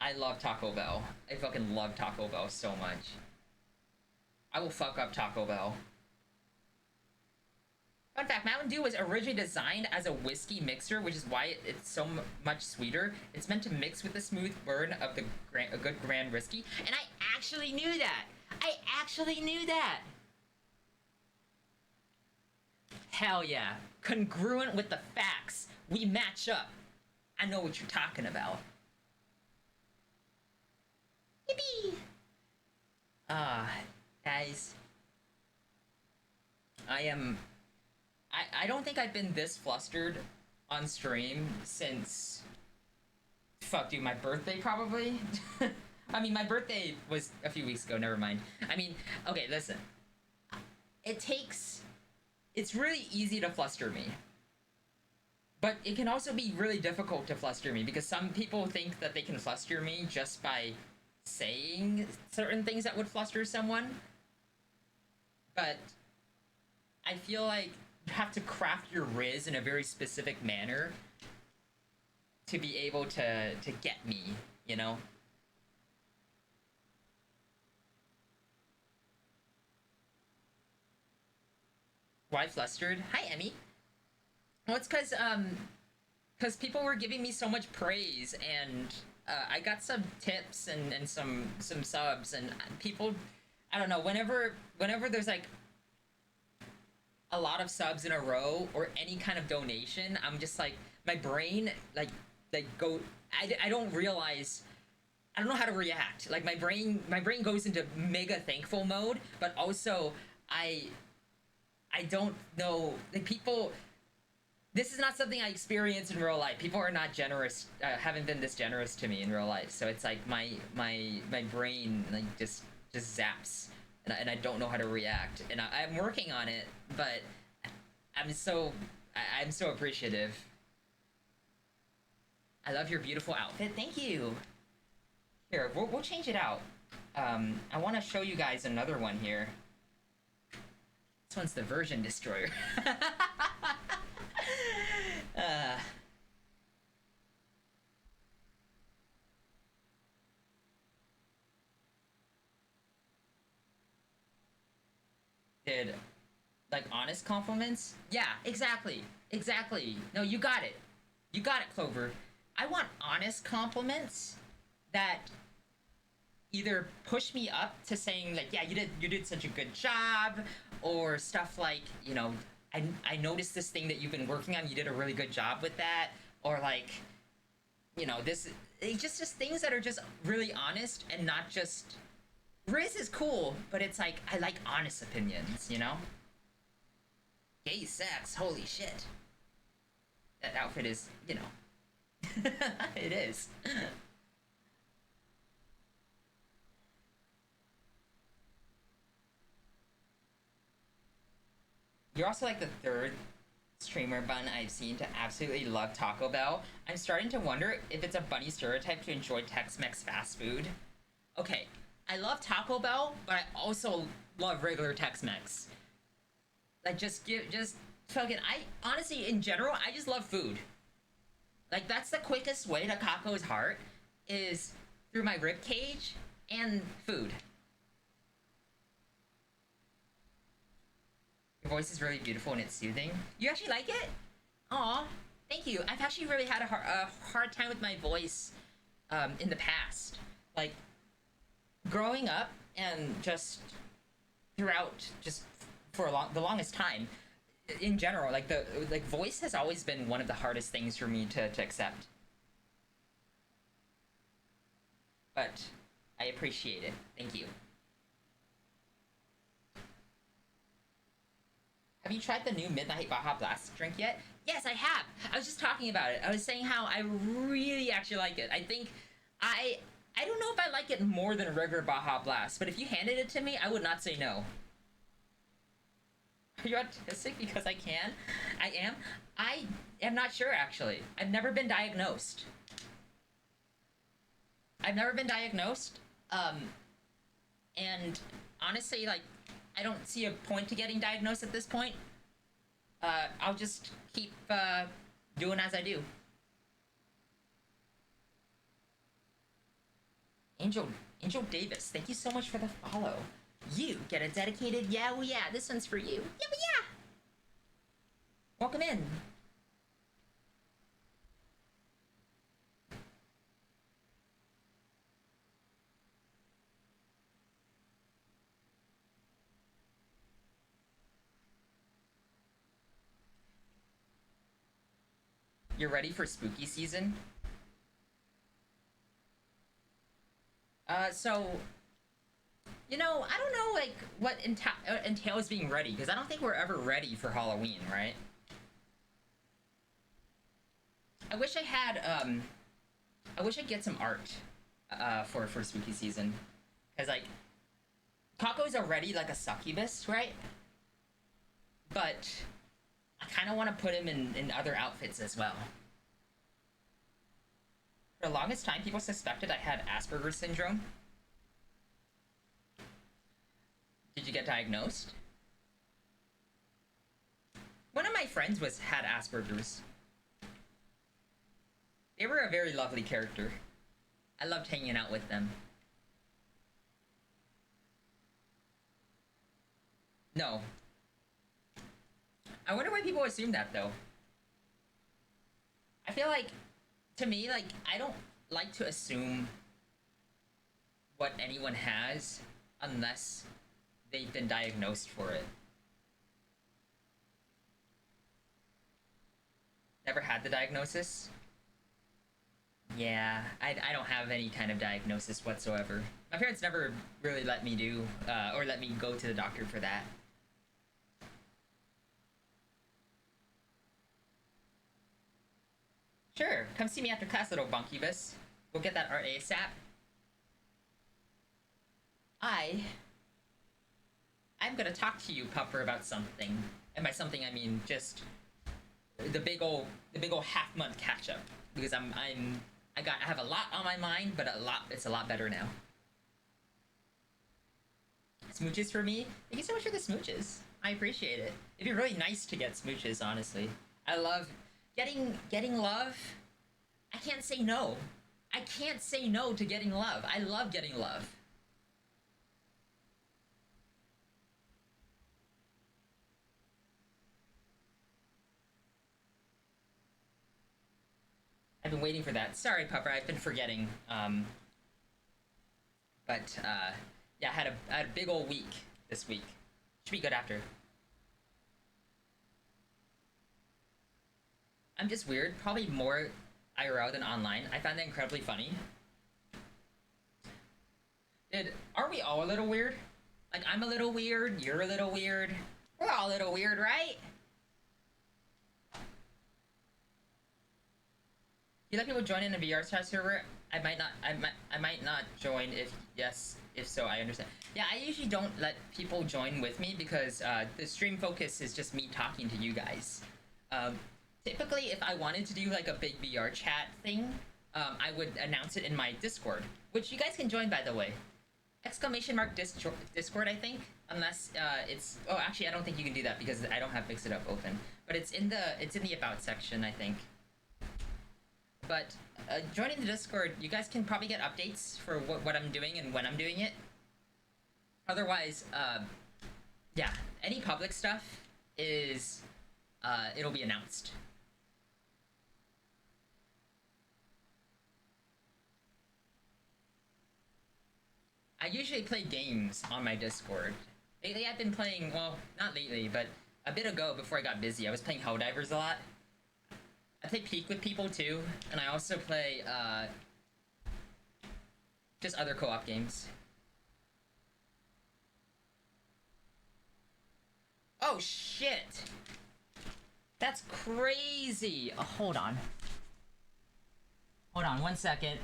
I love Taco Bell. I fucking love Taco Bell so much. I will fuck up Taco Bell. Fun fact, Mountain Dew was originally designed as a whiskey mixer, which is why it's so much sweeter. It's meant to mix with the smooth burn of a good grand whiskey. And I actually knew that! I actually knew that! Hell yeah. Congruent with the facts. We match up. I know what you're talking about. Yippee! Guys. I don't think I've been this flustered on stream since... Fuck, dude, my birthday probably? I mean, my birthday was a few weeks ago, never mind. I mean, okay, listen. It's really easy to fluster me. But it can also be really difficult to fluster me, because some people think that they can fluster me just by saying certain things that would fluster someone. But I feel like you have to craft your riz in a very specific manner to be able to get me, you know? Why flustered? Hi, Emmy. Well, it's because people were giving me so much praise, and I got some tips and some subs, and people, I don't know, whenever there's like a lot of subs in a row or any kind of donation, I'm just like, my brain go, I don't realize, I don't know how to react. Like my brain goes into mega thankful mode, but also I don't know, like people, this is not something I experience in real life. People are not generous, haven't been this generous to me in real life. So it's like my brain like just zaps, and I don't know how to react. And I'm working on it, but I'm so appreciative. I love your beautiful outfit. Thank you. Here, we'll change it out. I want to show you guys another one here. This one's the version destroyer. Did like honest compliments? Yeah, exactly. Exactly. No, you got it. You got it, Clover. I want honest compliments that either push me up to saying like, yeah, you did such a good job, or stuff like, you know, I noticed this thing that you've been working on, you did a really good job with that, or like, you know, this, just things that are just really honest and not just, Riz is cool, but it's like, I like honest opinions, you know? Gay sex, holy shit. That outfit is, you know, it is. You're also like the third streamer bun I've seen to absolutely love Taco Bell. I'm starting to wonder if it's a bunny stereotype to enjoy Tex-Mex fast food. Okay, I love Taco Bell, but I also love regular Tex-Mex. Like, just fucking, I, honestly, in general, I just love food. Like, that's the quickest way to Caco's heart, is through my rib cage and food. Your voice is really beautiful and it's soothing. You actually like it? Aw, thank you. I've actually really had a hard time with my voice in the past. Like, growing up and just throughout, just for the longest time, in general, like voice has always been one of the hardest things for me to accept. But I appreciate it. Thank you. Have you tried the new Midnight Baja Blast drink yet? Yes, I have. I was just talking about it. I was saying how I really actually like it. I think I don't know if I like it more than a regular Baja Blast, but if you handed it to me, I would not say no. Are you autistic because I can? I am. I am not sure, actually. I've never been diagnosed. I've never been diagnosed. And honestly, like, I don't see a point to getting diagnosed at this point. I'll just keep doing as I do. Angel Davis, thank you so much for the follow. You get a dedicated yeah, well, yeah. This one's for you. Yeah, well, yeah. Welcome in. You're ready for spooky season? So I don't know like what entails being ready because I don't think we're ever ready for Halloween, right? I wish I had I wish I'd get some art for spooky season because like Kako's already like a succubus, right? But I kind of want to put him in other outfits as well. For the longest time, people suspected I had Asperger's syndrome. Did you get diagnosed? One of my friends had Asperger's. They were a very lovely character. I loved hanging out with them. No. I wonder why people assume that though. I feel like, to me, like, I don't like to assume what anyone has unless they've been diagnosed for it. Never had the diagnosis? Yeah, I don't have any kind of diagnosis whatsoever. My parents never really let me do, or let me go to the doctor for that. Sure, come see me after class, little Bunkybus. We'll get that art ASAP. I'm gonna talk to you, Pupper, about something. And by something I mean just the big ol' half-month catch-up. Because I have a lot on my mind, but it's a lot better now. Smooches for me? Thank you so much for the smooches. I appreciate it. It'd be really nice to get smooches, honestly. I love getting love. I can't say no. I can't say no to getting love. I love getting love. I've been waiting for that. Sorry, Pupper, I've been forgetting. But yeah, I had a big old week this week. Should be good after. I'm just weird. Probably more IRL than online. I find that incredibly funny. Aren't we all a little weird? Like, I'm a little weird, you're a little weird. We're all a little weird, right? You let people join in a VR chat server? I might not join if yes, if so, I understand. Yeah, I usually don't let people join with me because the stream focus is just me talking to you guys. Typically, if I wanted to do like a big VR chat thing, I would announce it in my Discord, which you guys can join, by the way. Exclamation mark Discord, I think, unless it's. Oh, actually, I don't think you can do that because I don't have Mix It Up open. But it's in the about section, I think. But joining the Discord, you guys can probably get updates for what I'm doing and when I'm doing it. Otherwise, yeah, any public stuff is it'll be announced. I usually play games on my Discord. Lately I've been playing, well, not lately, but a bit ago before I got busy, I was playing Helldivers a lot. I play Peak with people too, and I also play, just other co-op games. Oh shit! That's crazy! Oh, hold on. Hold on, 1 second.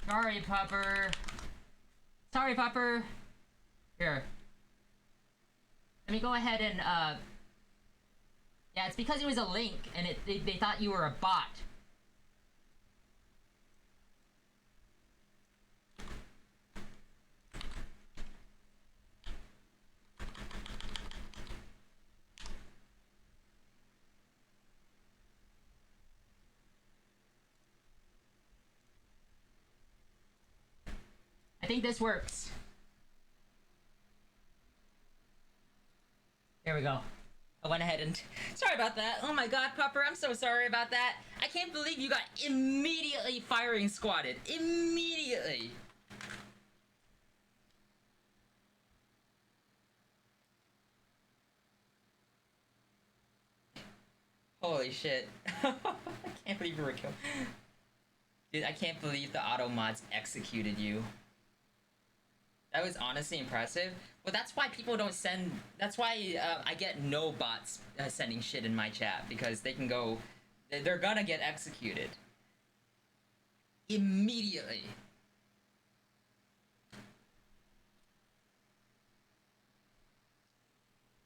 Sorry, Pupper. Sorry, Pupper. Here. Let me go ahead and, yeah, it's because it was a link, and they thought you were a bot. I think this works. There we go. I went ahead and... Sorry about that. Oh my god, Pupper, I'm so sorry about that. I can't believe you got immediately firing squatted. Immediately. Holy shit. I can't believe you were killed. Dude, I can't believe the auto mods executed you. That was honestly impressive. Well, that's why people don't send... That's why I get no bots sending shit in my chat. Because they can go... They're gonna get executed. Immediately.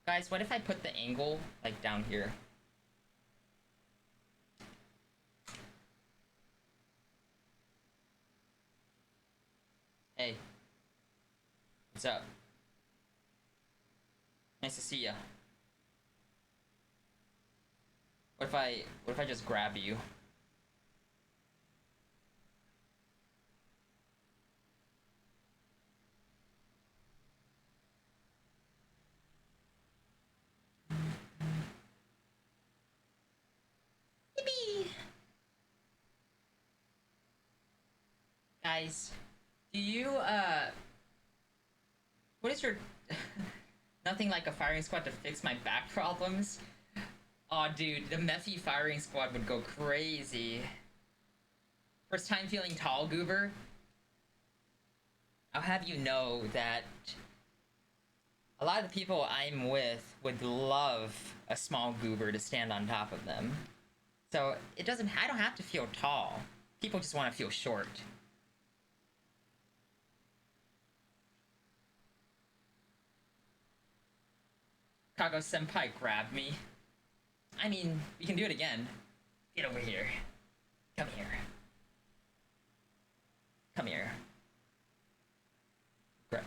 Guys, what if I put the angle, like, down here? Hey. What's up? Nice to see ya. What if I just grab you? Yippee! Guys, do you, what is your... Nothing like a firing squad to fix my back problems? Aw, oh, dude, the Mephi firing squad would go crazy. First time feeling tall, Goober? I'll have you know that a lot of the people I'm with would love a small Goober to stand on top of them. So, it doesn't... I don't have to feel tall. People just want to feel short. Kago-senpai grabbed me. I mean, we can do it again. Get over here. Come here. Come here.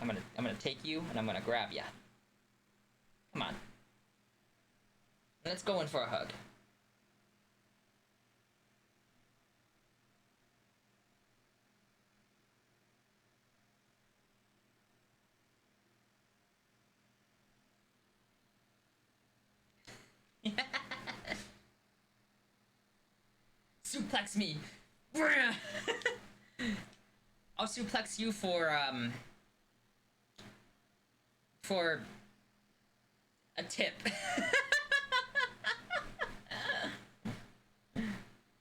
I'm gonna take you and I'm gonna grab ya. Come on. Let's go in for a hug. Suplex me. I'll suplex you for a tip.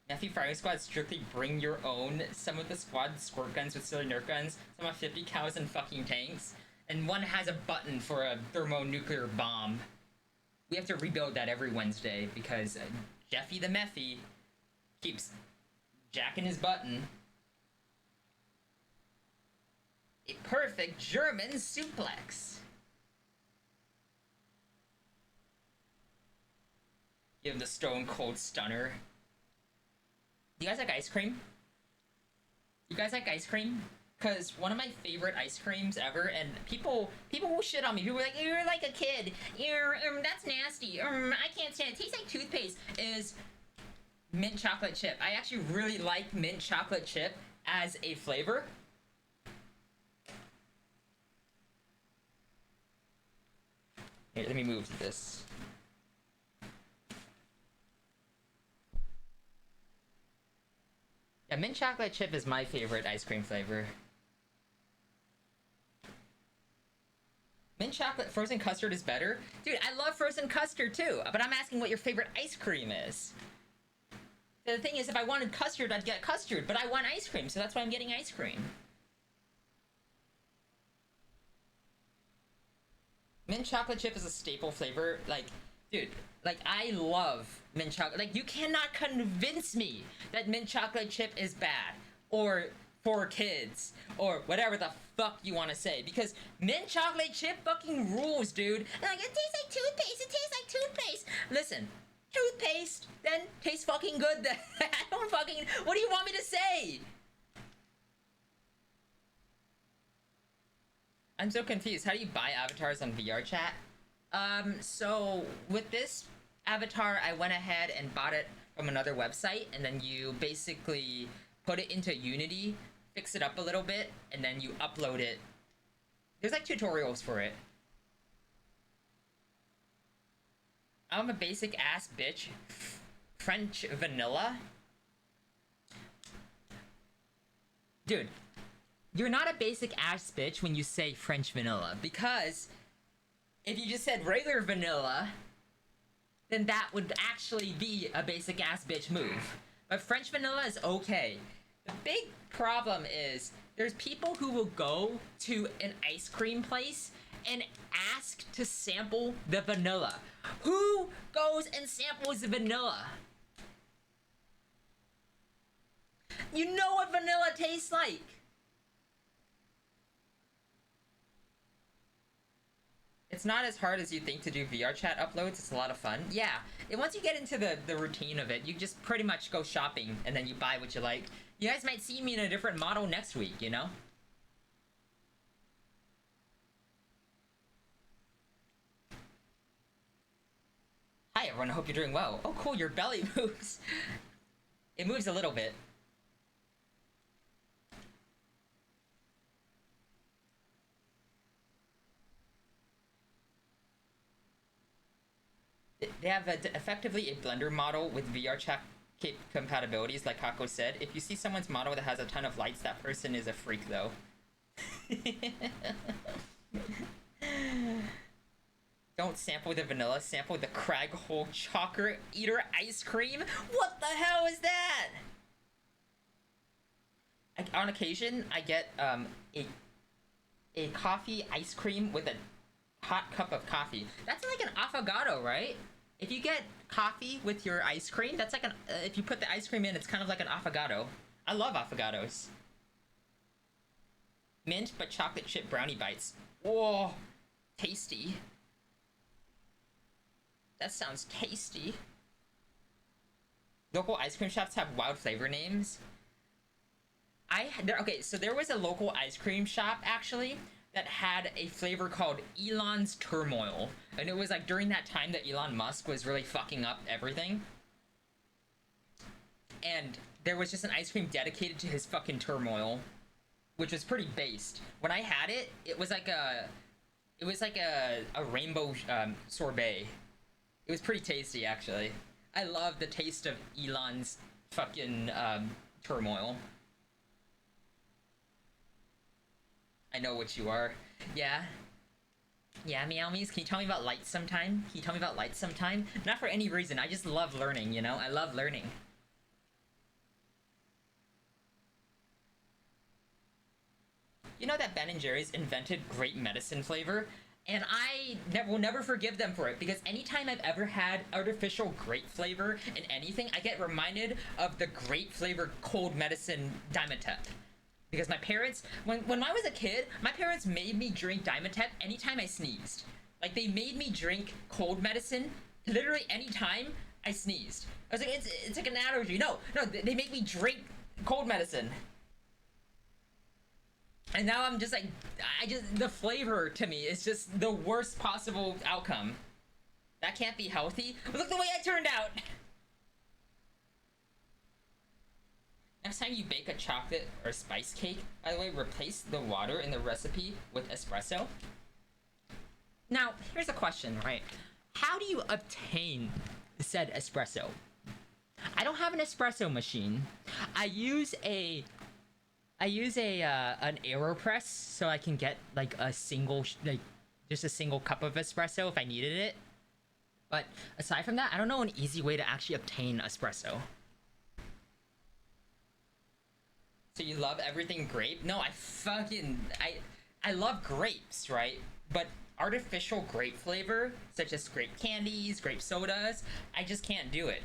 Nephew Firing Squad strictly bring your own. Some of the squad squirt guns with silly Nerf guns. Some have 50 cows and fucking tanks. And one has a button for a thermonuclear bomb. We have to rebuild that every Wednesday because Jeffy the Mephi keeps jacking his button. A perfect German suplex. Give him the stone cold stunner. Do you guys like ice cream? You guys like ice cream? Because one of my favorite ice creams ever, and people will shit on me. People are like, you're like a kid. You're, that's nasty. I can't stand it. It tastes like toothpaste. Is mint chocolate chip. I actually really like mint chocolate chip as a flavor. Here, let me move this. Yeah, mint chocolate chip is my favorite ice cream flavor. Mint chocolate frozen custard is better? Dude, I love frozen custard too, but I'm asking what your favorite ice cream is. The thing is, if I wanted custard, I'd get custard, but I want ice cream, so that's why I'm getting ice cream. Mint chocolate chip is a staple flavor. Like, dude, like, I love mint chocolate. Like, you cannot convince me that mint chocolate chip is bad. Or for kids. Or whatever the fuck you want to say. Because mint chocolate chip fucking rules, dude. And like, it tastes like toothpaste. It tastes like toothpaste. Listen, toothpaste then tastes fucking good. I don't fucking... What do you want me to say? I'm so confused. How do you buy avatars on VRChat? So with this avatar, I went ahead and bought it from another website, and then you basically put it into Unity fix it up a little bit, and then you upload it. There's like tutorials for it. I'm a basic ass bitch. French vanilla? Dude, you're not a basic ass bitch when you say French vanilla, because if you just said regular vanilla, then that would actually be a basic ass bitch move. But French vanilla is okay. The big problem is there's people who will go to an ice cream place and ask to sample the vanilla. Who goes and samples the vanilla? You know what vanilla tastes like. It's not as hard as you think to do VR chat uploads. It's a lot of fun. Yeah, once you get into the routine of it, you just pretty much go shopping and then you buy what you like. You guys might see me in a different model next week, you know? Hi everyone, I hope you're doing well. Oh cool, your belly moves. It moves a little bit. They have effectively a Blender model with VR chat compatibilities, like Kako said. If you see someone's model that has a ton of lights, that person is a freak, though. Don't sample the vanilla, sample the Craighole Chocolate Eater ice cream? What the hell is that? On occasion, I get a coffee ice cream with a hot cup of coffee. That's like an affogato, right? If you get coffee with your ice cream, that's like an if you put the ice cream in, it's kind of like an affogato. I love affogatos. Mint but chocolate chip brownie bites. Whoa, tasty. That sounds tasty. Local ice cream shops have wild flavor names. Okay, so there was a local ice cream shop actually that had a flavor called Elon's Turmoil. And it was like during that time that Elon Musk was really fucking up everything. And there was just an ice cream dedicated to his fucking turmoil, which was pretty based. When I had it, it was like a rainbow sorbet. It was pretty tasty, actually. I love the taste of Elon's fucking turmoil. I know what you are. Yeah. Yeah, Meowmies, can you tell me about lights sometime? Can you tell me about lights sometime? Not for any reason, I just love learning, you know? I love learning. You know that Ben & Jerry's invented grape medicine flavor? And I will never forgive them for it, because anytime I've ever had artificial grape flavor in anything, I get reminded of the grape flavor cold medicine Dimetapp. Because my parents, when I was a kid, my parents made me drink Dimetapp anytime I sneezed. Like, they made me drink cold medicine literally anytime I sneezed. I was like, it's like an allergy. No, they make me drink cold medicine. And now I'm just like, the flavor to me is just the worst possible outcome. That can't be healthy. But look the way I turned out! Next time you bake a chocolate or spice cake, by the way, replace the water in the recipe with espresso. Now, here's a question, right? How do you obtain said espresso? I don't have an espresso machine. I use an AeroPress so I can get like a single just a single cup of espresso if I needed it. But aside from that, I don't know an easy way to actually obtain espresso. So you love everything grape? No, I love grapes, right? But artificial grape flavor, such as grape candies, grape sodas, I just can't do it.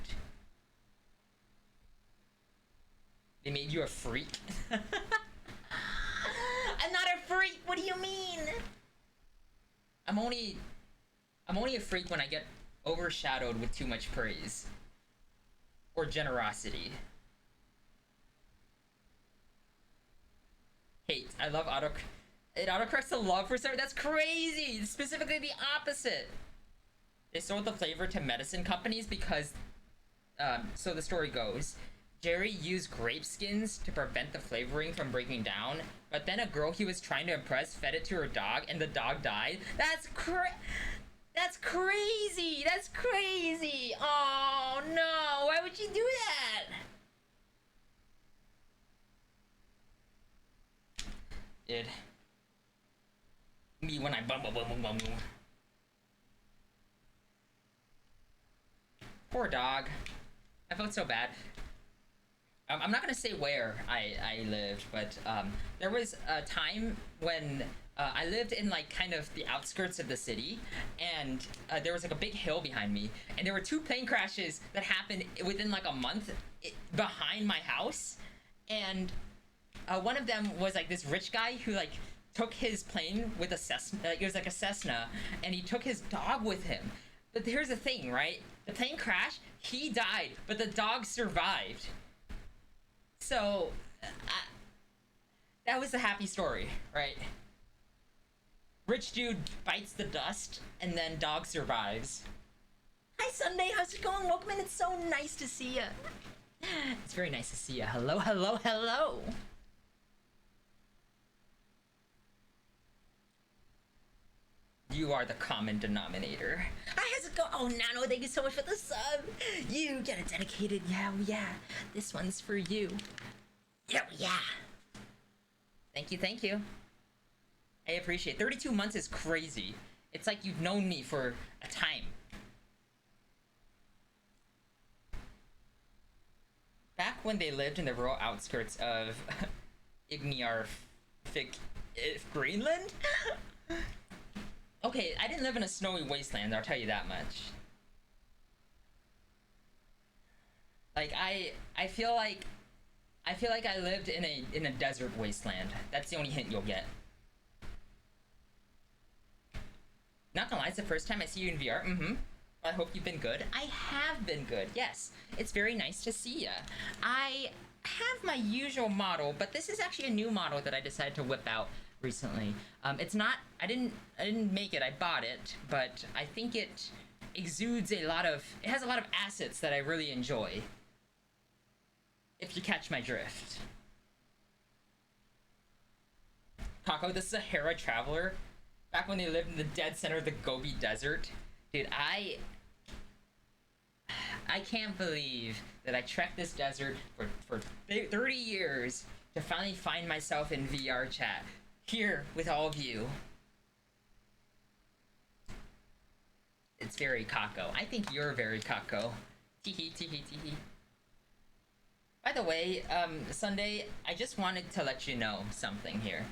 They made you a freak? I'm not a freak! What do you mean? I'm only a freak when I get overshadowed with too much praise. Or generosity. Hate. I love it autocorrects the love for something. That's crazy! Specifically the opposite! They sold the flavor to medicine companies because, so the story goes, Jerry used grape skins to prevent the flavoring from breaking down, but then a girl he was trying to impress fed it to her dog, and the dog died. That's crazy! That's crazy! Oh no! Why would you do that? Dude. Me when I bum bum bum bum bum. Poor dog. I felt so bad. I'm not gonna say where I lived, but there was a time when I lived in like kind of the outskirts of the city, and there was like a big hill behind me, and there were two plane crashes that happened within like a month behind my house, and one of them was like this rich guy who like took his plane with a Cessna. It was like a Cessna, and he took his dog with him. But here's the thing, right? The plane crashed. He died, but the dog survived. So that was a happy story, right? Rich dude bites the dust, and then dog survives. Hi, Sunday. How's it going? Welcome in. It's so nice to see ya. It's very nice to see ya. Hello, hello, hello. You are the common denominator. Hi, how's it going? Oh, Nano, thank you so much for the sub. You get it dedicated. Yeah, oh, yeah. This one's for you. Yeah, oh, yeah. Thank you, thank you. I appreciate it. 32 months is crazy. It's like you've known me for a time. Back when they lived in the rural outskirts of Igniarfik, Greenland? Okay, I didn't live in a snowy wasteland, I'll tell you that much. Like, I feel like I lived in a desert wasteland. That's the only hint you'll get. Not gonna lie, it's the first time I see you in VR. Mm-hmm. I hope you've been good. I have been good, yes. It's very nice to see ya. I have my usual model, but this is actually a new model that I decided to whip out recently. It's not, I didn't make it, I bought it, but I think it exudes it has a lot of assets that I really enjoy. If you catch my drift. Kako the Sahara Traveler, back when they lived in the dead center of the Gobi Desert. Dude, I can't believe that I trekked this desert for 30 years to finally find myself in VR chat. Here with all of you. It's very Kako. I think you're very Kako. Teehee, teehee, teehee. By the way, Sunday, I just wanted to let you know something here.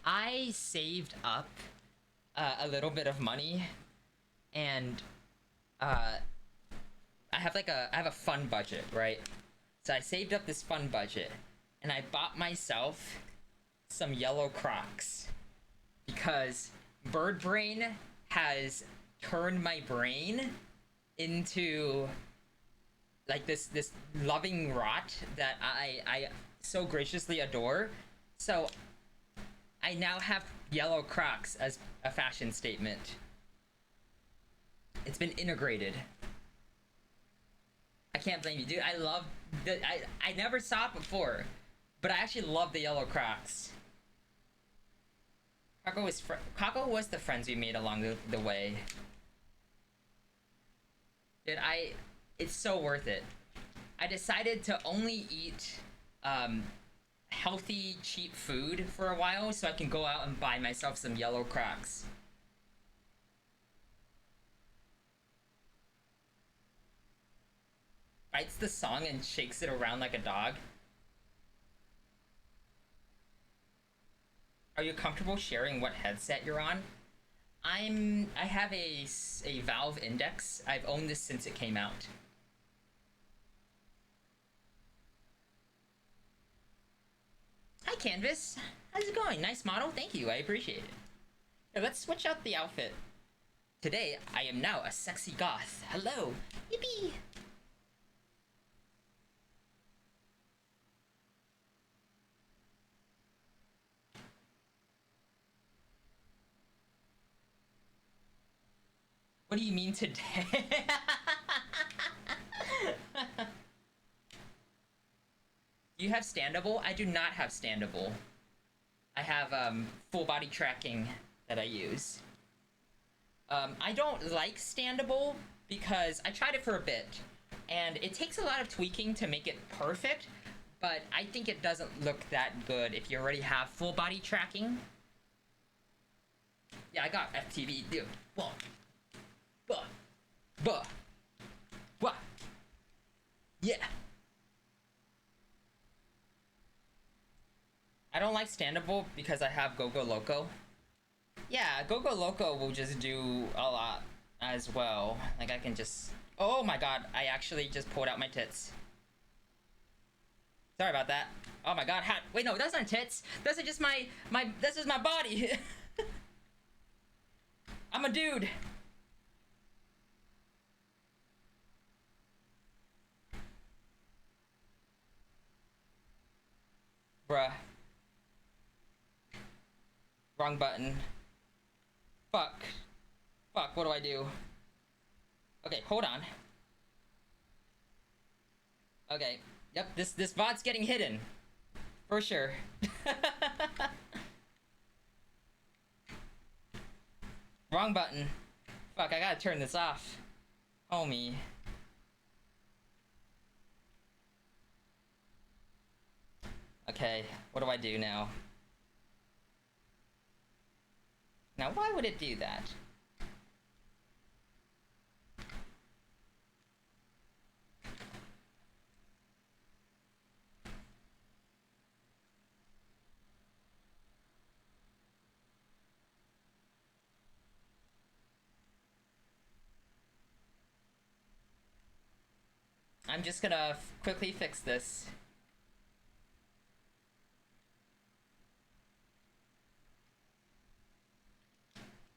I saved up a little bit of money, and I have a fun budget, right? So I saved up this fun budget, and I bought myself some yellow Crocs because Bird Brain has turned my brain into like this loving rot that I so graciously adore. So I now have yellow Crocs as a fashion statement. It's been integrated. I can't blame you, dude. I love I never saw it before, but I actually love the yellow Crocs. Kako was the friends we made along the way. Dude, it's so worth it. I decided to only eat healthy, cheap food for a while so I can go out and buy myself some yellow Crocs. Bites the song and shakes it around like a dog. Are you comfortable sharing what headset you're on? I have a Valve Index. I've owned this since it came out. Hi Canvas, how's it going? Nice model, thank you, I appreciate it. Here, let's switch out the outfit. Today, I am now a sexy goth. Hello, yippee! What do you mean today? Do you have standable? I do not have standable. I have full body tracking that I use. I don't like standable because I tried it for a bit and it takes a lot of tweaking to make it perfect, but I think it doesn't look that good if you already have full body tracking. Yeah, I got FTV, dude. Buh. Buh. Buh. Buh. Yeah. I don't like standable because I have Gogo Loco. Yeah, Gogo Loco will just do a lot as well. Like I can just... Oh my god, I actually just pulled out my tits. Sorry about that. Oh my god, wait, no, that's not tits. Those are just this is my body. I'm a dude. Bruh. Wrong button. Fuck. Fuck, what do I do? Okay, hold on. Okay. Yep, this VOD's getting hidden. For sure. Wrong button. Fuck, I gotta turn this off. Homie. Okay, what do I do now? Now, why would it do that? I'm just gonna quickly fix this.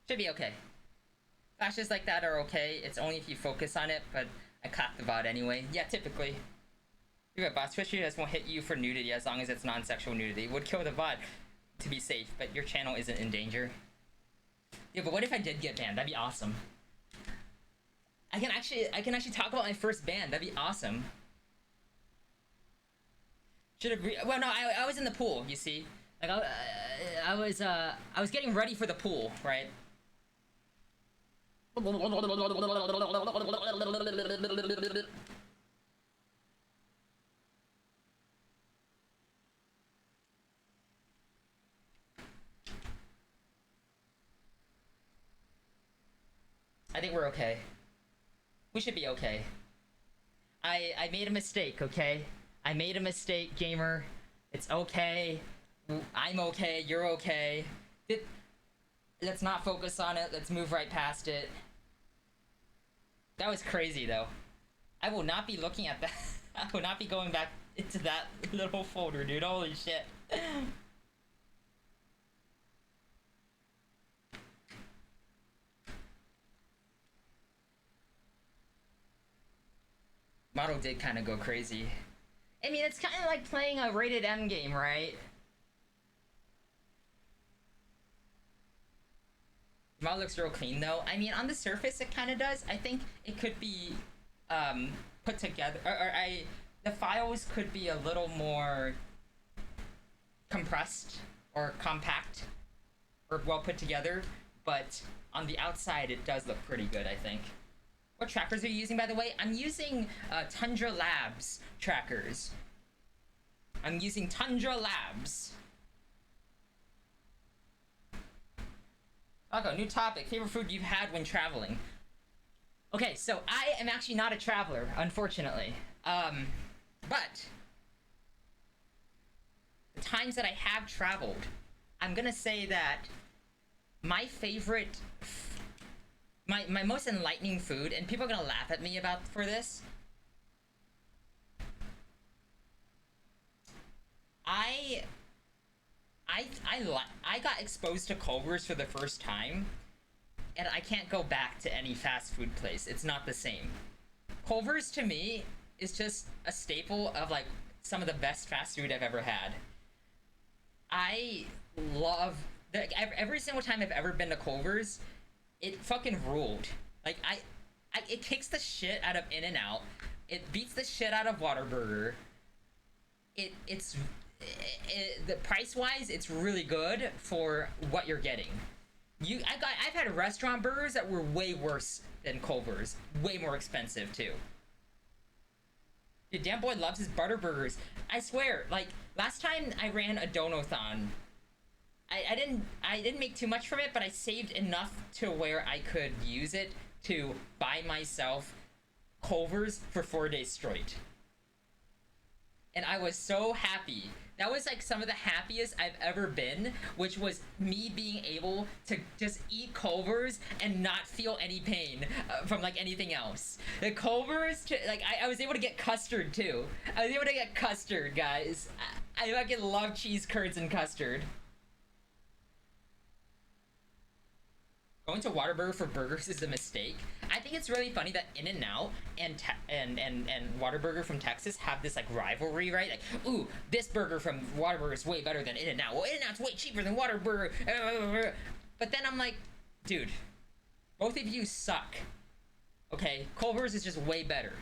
Should be okay. Flashes like that are okay. It's only if you focus on it, but I caught the VOD anyway. Yeah, typically. You're right, boss. Twitch videos won't hit you for nudity as long as it's non-sexual nudity. It would kill the VOD to be safe, but your channel isn't in danger. Yeah, but what if I did get banned? That'd be awesome. I can actually talk about my first ban. That'd be awesome. Should have. Well, no, I was in the pool. You see, like I was getting ready for the pool, right? I think we're okay. We should be okay. I made a mistake, okay? I made a mistake, gamer. It's okay. I'm okay. You're okay. Let's not focus on it. Let's move right past it. That was crazy, though. I will not be looking at that. I will not be going back into that little folder, dude. Holy shit. Model did kind of go crazy. I mean, it's kind of like playing a rated M game, right? Model looks real clean, though. I mean, on the surface, it kind of does. I think it could be put together, the files could be a little more compressed or compact or well put together, but on the outside, it does look pretty good, I think. What trackers are you using, by the way? I'm using Tundra Labs trackers. I'm using Tundra Labs. Okay, new topic. Favorite food you've had when traveling? Okay, so I am actually not a traveler, unfortunately. But the times that I have traveled, I'm gonna say that my favorite... My most enlightening food, and people are gonna laugh at me for this. I got exposed to Culver's for the first time, and I can't go back to any fast food place. It's not the same. Culver's to me is just a staple of like some of the best fast food I've ever had. I love every single time I've ever been to Culver's. It fucking ruled. Like it kicks the shit out of In-N-Out. It beats the shit out of Whataburger. The price wise, it's really good for what you're getting. I've had restaurant burgers that were way worse than Culver's, way more expensive too. Dude, Dan Boy loves his butter burgers. I swear, like last time I ran a donathon, I didn't make too much from it, but I saved enough to where I could use it to buy myself Culver's for 4 days straight. And I was so happy. That was like some of the happiest I've ever been, which was me being able to just eat Culver's and not feel any pain from like anything else. The Culver's, like I was able to get custard too. I was able to get custard, guys. I fucking love cheese curds and custard. Going to Whataburger for burgers is a mistake. I think it's really funny that In-N-Out and Whataburger from Texas have this like rivalry, right? Like, ooh, this burger from Whataburger is way better than In-N-Out. Well, In-N-Out's way cheaper than Whataburger. But then I'm like, dude, both of you suck. Okay, Culver's is just way better.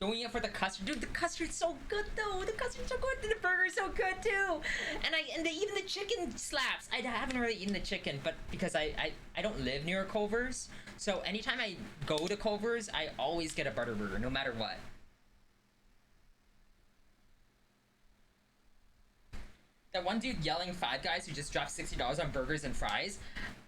Going in for the custard, dude. The custard's so good though. The custard's so good. The burger's so good too. Even the chicken slaps. I haven't really eaten the chicken, but because I don't live near Culver's, so anytime I go to Culver's, I always get a butter burger, no matter what. That one dude yelling Five Guys who just dropped $60 on burgers and fries.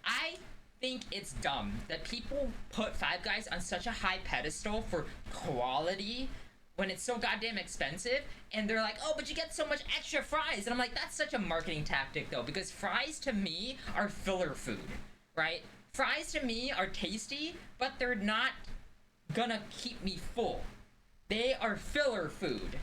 I think it's dumb that people put Five Guys on such a high pedestal for quality when it's so goddamn expensive, and they're like, oh, but you get so much extra fries. And I'm like, that's such a marketing tactic though, because fries to me are filler food, right? Fries to me are tasty, but they're not gonna keep me full. They are filler food,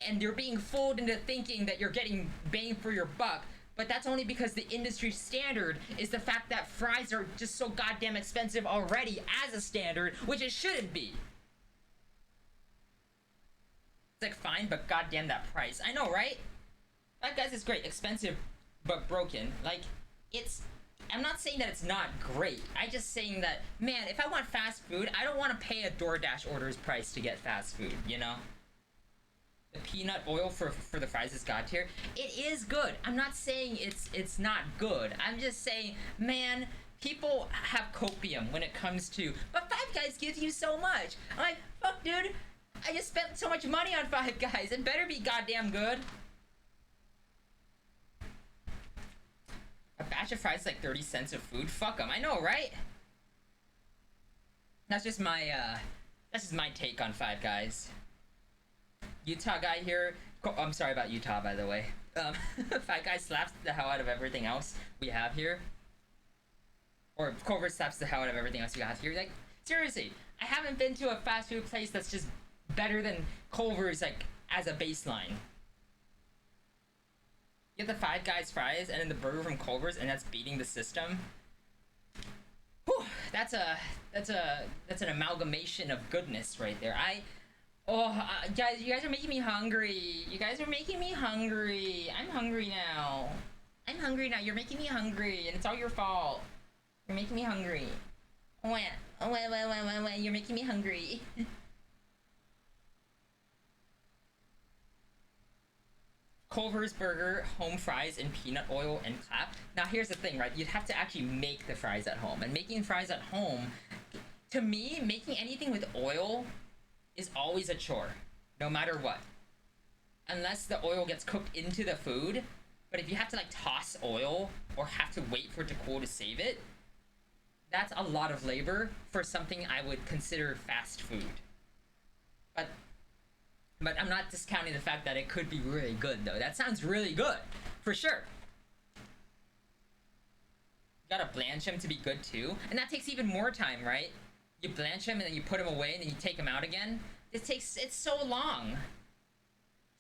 and you're being fooled into thinking that you're getting bang for your buck. But that's only because the industry standard is the fact that fries are just so goddamn expensive already as a standard, which it shouldn't be. It's like, fine, but goddamn that price. I know, right? That Guys is great, expensive, but broken. Like, it's... I'm not saying that it's not great. I'm just saying that, man, if I want fast food, I don't want to pay a DoorDash order's price to get fast food, you know? The peanut oil for the fries is god tier. It is good. I'm not saying it's not good. I'm just saying, man, people have copium when it comes to, but Five Guys gives you so much. I'm like, fuck, dude. I just spent so much money on Five Guys. It better be goddamn good. A batch of fries is like 30 cents of food. Fuck them. I know, right? That's just my take on Five Guys. Utah guy here. I'm sorry about Utah, by the way. Five Guys slaps the hell out of everything else we have here. Or Culver slaps the hell out of everything else we have here. Like, seriously, I haven't been to a fast food place that's just better than Culver's, like, as a baseline. You get the Five Guys fries and then the burger from Culver's, and that's beating the system. Whew, that's an amalgamation of goodness right there. Guys, you guys are making me hungry. You guys are making me hungry. I'm hungry now. I'm hungry now. You're making me hungry, and it's all your fault. You're making me hungry. You're making me hungry. Culver's burger, home fries, and peanut oil and clap. Now here's the thing, right? You'd have to actually make the fries at home. And making fries at home, to me, making anything with oil is always a chore, no matter what. Unless the oil gets cooked into the food. But if you have to like toss oil or have to wait for it to cool to save it, that's a lot of labor for something I would consider fast food. But I'm not discounting the fact that it could be really good though. That sounds really good, for sure. You gotta blanch them to be good too. And that takes even more time, right? You blanch them and then you put them away and then you take them out again. It's so long.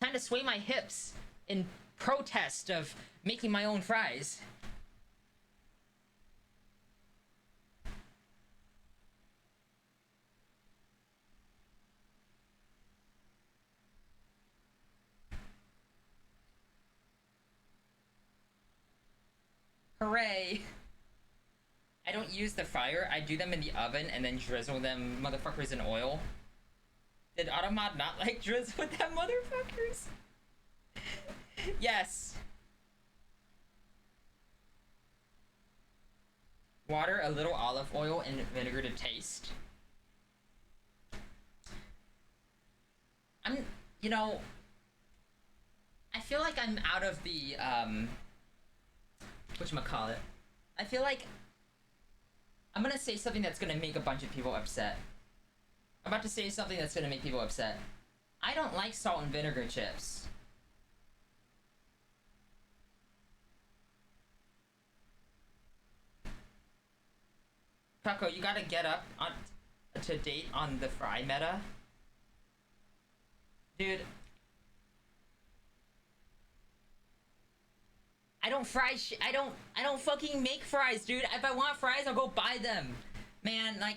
Time to sway my hips in protest of making my own fries. Hooray. I don't use the fryer. I do them in the oven and then drizzle them motherfuckers in oil. Did Automod not like drizzle with them motherfuckers? Yes. Water, a little olive oil, and vinegar to taste. I'm, you know, I feel like I'm out of the, whatchamacallit. I feel like I'm gonna say something that's gonna make a bunch of people upset. I'm about to say something that's gonna make people upset. I don't like salt and vinegar chips. Kako, you gotta get up on to date on the fry meta. Dude. I don't fry I don't fucking make fries, dude. If I want fries, I'll go buy them. Man, like,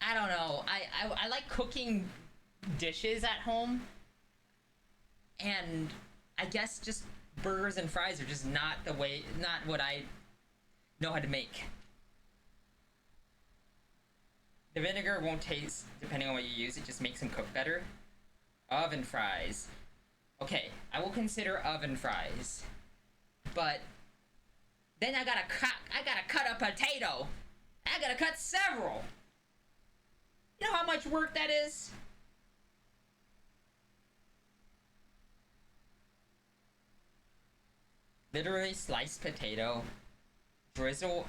I don't know. I like cooking dishes at home. And I guess just burgers and fries are just not what I know how to make. The vinegar won't taste depending on what you use. It just makes them cook better. Oven fries. Okay, I will consider oven fries. But then I gotta cut a potato. I gotta cut several. You know how much work that is? Literally sliced potato. Drizzle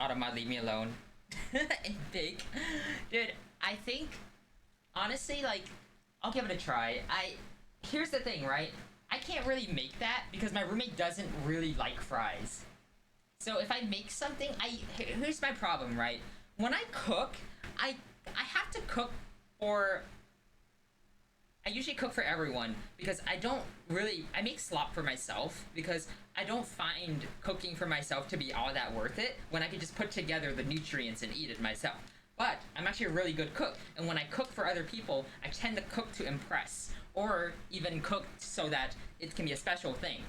Automa, leave me alone. And bake. Dude, I think honestly, like, I'll give it a try. Here's the thing, right? I can't really make that because my roommate doesn't really like fries. So if I make something, here's my problem, right? When I cook, I have to cook for I usually cook for everyone because I make slop for myself because I don't find cooking for myself to be all that worth it when I can just put together the nutrients and eat it myself. But I'm actually a really good cook, and when I cook for other people, I tend to cook to impress, or even cook so that it can be a special thing.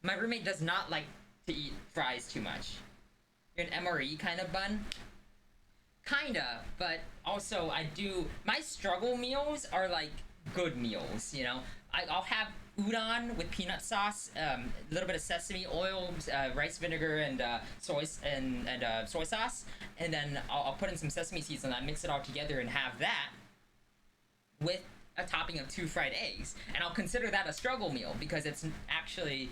My roommate does not like to eat fries too much. You're an MRE kind of bun? Kinda, but also my struggle meals are like good meals, you know? I'll have udon with peanut sauce, a little bit of sesame oil, rice vinegar, and soy sauce, and then I'll put in some sesame seeds and I mix it all together and have that with a topping of 2 fried eggs, and I'll consider that a struggle meal because it's actually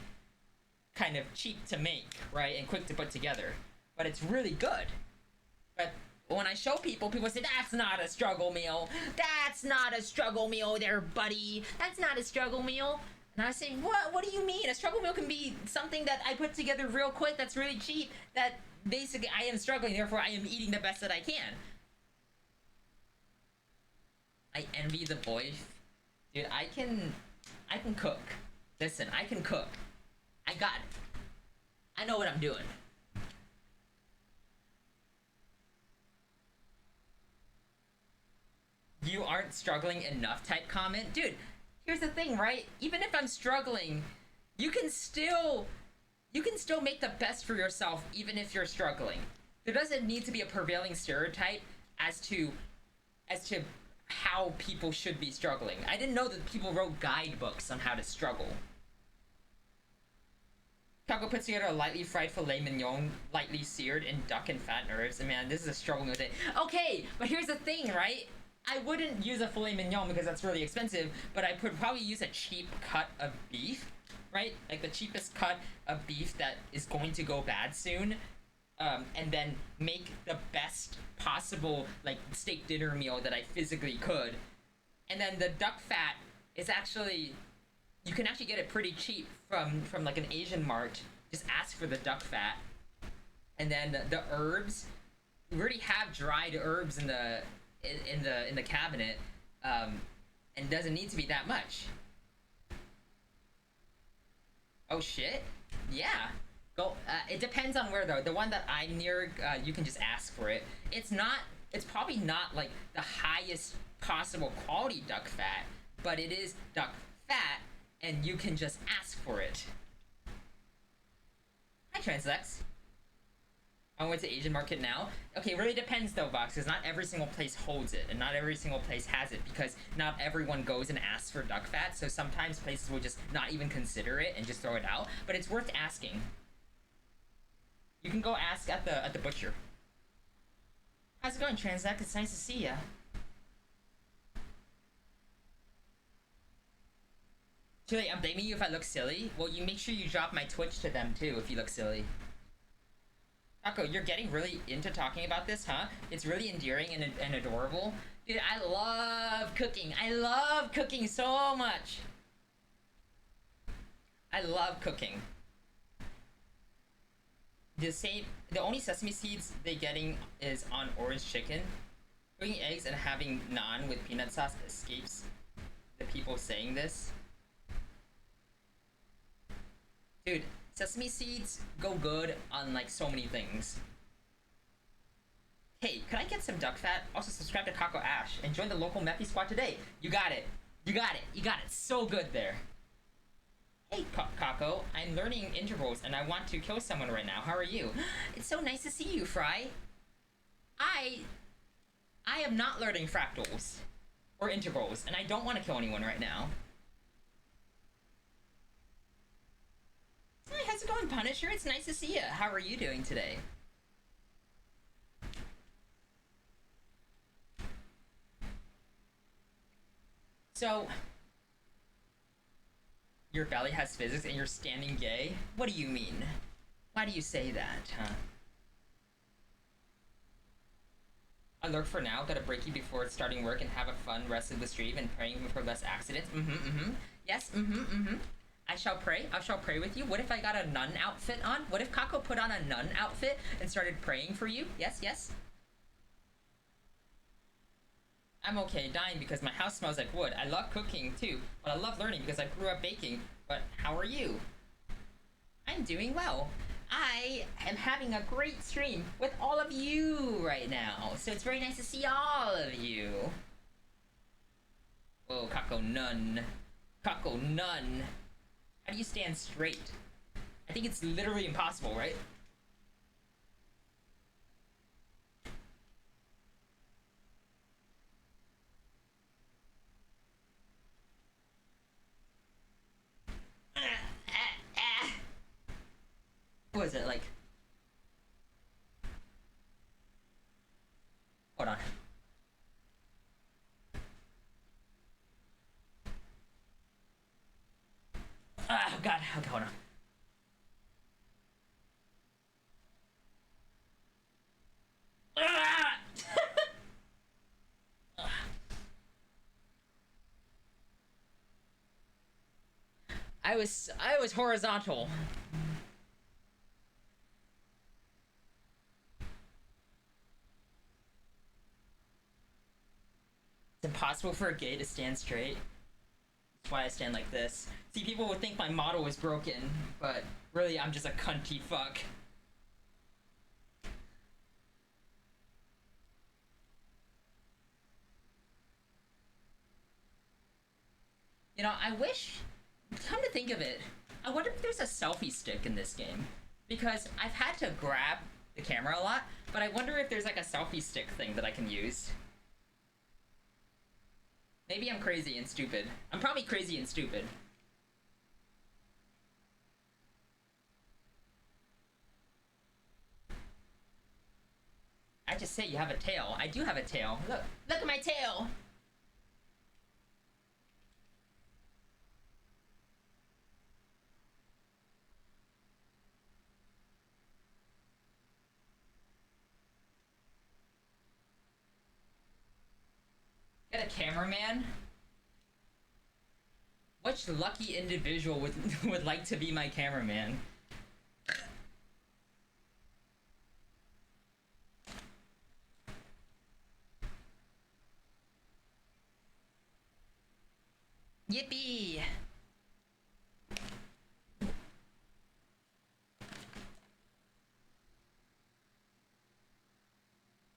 kind of cheap to make, right, and quick to put together, but it's really good. But when I show people, people say, that's not a struggle meal. That's not a struggle meal there, buddy. That's not a struggle meal. And I say, what? What do you mean? A struggle meal can be something that I put together real quick, that's really cheap, that basically I am struggling, therefore I am eating the best that I can. I envy the boys. Dude, I can cook. Listen, I can cook. I got it. I know what I'm doing. You aren't struggling enough type comment. Dude, here's the thing, right? Even if I'm struggling, you can still make the best for yourself even if you're struggling. There doesn't need to be a prevailing stereotype as to how people should be struggling. I didn't know that people wrote guidebooks on how to struggle. Taco puts together a lightly fried filet mignon, lightly seared in duck and fat and herbs. And man, this is a struggle with it. Okay, but here's the thing, right? I wouldn't use a filet mignon because that's really expensive, but I could probably use a cheap cut of beef, right? Like the cheapest cut of beef that is going to go bad soon, and then make the best possible like steak dinner meal that I physically could. And then the duck fat is actually, you can actually get it pretty cheap from like an Asian mart. Just ask for the duck fat. And then the herbs, we already have dried herbs in the cabinet, and it doesn't need to be that much. Oh shit, yeah. Go. It depends on where though. The one that I'm near, you can just ask for it. It's probably not like the highest possible quality duck fat, but it is duck fat, and you can just ask for it. Hi Translex. I went to Asian market now. Okay, it really depends though, Vox, because not every single place holds it, and not every single place has it, because not everyone goes and asks for duck fat, so sometimes places will just not even consider it and just throw it out, but it's worth asking. You can go ask at the butcher. How's it going, Transact? It's nice to see ya. Chili, I'm blaming you if I look silly. Well, you make sure you drop my Twitch to them too if you look silly. Taco, you're getting really into talking about this, huh? It's really endearing and adorable. Dude, I love cooking. I love cooking so much. I love cooking. The only sesame seeds they getting is on orange chicken. Cooking eggs and having naan with peanut sauce escapes the people saying this. Dude, sesame seeds go good on like so many things. Hey, could I get some duck fat? Also subscribe to Kako Ash and join the local Meppy squad today. You got it. You got it. You got it. So good there. Hey, Kako, I'm learning integrals and I want to kill someone right now. How are you? It's so nice to see you, Fry. I am not learning fractals or integrals, and I don't want to kill anyone right now. Hi, how's it going, Punisher? It's nice to see you. How are you doing today? So, your belly has physics and you're standing gay? What do you mean? Why do you say that, huh? I lurk for now, gotta break you before starting work and have a fun rest of the stream and praying for less accidents. Yes, I shall pray with you. What if I got a nun outfit on? What if Kako put on a nun outfit and started praying for you? Yes. I'm okay dying because my house smells like wood. I love cooking too, but I love learning because I grew up baking. But how are you? I'm doing well. I am having a great stream with all of you right now, so it's very nice to see all of you. Whoa, Kako Nun. Kako Nun. How do you stand straight? I think it's literally impossible, right? What is it, like? Hold on. Oh god, okay, hold on. I was horizontal. It's impossible for a gay to stand straight. That's why I stand like this. See, people would think my model is broken, but really I'm just a cunty fuck. You know, I wish... Come to think of it, I wonder if there's a selfie stick in this game. Because I've had to grab the camera a lot, but I wonder if there's like a selfie stick thing that I can use. Maybe I'm crazy and stupid. I'm probably crazy and stupid. I just say you have a tail. I do have a tail. Look at my tail! Get a cameraman? Which lucky individual would like to be my cameraman? Yippee!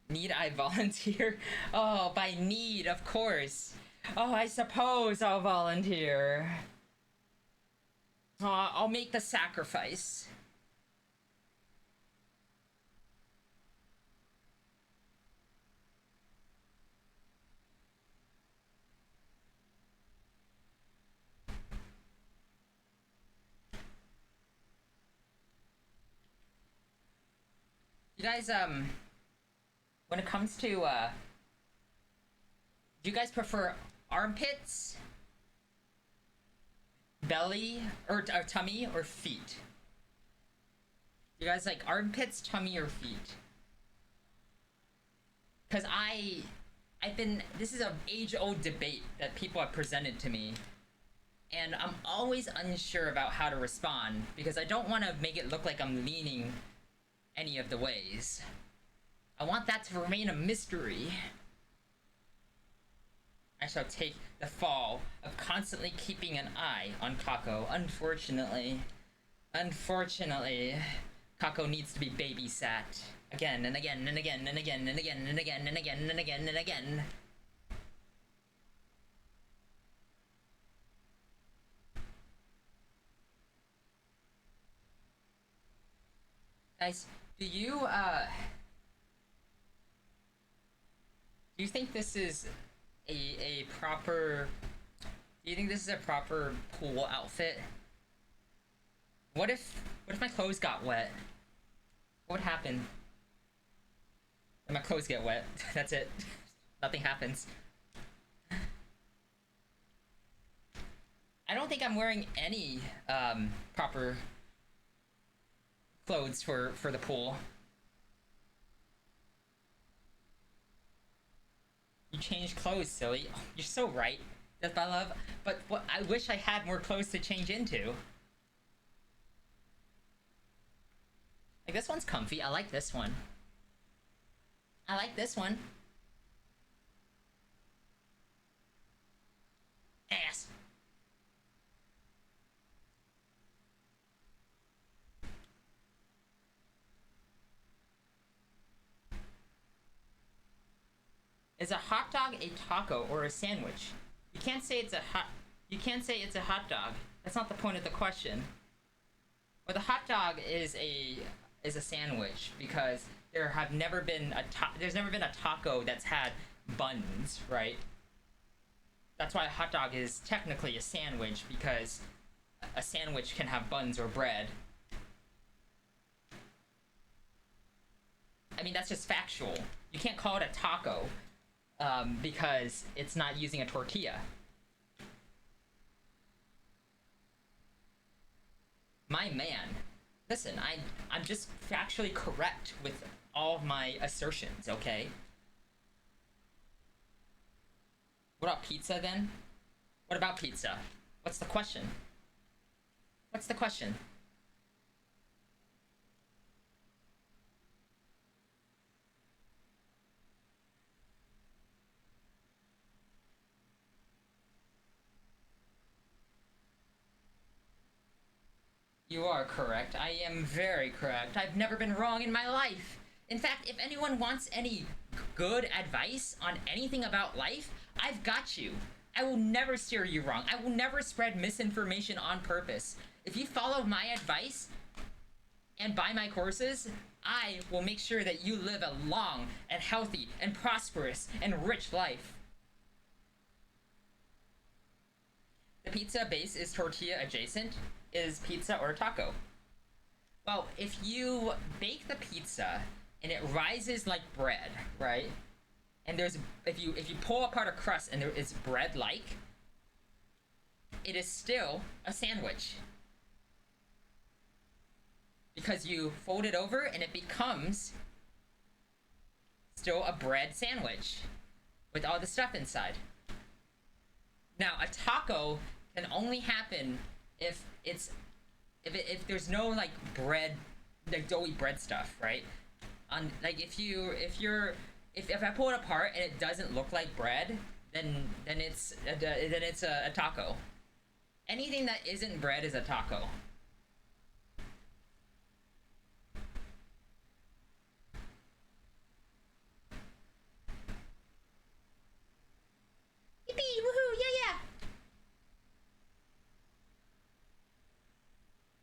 Need I volunteer? Oh, by need, of course. Oh, I suppose I'll volunteer. I'll make the sacrifice. You guys, when it comes to, do you guys prefer armpits, belly, or tummy, or feet? You guys like armpits, tummy, or feet? Because I've been, this is an age-old debate that people have presented to me, and I'm always unsure about how to respond, because I don't want to make it look like I'm leaning any of the ways. I want that to remain a mystery. I shall take the fall of constantly keeping an eye on Kako. Unfortunately, Kako needs to be babysat again and again and again and again and again and again and again and again and again. Guys, do you think this is a proper, do you think this is a proper pool outfit? What if my clothes got wet? What would happen? When my clothes get wet, that's it. Nothing happens. I don't think I'm wearing any proper clothes for the pool. You change clothes, silly. Oh, you're so right, Death by Love. But what, I wish I had more clothes to change into. Like, this one's comfy. I like this one. I like this one. Ass. Is a hot dog a taco or a sandwich? You can't say it's a hot dog. That's not the point of the question. Well, the hot dog is a sandwich because there's never been a taco that's had buns, right? That's why a hot dog is technically a sandwich, because a sandwich can have buns or bread. I mean, that's just factual. You can't call it a taco because it's not using a tortilla. My man. Listen, I'm just factually correct with all of my assertions, okay? What about pizza, then? What about pizza? What's the question? What's the question? You are correct. I am very correct. I've never been wrong in my life. In fact, if anyone wants any good advice on anything about life, I've got you. I will never steer you wrong. I will never spread misinformation on purpose. If you follow my advice and buy my courses, I will make sure that you live a long and healthy and prosperous and rich life. The pizza base is tortilla adjacent. Is pizza or taco? Well, if you bake the pizza and it rises like bread, right? And there's, if you pull apart a crust and there is bread like, it is still a sandwich. Because you fold it over and it becomes still a bread sandwich with all the stuff inside. Now, a taco can only happen if there's no like bread, like doughy bread stuff, right? Like if I pull it apart and it doesn't look like bread, then it's a taco. Anything that isn't bread is a taco. Yippee! Woohoo! Yeah, yeah!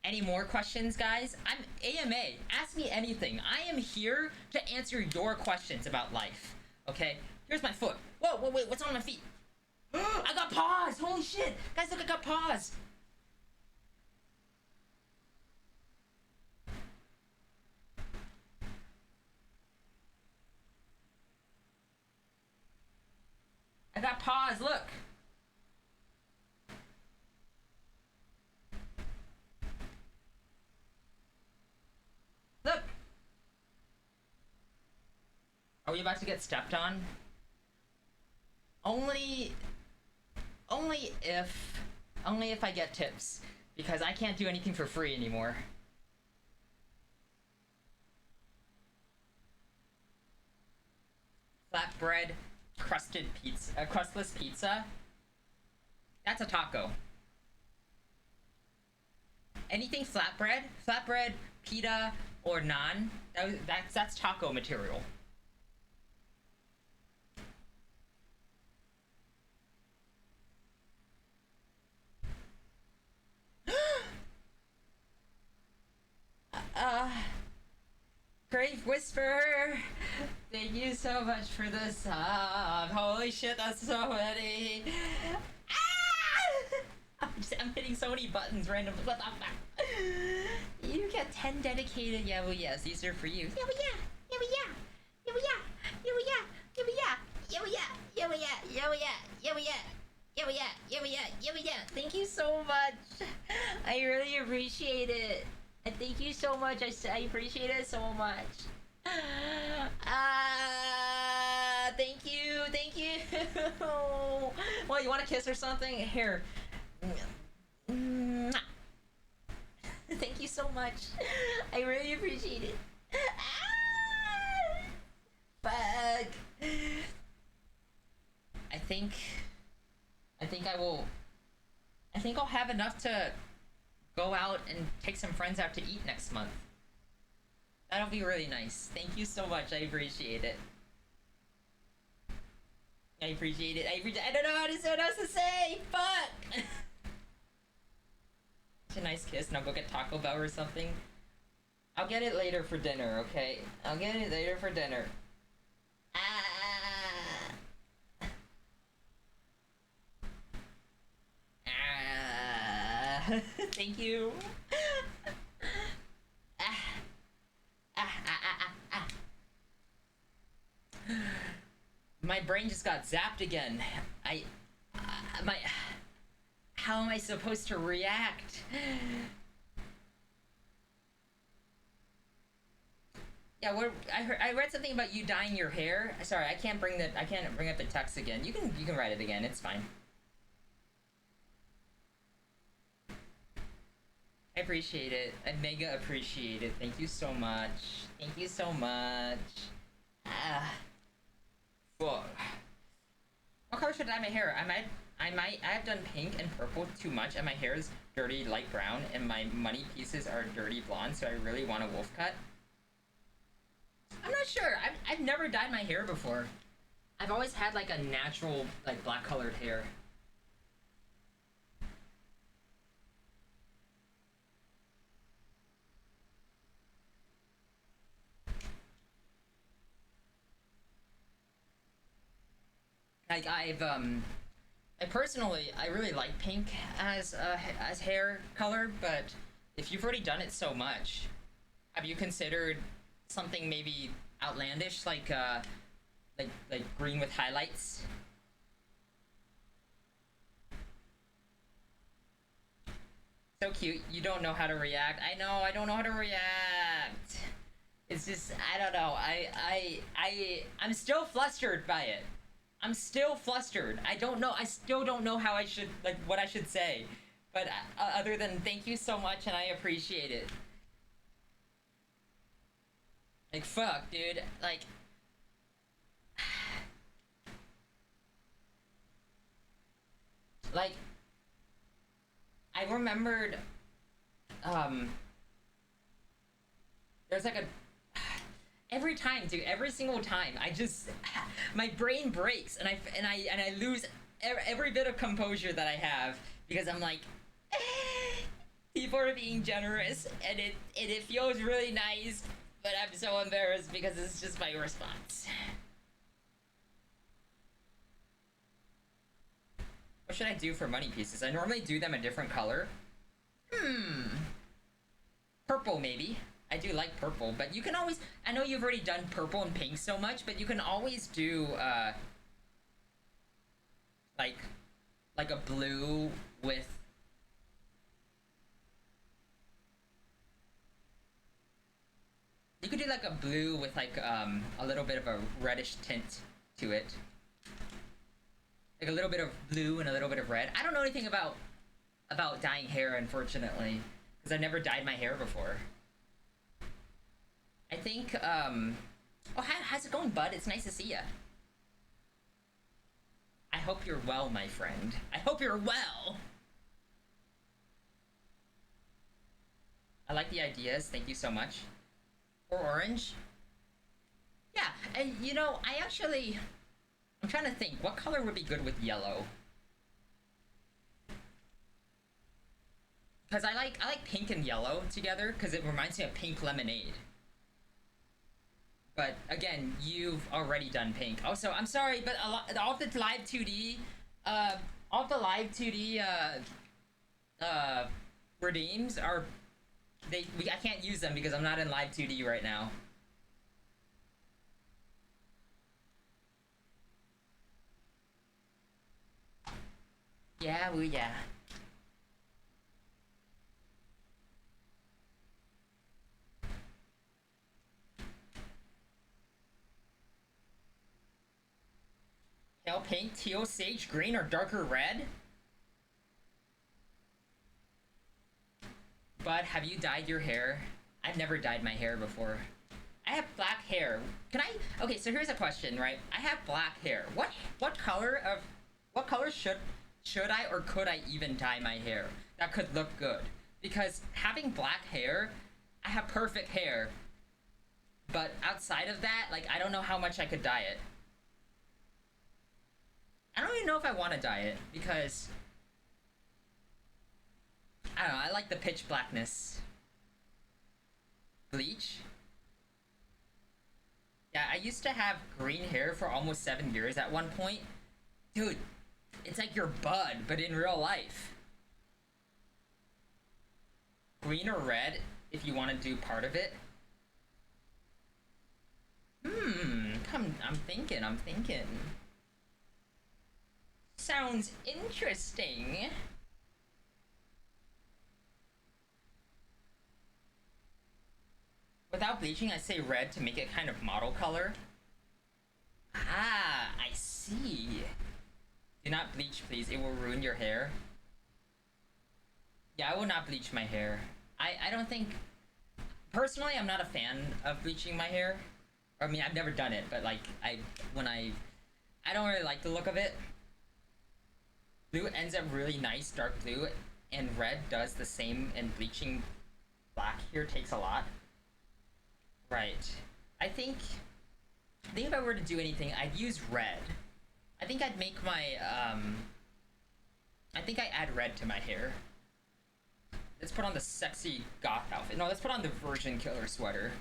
Any more questions, guys? I'm AMA. Ask me anything. I am here to answer your questions about life. Okay? Here's my foot. Whoa, wait, what's on my feet? I got paws! Holy shit! Guys, look, I got paws! got paws, look! Look! Are we about to get stepped on? Only if I get tips. Because I can't do anything for free anymore. Flatbread, crustless pizza. That's a taco. Anything flatbread, pita, or naan, that's taco material. Grave Whisperer, thank you so much for the sub. Holy shit, that's so many. I'm hitting so many buttons randomly. What the fuck? You get 10 dedicated. Yeah, well, yes, these are for you. Yeah, well, yeah. Yeah, well, yeah. Yeah, well, yeah. Yeah, well, yeah. Yeah, well, yeah. Yeah, well, yeah. Yeah, well, yeah. Yeah, well, yeah. Yeah, well, yeah. Yeah, well, yeah. Yeah, well, yeah. Yeah, well, yeah. Thank you so much. I really appreciate it. And thank you so much. I appreciate it so much. Thank you. Thank you. Well, you want a kiss or something? Here. Thank you so much. I really appreciate it. Fuck. I think I'll have enough to go out and take some friends out to eat next month. That'll be really nice. Thank you so much. I appreciate it. I appreciate it. I don't know what else to say. Fuck. A nice kiss and I'll go get Taco Bell or something. I'll get it later for dinner, okay? I'll get it later for dinner. Thank you. My brain just got zapped again. How am I supposed to react? Yeah, I read something about you dyeing your hair. Sorry, I can't bring up the text again. You can write it again. It's fine. I appreciate it. I mega appreciate it. Thank you so much. Thank you so much. Fuck. What color should I dye my hair? I've done pink and purple too much, and my hair is dirty light brown, and my money pieces are dirty blonde, so I really want a wolf cut. I'm not sure. I've never dyed my hair before. I've always had like a natural, like black colored hair. Like I personally, I really like pink as hair color, but if you've already done it so much, have you considered something maybe outlandish, like green with highlights? So cute. You don't know how to react. I know. I don't know how to react. It's just I don't know. I'm still flustered by it. I'm still flustered. I don't know. I still don't know how I should, like, what I should say. But other than thank you so much and I appreciate it. Like, fuck, dude. Like... like... I remembered... there's like a... every time, dude, every single time, I just... my brain breaks and I lose every bit of composure that I have because I'm like... people are being generous and it feels really nice, but I'm so embarrassed because it's just my response. What should I do for money pieces? I normally do them a different color. Purple, maybe. I do like purple, but you can always... I know you've already done purple and pink so much, but you can always do, like like a blue with you could do like a blue with like a little bit of a reddish tint to it. Like a little bit of blue and a little bit of red. I don't know anything about dyeing hair, unfortunately, because I've never dyed my hair before. I think oh, how's it going, bud? It's nice to see ya. I hope you're well, my friend. I hope you're well. I like the ideas. Thank you so much. Or orange. Yeah, and you know, I'm trying to think what color would be good with yellow. Because I like pink and yellow together because it reminds me of pink lemonade. But again, you've already done pink. Also, I'm sorry, but all of the live 2D, all of the live 2D redeems are I can't use them because I'm not in live 2D right now. Yeah, well, yeah. Pale pink, teal, sage green, or darker red? But have you dyed your hair? I've never dyed my hair before. I have black hair. Can I? Okay, so here's a question, right? I have black hair. What color should I or could I even dye my hair that could look good? Because having black hair, I have perfect hair. But outside of that, like I don't know how much I could dye it. I don't even know if I want to dye it because I don't know, I like the pitch blackness. Bleach? Yeah, I used to have green hair for almost 7 years at one point. Dude, it's like your bud, but in real life. Green or red, if you want to do part of it. I'm thinking. Sounds interesting. Without bleaching, I say red to make it kind of model color. Ah, I see. Do not bleach, please. It will ruin your hair. Yeah, I will not bleach my hair. I don't think... Personally, I'm not a fan of bleaching my hair. I mean, I've never done it, but like, I don't really like the look of it. Blue ends up really nice, dark blue, and red does the same, and bleaching black here takes a lot. Right. I think if I were to do anything, I'd use red. I think I'd make my, I think I add red to my hair. Let's put on the sexy goth outfit. No, let's put on the Virgin Killer sweater.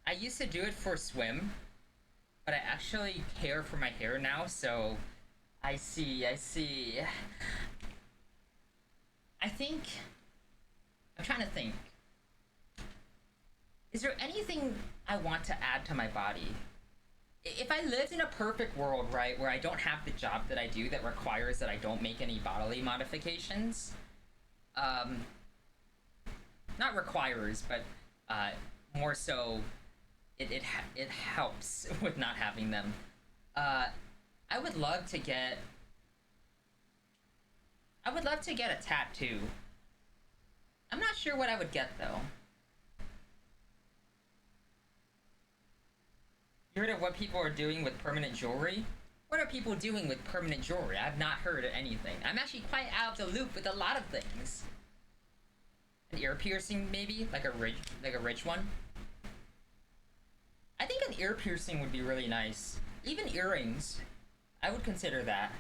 I used to do it for swim, but I actually care for my hair now, so I see. I think... I'm trying to think. Is there anything I want to add to my body? If I lived in a perfect world, right, where I don't have the job that I do that requires that I don't make any bodily modifications, not requires, but more so it helps with not having them. I would love to get a tattoo. I'm not sure what I would get though. You heard of what people are doing with permanent jewelry? What are people doing with permanent jewelry? I've not heard of anything. I'm actually quite out of the loop with a lot of things. An ear piercing, maybe? Like a ridge one? I think an ear piercing would be really nice. Even earrings. I would consider that.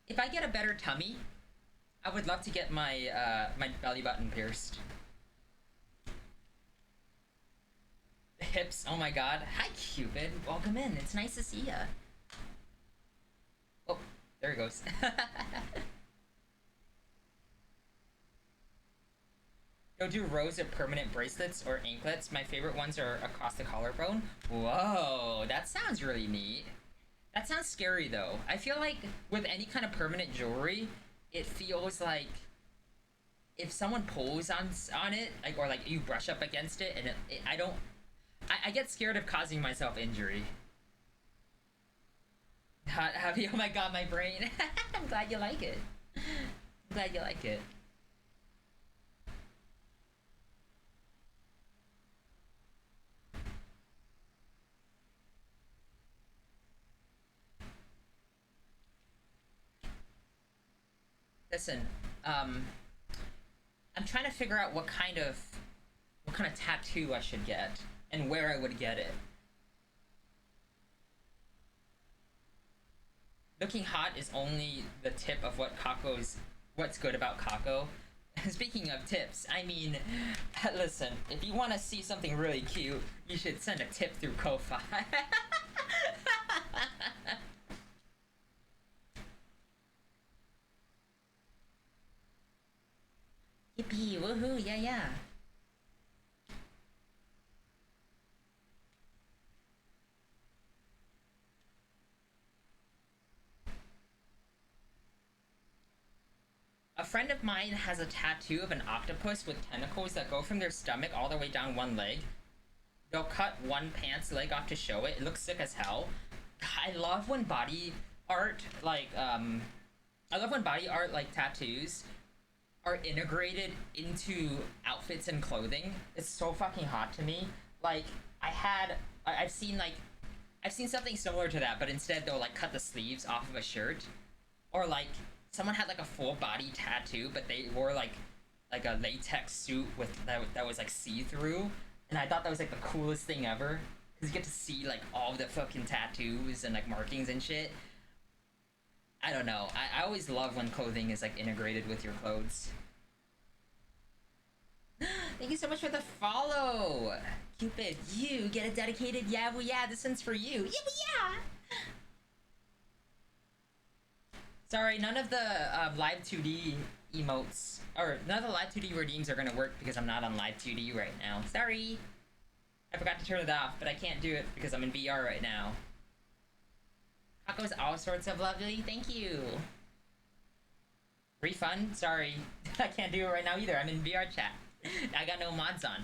If I get a better tummy, I would love to get my my belly button pierced. Hips, oh my god. Hi, Cupid. Welcome in. It's nice to see ya. Oh, there he goes. They'll do rows of permanent bracelets or anklets. My favorite ones are across the collarbone. Whoa, that sounds really neat. That sounds scary though. I feel like with any kind of permanent jewelry, it feels like if someone pulls on it, like or like you brush up against it, and I don't, I get scared of causing myself injury. Have you? Oh my god, my brain. I'm glad you like it. I'm glad you like it. Listen, um, I'm trying to figure out what kind of tattoo I should get and where I would get it. Looking hot is only the tip of what's good about Kako. Speaking of tips, I mean, listen, if you want to see something really cute, you should send a tip through Ko-Fi. Yippee, woohoo, yeah, yeah. A friend of mine has a tattoo of an octopus with tentacles that go from their stomach all the way down one leg. They'll cut one pants leg off to show it. It looks sick as hell. I love when body art, I love when body art, like tattoos, are integrated into outfits and clothing. It's so fucking hot to me. Like, I've seen, I've seen something similar to that, but instead they'll, like, cut the sleeves off of a shirt. Or, like, someone had, like, a full body tattoo, but they wore, like a latex suit with that was like see-through, and I thought that was like the coolest thing ever because you get to see like all the fucking tattoos and like markings and shit. I don't know. I always love when clothing is like integrated with your clothes. Thank you so much for the follow, Cupid. You get a dedicated yeah, well, yeah. This one's for you. Yeah, well, yeah. Sorry, none of the live 2D emotes or none of the live 2D redeems are gonna work because I'm not on live 2D right now. Sorry. I forgot to turn it off, but I can't do it because I'm in VR right now. Kako's all sorts of lovely. Thank you. Refund? Sorry. I can't do it right now either. I'm in VR chat. I got no mods on.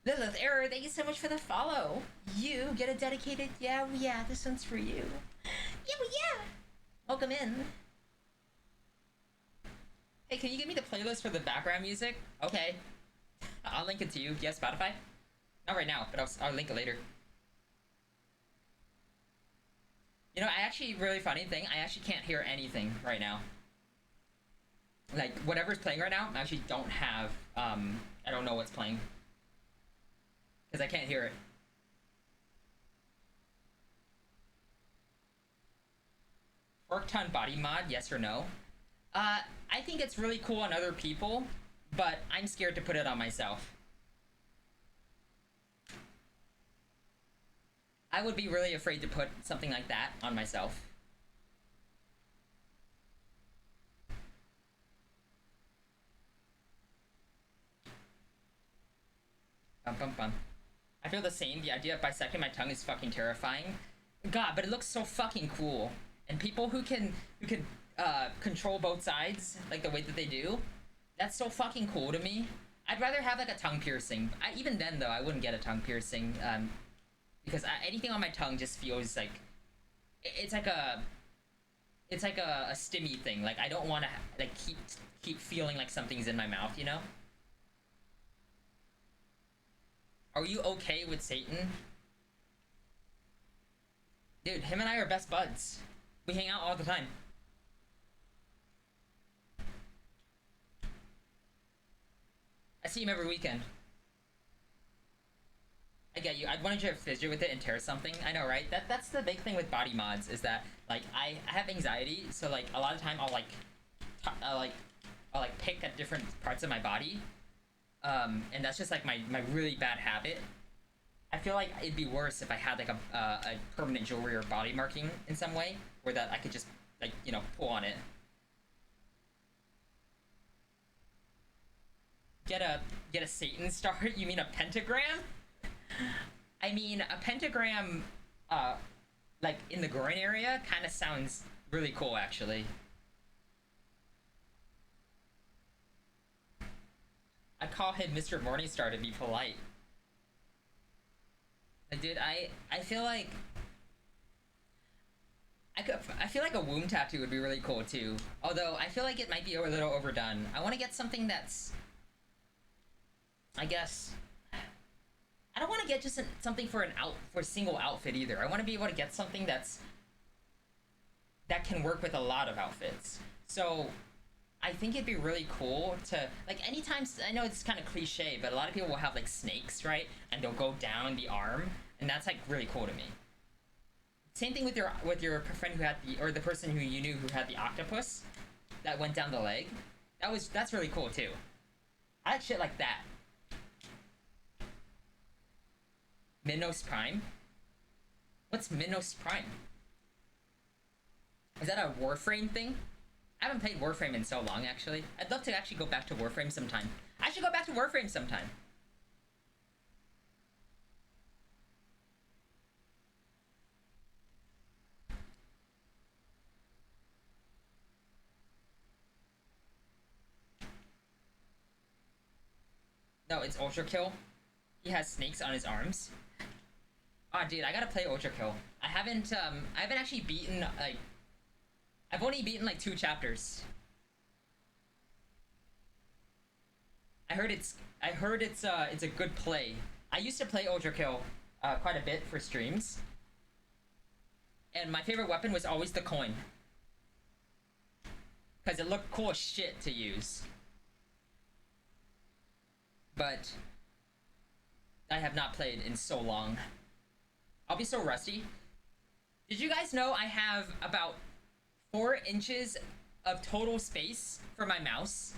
Lilith Error, thank you so much for the follow. You get a dedicated yeah, yeah, this one's for you. Yeah, yeah. Welcome in. Hey, can you give me the playlist for the background music? Okay. I'll link it to you. Yeah, Spotify? Not right now, but I'll link it later. You know, I actually, really funny thing, I actually can't hear anything right now. Like, whatever's playing right now, I actually don't have, I don't know what's playing. Because I can't hear it. Fork ton body mod, yes or no? I think it's really cool on other people, but I'm scared to put it on myself. I would be really afraid to put something like that on myself. Bum bum bum. I feel the same. The idea of bisecting my tongue is fucking terrifying. God, but it looks so fucking cool. And people who can control both sides like the way that they do, that's so fucking cool to me. I'd rather have like a tongue piercing. Even then though, I wouldn't get a tongue piercing because anything on my tongue just feels like it's like a stimmy thing. Like I don't want to like keep feeling like something's in my mouth, you know? Are you okay with Satan? Dude, him and I are best buds. We hang out all the time. I see him every weekend. I get you. I'd want you to fidget with it and tear something. I know, right? That's the big thing with body mods is that like I have anxiety, so like a lot of time I'll like pick at different parts of my body, and that's just like my really bad habit. I feel like it'd be worse if I had like a permanent jewelry or body marking in some way, where that I could just like pull on it. Get a Satan star? You mean a pentagram? I mean a pentagram, uh, like in the groin area, kind of sounds really cool actually. I call him Mr. Morningstar to be polite. Like, dude, I feel like I feel like a womb tattoo would be really cool too. Although I feel like it might be a little overdone. I want to get something that's, I guess, I don't want to get just something for for a single outfit either. I want to be able to get something that can work with a lot of outfits. So I think it'd be really cool to, like, anytime, I know it's kind of cliche, but a lot of people will have like snakes, right? And they'll go down the arm, and that's like really cool to me. Same thing with your friend who had the person who you knew who had the octopus that went down the leg. That's really cool too. I like shit like that. Minos Prime? What's Minos Prime? Is that a Warframe thing? I haven't played Warframe in so long, actually. I'd love to actually go back to Warframe sometime. I should go back to Warframe sometime. No, it's Ultra Kill. He has snakes on his arms. Oh, dude, I gotta play Ultra Kill. I haven't actually beaten, like... I've only beaten, like, 2 chapters. I heard it's a good play. I used to play Ultra Kill, quite a bit for streams. And my favorite weapon was always the coin. Because it looked cool as shit to use. But I have not played in so long. I'll be so rusty. Did you guys know I have about 4 inches of total space for my mouse?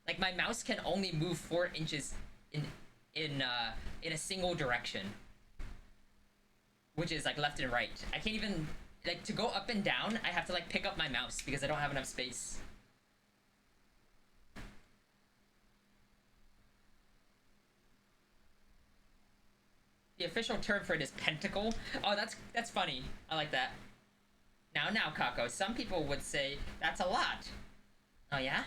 Like, my mouse can only move 4 inches in a single direction, which is like left and right. I can't even, like, to go up and down, I have to like pick up my mouse because I don't have enough space. The official term for it is pentacle. Oh, that's funny. I like that. Now, Kako. Some people would say that's a lot. Oh yeah?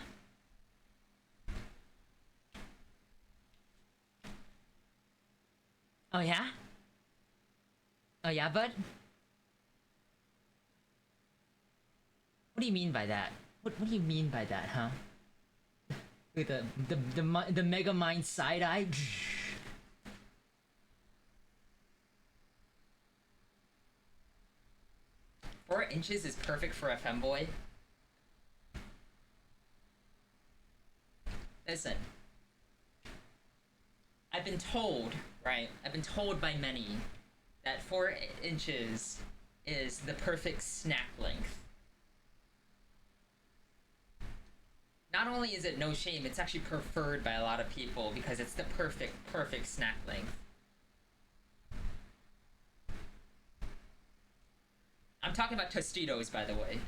Oh yeah? Oh yeah, bud? What do you mean by that? What do you mean by that, huh? With the Mega Mind side eye. 4 inches is perfect for a femboy. Listen. I've been told, right? I've been told by many that 4 inches is the perfect snack length. Not only is it no shame, it's actually preferred by a lot of people because it's the perfect snack length. I'm talking about Tostitos, by the way.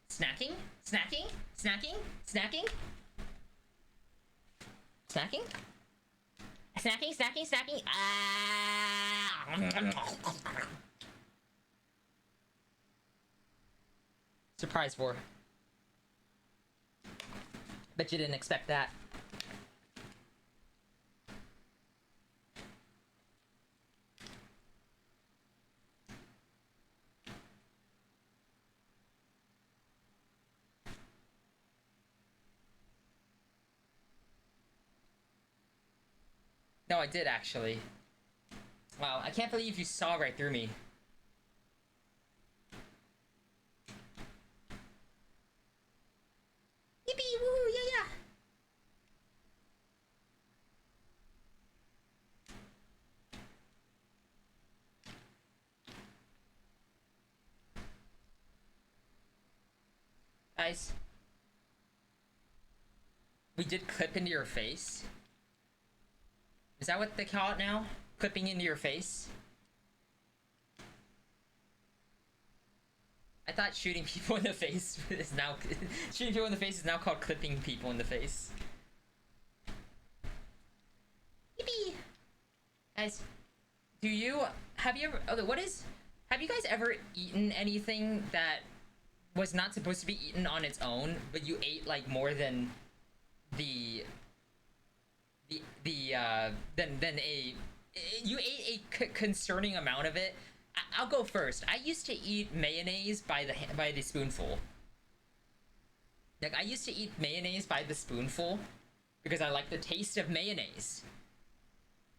Snacking? Snacking? Snacking? Snacking? Snacking? Snacking, snacking, snacking. Surprise war. Bet you didn't expect that. No, I did actually. Wow, I can't believe you saw right through me. Yippee! Woohoo! Yeah, yeah! Nice. We did clip into your face. Is that what they call it now? Clipping into your face? I thought shooting people in the face is now shooting people in the face is now called clipping people in the face. Yippee! Guys, have you ever have you guys ever eaten anything that was not supposed to be eaten on its own, but you ate like more than than a you ate a concerning amount of it? I'll go first. I used to eat mayonnaise by the spoonful. Like, I used to eat mayonnaise by the spoonful because I like the taste of mayonnaise.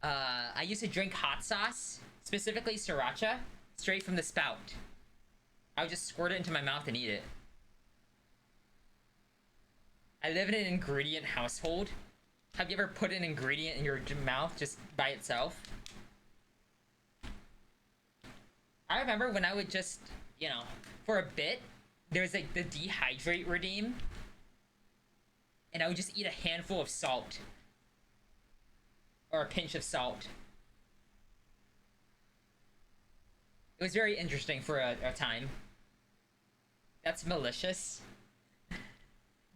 I used to drink hot sauce, specifically sriracha, straight from the spout. I would just squirt it into my mouth and eat it. I live in an ingredient household. Have you ever put an ingredient in your mouth just by itself? I remember when I would just, you know, for a bit, there's like the dehydrate redeem, and I would just eat a handful of salt. Or a pinch of salt. It was very interesting for a time. That's malicious.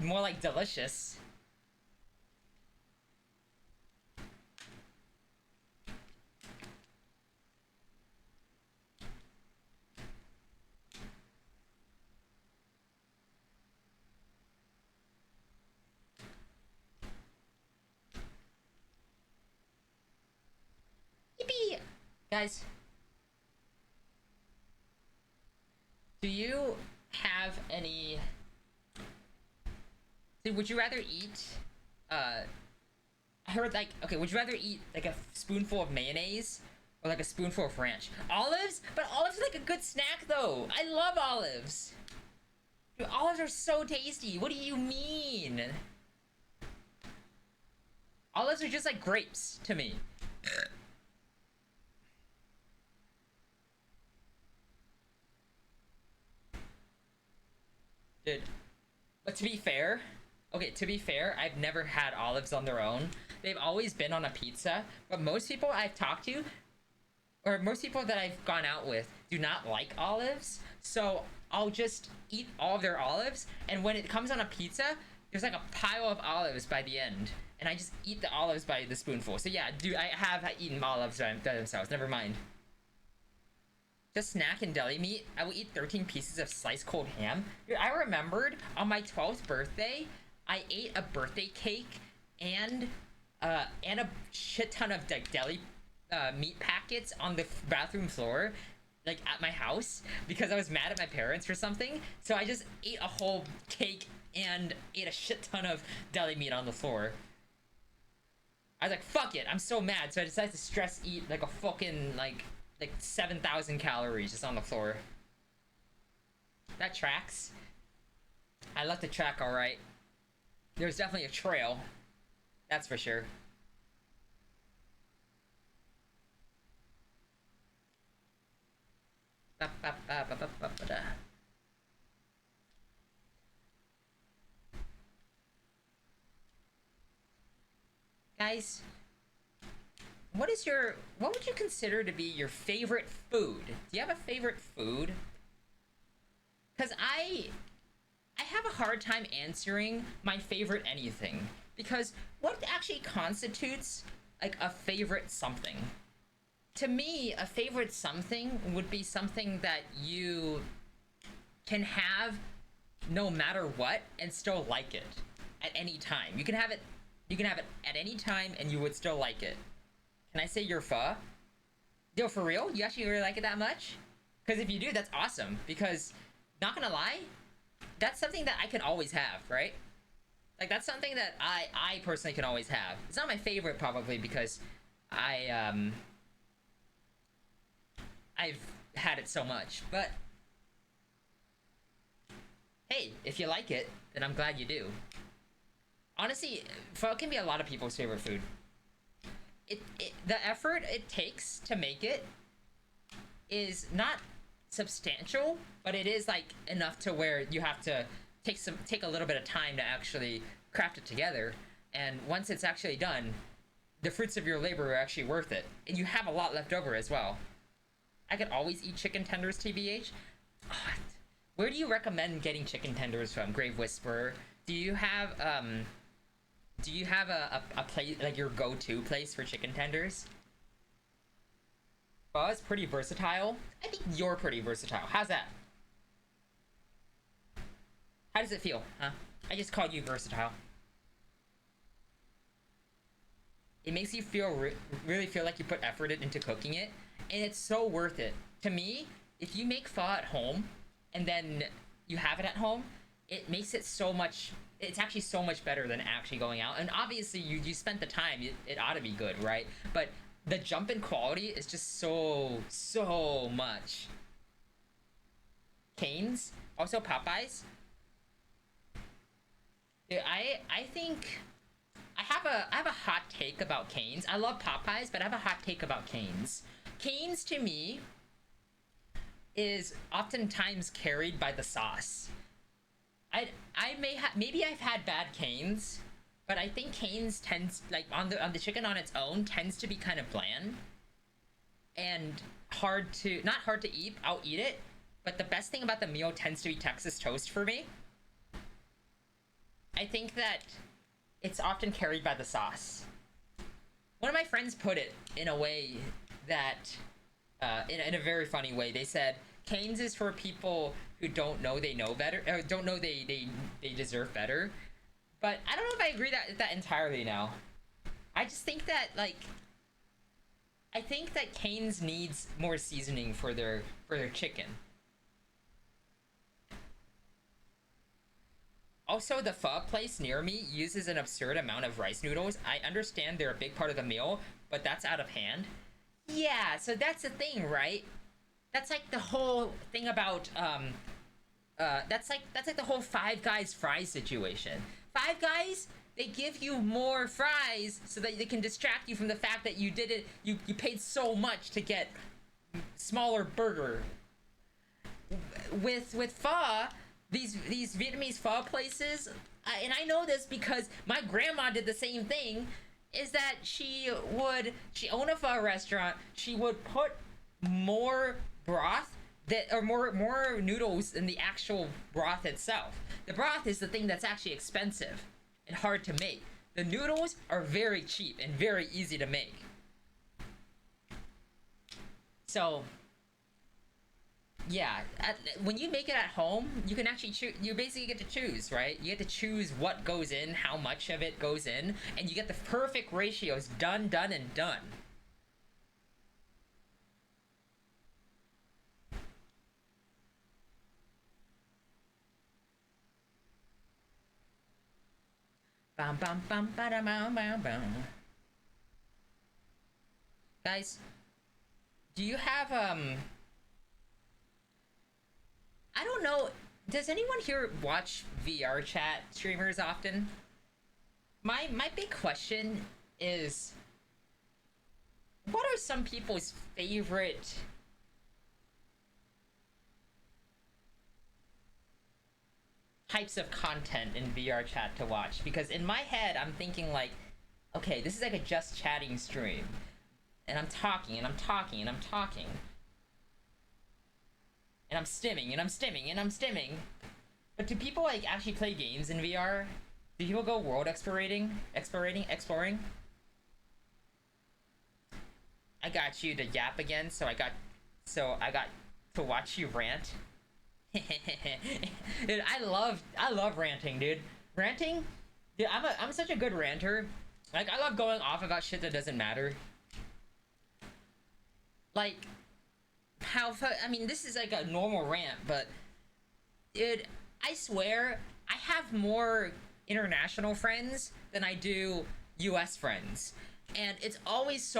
More like delicious. Guys, do you have any... would you rather eat, I heard, like, okay, would you rather eat, like, a spoonful of mayonnaise or, like, a spoonful of ranch? Olives? But olives are, like, a good snack, though. I love olives. Dude, olives are so tasty. What do you mean? Olives are just like grapes to me. Dude, but to be fair, I've never had olives on their own. They've always been on a pizza, but most people I've talked to, or most people that I've gone out with, do not like olives, so I'll just eat all of their olives, and when it comes on a pizza, there's like a pile of olives by the end, and I just eat the olives by the spoonful. So yeah, dude, I have eaten olives by themselves, never mind. Just snack and deli meat. I will eat 13 pieces of sliced cold ham. Dude, I remembered on my 12th birthday, I ate a birthday cake and a shit ton of deli meat packets on the bathroom floor, like at my house, because I was mad at my parents for something. So I just ate a whole cake and ate a shit ton of deli meat on the floor. I was like, fuck it, I'm so mad. So I decided to stress eat like a fucking like 7,000 calories just on the floor. That tracks. I left the track alright. There's definitely a trail. That's for sure. Guys, what would you consider to be your favorite food? Do you have a favorite food? Because I have a hard time answering my favorite anything. Because what actually constitutes like a favorite something? To me, a favorite something would be something that you can have no matter what and still like it at any time. You can have it at any time and you would still like it. Can I say your pho? Yo, for real? You actually really like it that much? Because if you do, that's awesome. Because, not gonna lie, that's something that I can always have, right? Like, that's something that I personally can always have. It's not my favorite, probably, because I've had it so much. But, hey, if you like it, then I'm glad you do. Honestly, pho can be a lot of people's favorite food. The effort it takes to make it is not substantial, but it is like enough to where you have to take a little bit of time to actually craft it together. And once it's actually done, the fruits of your labor are actually worth it, and you have a lot left over as well. I could always eat chicken tenders, tbh. Oh, where do you recommend getting chicken tenders from, Grave Whisperer? Do you have a place, like your go-to place for chicken tenders? Buzz pretty versatile. I think you're pretty versatile. How's that? How does it feel, huh? I just called you versatile. It makes you really feel like you put effort into cooking it, and it's so worth it. To me, if you make pho at home and then you have it at home, it makes it so much. It's actually so much better than actually going out. And obviously, you spent the time. It ought to be good, right? But the jump in quality is just so much. Cane's, also Popeyes. Dude, I think I have a hot take about Cane's. I love Popeyes, but I have a hot take about Cane's. Cane's to me is oftentimes carried by the sauce. Maybe I've had bad Cane's, but I think Cane's tends, like, on the chicken on its own, tends to be kind of bland and not hard to eat. I'll eat it, but the best thing about the meal tends to be Texas toast for me. I think that it's often carried by the sauce. One of my friends put it in a way that, in a very funny way. They said, Cane's is for people who don't know they know better, or don't know they deserve better. But I don't know if I agree with that entirely now. I just think that, like, I think that Cane's needs more seasoning for their chicken. Also, the pho place near me uses an absurd amount of rice noodles. I understand they're a big part of the meal, but that's out of hand. Yeah, so that's the thing, right? That's like the whole thing about that's like the whole Five Guys fries situation. Five Guys, they give you more fries so that they can distract you from the fact that you did it. You paid so much to get smaller burger. With pho, these Vietnamese pho places, and I know this because my grandma did the same thing, is that she owned a pho restaurant. She would put more broth or more noodles in the actual broth itself. The broth is the thing that's actually expensive and hard to make. The noodles are very cheap and very easy to make. So yeah, when you make it at home, you can actually choose. You basically get to choose, right? You get to choose what goes in, how much of it goes in, and you get the perfect ratios. Done, and done. Bam bam bam bam bam bam bam. Guys, do you have I don't know. Does anyone here watch VR chat streamers often? My big question is, what are some people's favorite types of content in VR chat to watch? Because in my head, I'm thinking like, okay, this is like a just chatting stream, and I'm talking and I'm talking and I'm talking. And I'm stimming, and I'm stimming, and I'm stimming. But do people, like, actually play games in VR? Do people go world exploring? I got you to yap again, so I got to watch you rant. Dude, I love ranting, dude. Ranting? Dude, I'm such a good ranter. Like, I love going off about shit that doesn't matter. Like, I mean, this is like a normal rant, but dude, I swear I have more international friends than I do US friends, and it's always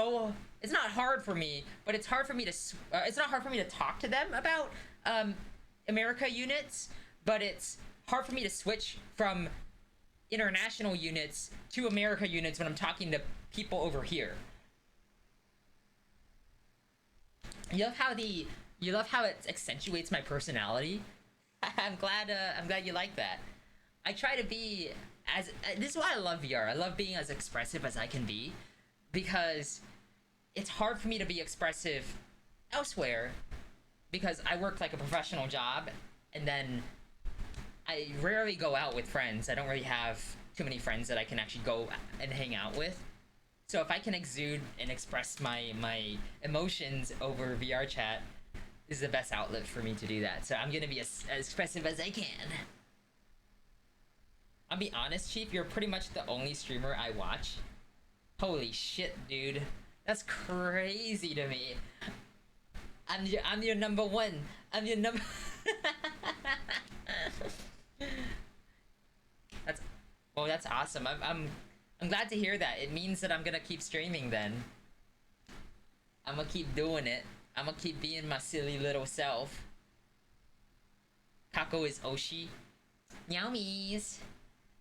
it's not hard for me, but it's hard for me to it's not hard for me to talk to them about America units, but it's hard for me to switch from international units to America units when I'm talking to people over here. You love how it accentuates my personality. I'm glad you like that. I try to be as this is why I love VR. I love being as expressive as I can be, because it's hard for me to be expressive elsewhere because I work like a professional job, and then I rarely go out with friends. I don't really have too many friends that I can actually go and hang out with. So if I can exude and express my emotions over VR chat, this is the best outlet for me to do that. So I'm gonna be as expressive as I can. I'll be honest, Chief, you're pretty much the only streamer I watch. Holy shit, dude. That's crazy to me. I'm your number one. I'm your number. that's that's awesome. I'm glad to hear that. It means that I'm gonna keep streaming then. I'm gonna keep doing it. I'm gonna keep being my silly little self. Kako is Oshi. Meowmies.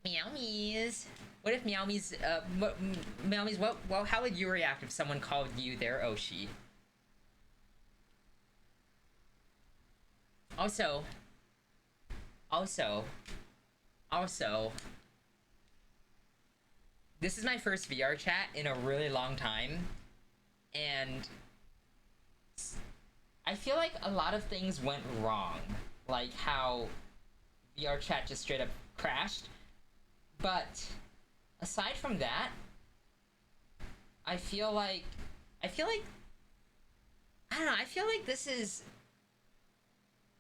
Meowmies. What if Meowmies, Meowmies, well, how would you react if someone called you their Oshi? Also, this is my first VR chat in a really long time, and I feel like a lot of things went wrong, like how VR chat just straight up crashed. But aside from that, I feel like I don't know, I feel like this is,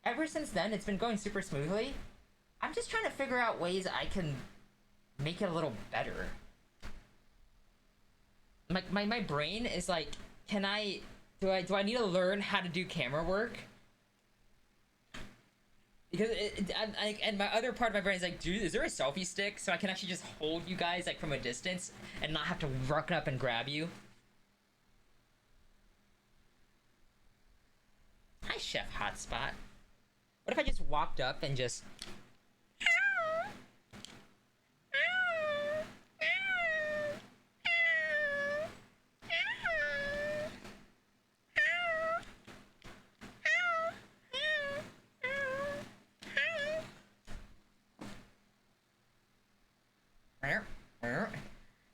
ever since then it's been going super smoothly. I'm just trying to figure out ways I can make it a little better. My brain is like, can I do I need to learn how to do camera work? Because and my other part of my brain is like, dude, is there a selfie stick so I can actually just hold you guys like from a distance and not have to ruck up and grab you? Hi, Chef Hotspot. What if I just walked up and just...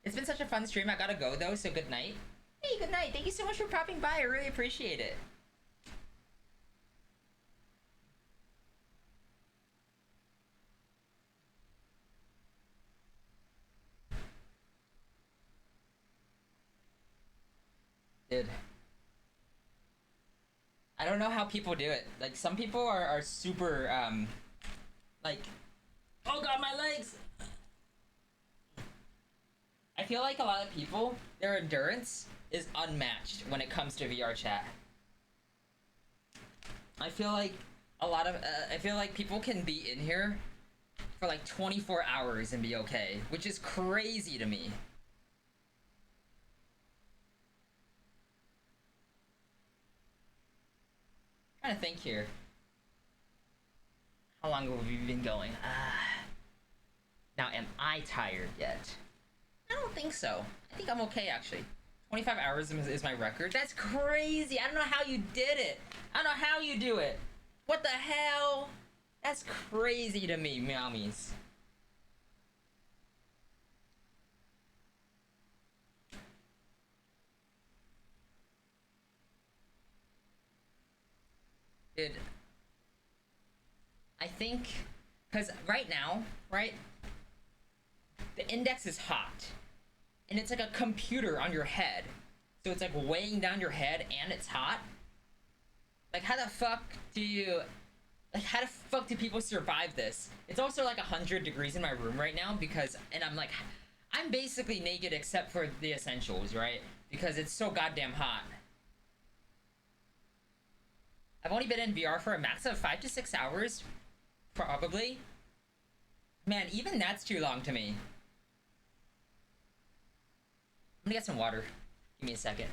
It's been such a fun stream. I gotta go though, so good night. Hey, good night. Thank you so much for popping by. I really appreciate it. Dude. I don't know how people do it. Like, some people are super, like... Oh god, my legs! I feel like a lot of people, their endurance is unmatched when it comes to VR chat. I feel like I feel like people can be in here for like 24 hours and be okay, which is crazy to me. I'm trying to think here. How long have we been going? Now, am I tired yet? I don't think so. I think I'm okay, actually. 25 hours is my record. That's crazy. I don't know how you did it. I don't know how you do it. What the hell? That's crazy to me, Meowmies. Dude. I think... Because right now, right? The index is hot. And it's like a computer on your head. So it's like weighing down your head and it's hot. Like, how the fuck do you... Like, how the fuck do people survive this? It's also like 100 degrees in my room right now because... And I'm like... I'm basically naked except for the essentials, right? Because it's so goddamn hot. I've only been in VR for a max of 5 to 6 hours. Probably. Man, even that's too long to me. I'm gonna get some water. Give me a second.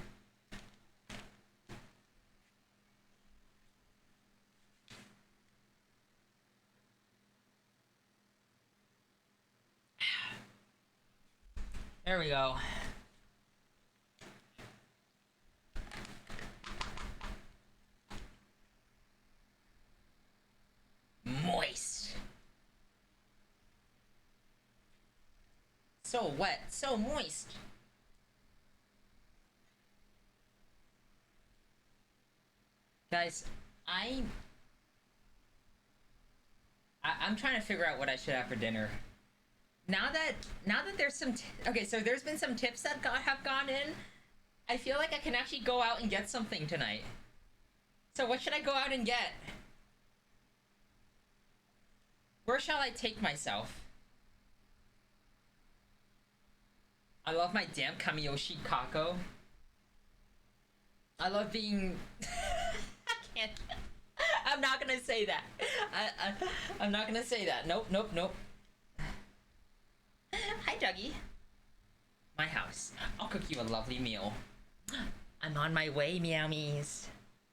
There we go. Moist. so wet, so moist. Guys, I, I'm trying to figure out what I should have for dinner. Now that there's some okay, so there's been some tips that have gone in. I feel like I can actually go out and get something tonight. So what should I go out and get? Where shall I take myself? I love my damn Kamiyoshi Kako. I love being. I can't. I'm not gonna say that. I'm not gonna say that. Nope, nope, nope. Hi, Dougie. My house. I'll cook you a lovely meal. I'm on my way, Meowmies.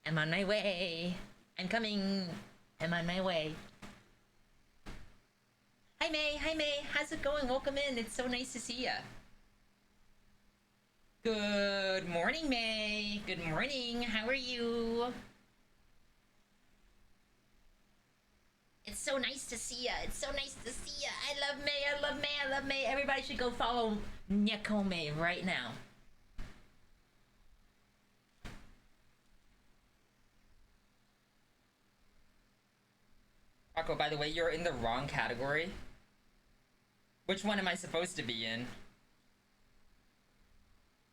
I'm on my way. I'm coming. I'm on my way. Hi, May. Hi, May. How's it going? Welcome in. It's so nice to see ya. Good morning, May. Good morning. How are you? It's so nice to see ya. It's so nice to see ya. I love May. I love May. I love May. Everybody should go follow Nyakome right now. Rocco, by the way, you're in the wrong category. Which one am I supposed to be in?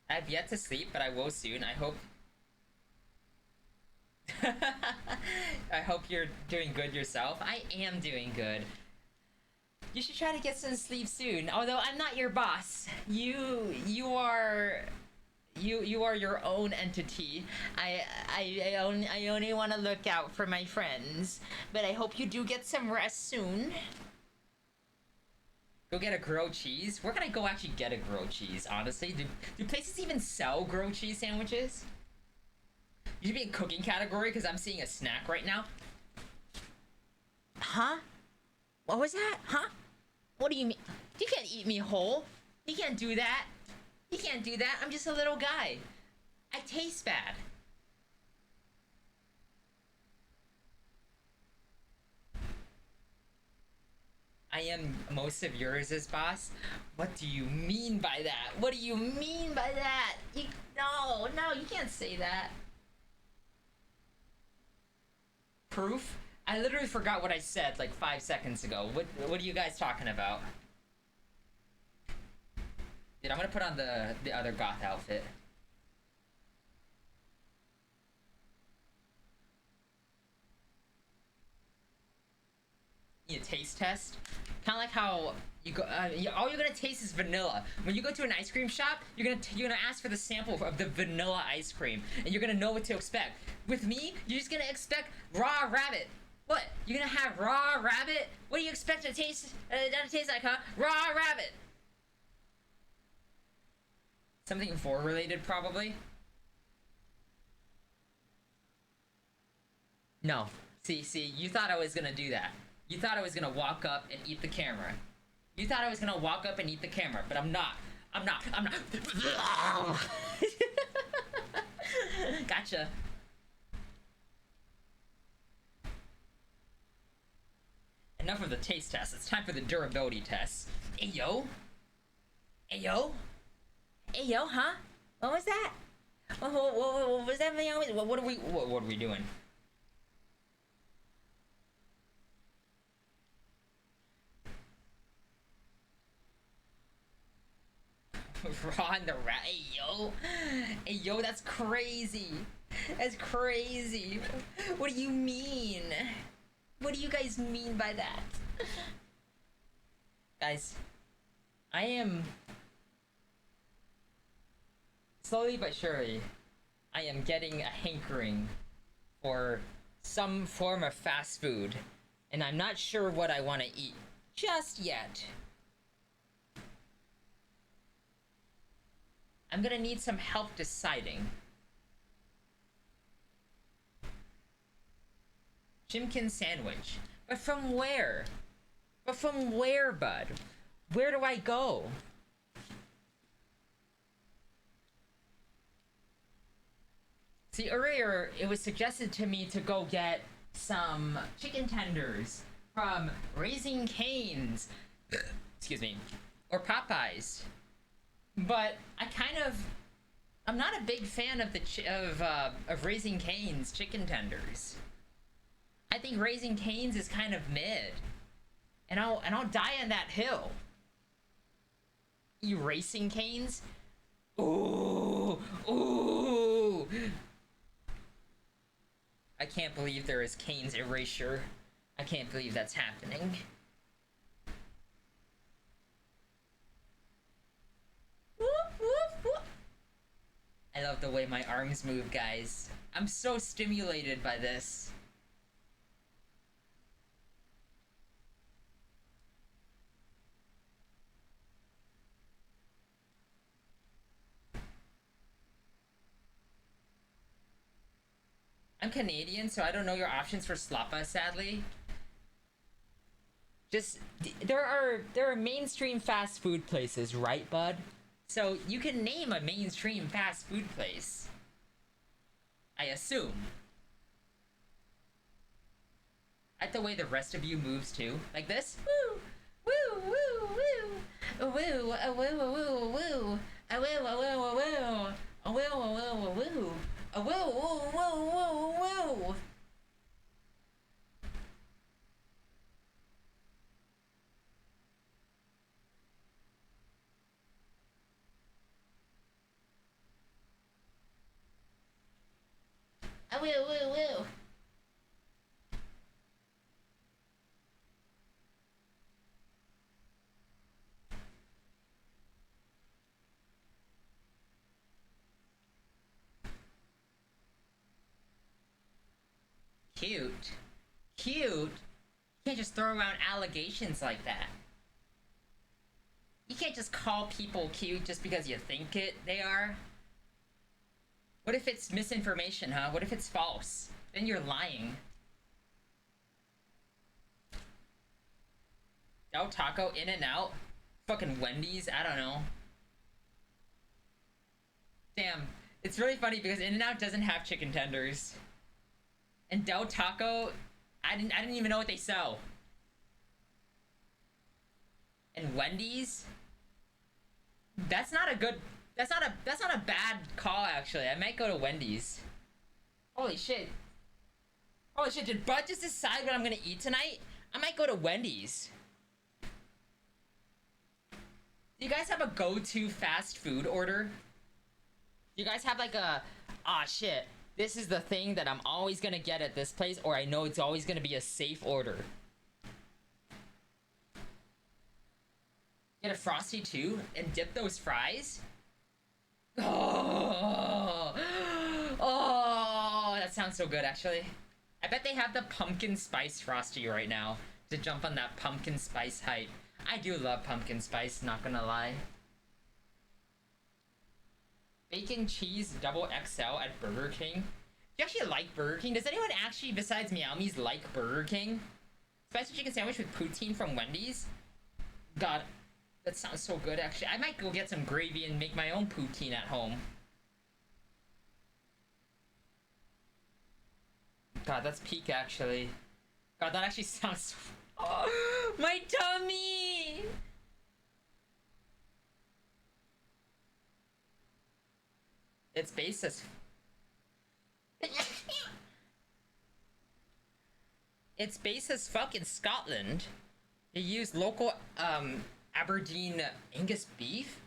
I have yet to sleep, but I will soon. I hope... I hope you're doing good yourself. I am doing good. You should try to get some sleep soon. Although I'm not your boss. You are your own entity. I only want to look out for my friends. But I hope you do get some rest soon. Go get a grilled cheese? Where can I go actually get a grilled cheese, honestly? Do places even sell grilled cheese sandwiches? You should be in cooking category because I'm seeing a snack right now. Huh? What was that? Huh? What do you mean? You can't eat me whole. You can't do that. You can't do that. I'm just a little guy. I taste bad. I am most of yours, boss. What do you mean by that? What do you mean by that? No, you can't say that. Proof? I literally forgot what I said like 5 seconds ago. What are you guys talking about? Dude, I'm gonna put on the other goth outfit. Need a taste test? Kind of like how you go. All you're gonna taste is vanilla. When you go to an ice cream shop, you're gonna ask for the sample of the vanilla ice cream, and you're gonna know what to expect. With me, you're just gonna expect raw rabbit. What? You're gonna have raw rabbit? What do you expect to taste? That to taste like, huh? Raw rabbit. Something vor related, probably. No. See, you thought I was gonna do that. You thought I was gonna walk up and eat the camera. You thought I was gonna walk up and eat the camera, but I'm not. I'm not. Gotcha. Enough of the taste test. It's time for the durability test. Ayo? Ayo? Ayo, huh? What was that? What was that? What are we doing? Raw in the rat. Hey yo, that's crazy. That's crazy. What do you mean? What do you guys mean by that? Guys, I am slowly but surely, I am getting a hankering for some form of fast food, and I'm not sure what I want to eat just yet. I'm gonna need some help deciding. Chimkin sandwich. But from where? But from where, bud? Where do I go? See, earlier it was suggested to me to go get some chicken tenders from Raising Cane's. Excuse me. or Popeyes. But I'm not a big fan of of Raising Cane's chicken tenders. I think Raising Cane's is kind of mid, and I'll die on that hill. You Racing Cane's? Ooh, ooh! I can't believe there is Cane's Erasure. I can't believe that's happening. Whoop, whoop, whoop. I love the way my arms move, guys. I'm so stimulated by this. I'm Canadian, so I don't know your options for slappa, sadly. Just there are mainstream fast food places, right, bud? So you can name a mainstream fast food place. I assume. I like the way the rest of you moves too, like this. Woo, woo, woo, woo, woo, woo, woo, woo, woo, a woo, a woo, a woo, a woo, a woo, a woo, a woo, woo, woo, woo, woo. A woo, woo, woo. Cute. Cute? You can't just throw around allegations like that. You can't just call people cute just because you think they are. What if it's misinformation, huh? What if it's false? Then you're lying. Del Taco, In-N-Out, fucking Wendy's, I don't know. Damn, it's really funny because In-N-Out doesn't have chicken tenders. And Del Taco, I didn't even know what they sell. And Wendy's, that's not a bad call actually. I might go to Wendy's. Holy shit. Holy shit, did Bud just decide what I'm gonna eat tonight? I might go to Wendy's. Do you guys have a go-to fast food order? Do you guys have like a, ah shit, this is the thing that I'm always gonna get at this place, or I know it's always gonna be a safe order? Get a Frosty too and dip those fries? Oh, oh, that sounds so good actually. I bet they have the pumpkin spice Frosty right now to jump on that pumpkin spice hype. I do love pumpkin spice, not gonna lie. Bacon cheese double XL at Burger King. Do you actually like Burger King? Does anyone actually, besides Meowmies, like Burger King? Spicy chicken sandwich with poutine from Wendy's? God, that sounds so good actually. I might go get some gravy and make my own poutine at home. God, that's peak actually. God, that actually sounds... Oh, my tummy! It's based as... It's based as fuck in Scotland. They use local, Aberdeen Angus beef?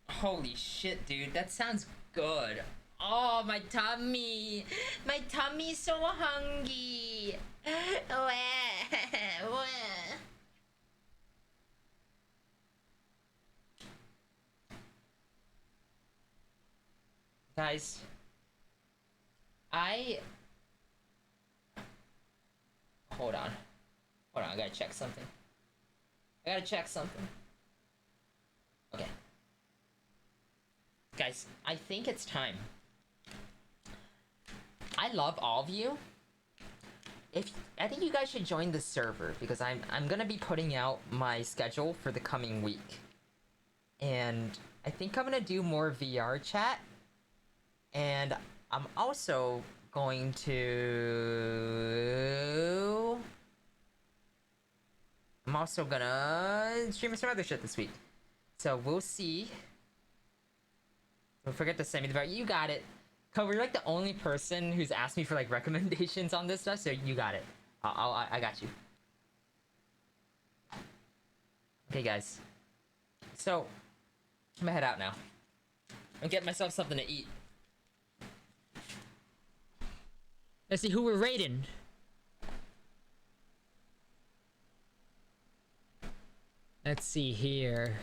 Holy shit, dude. That sounds good. Oh, my tummy! My tummy's so hungry! Guys, hold on. Hold on, I gotta check something. Okay. Guys, I think it's time. I love all of you. I think you guys should join the server because I'm gonna be putting out my schedule for the coming week. And I think I'm gonna do more VR chat. And I'm also going to... I'm also gonna stream some other shit this week. So we'll see. Don't forget to send me the you got it. Kobe, you're like the only person who's asked me for like recommendations on this stuff, so you got it. I got you. Okay, guys. So I'm gonna head out now. And get myself something to eat. Let's see who we're raiding. Let's see here.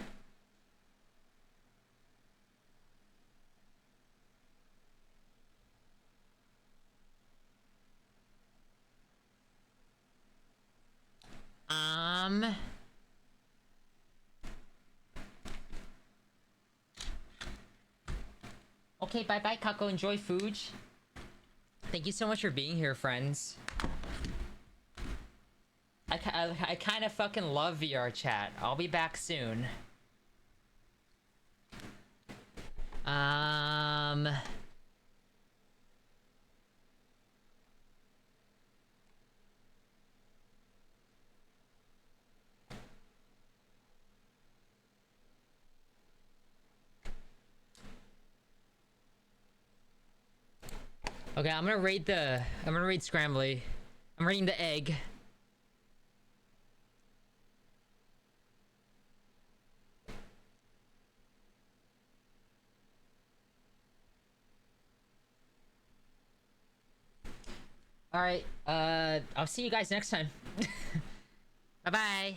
Okay, bye-bye, Kako. Enjoy food. Thank you so much for being here, friends. I kind of fucking love VR chat. I'll be back soon. Okay, I'm gonna raid Scrambly. I'm raiding the egg. Alright, I'll see you guys next time. Bye-bye.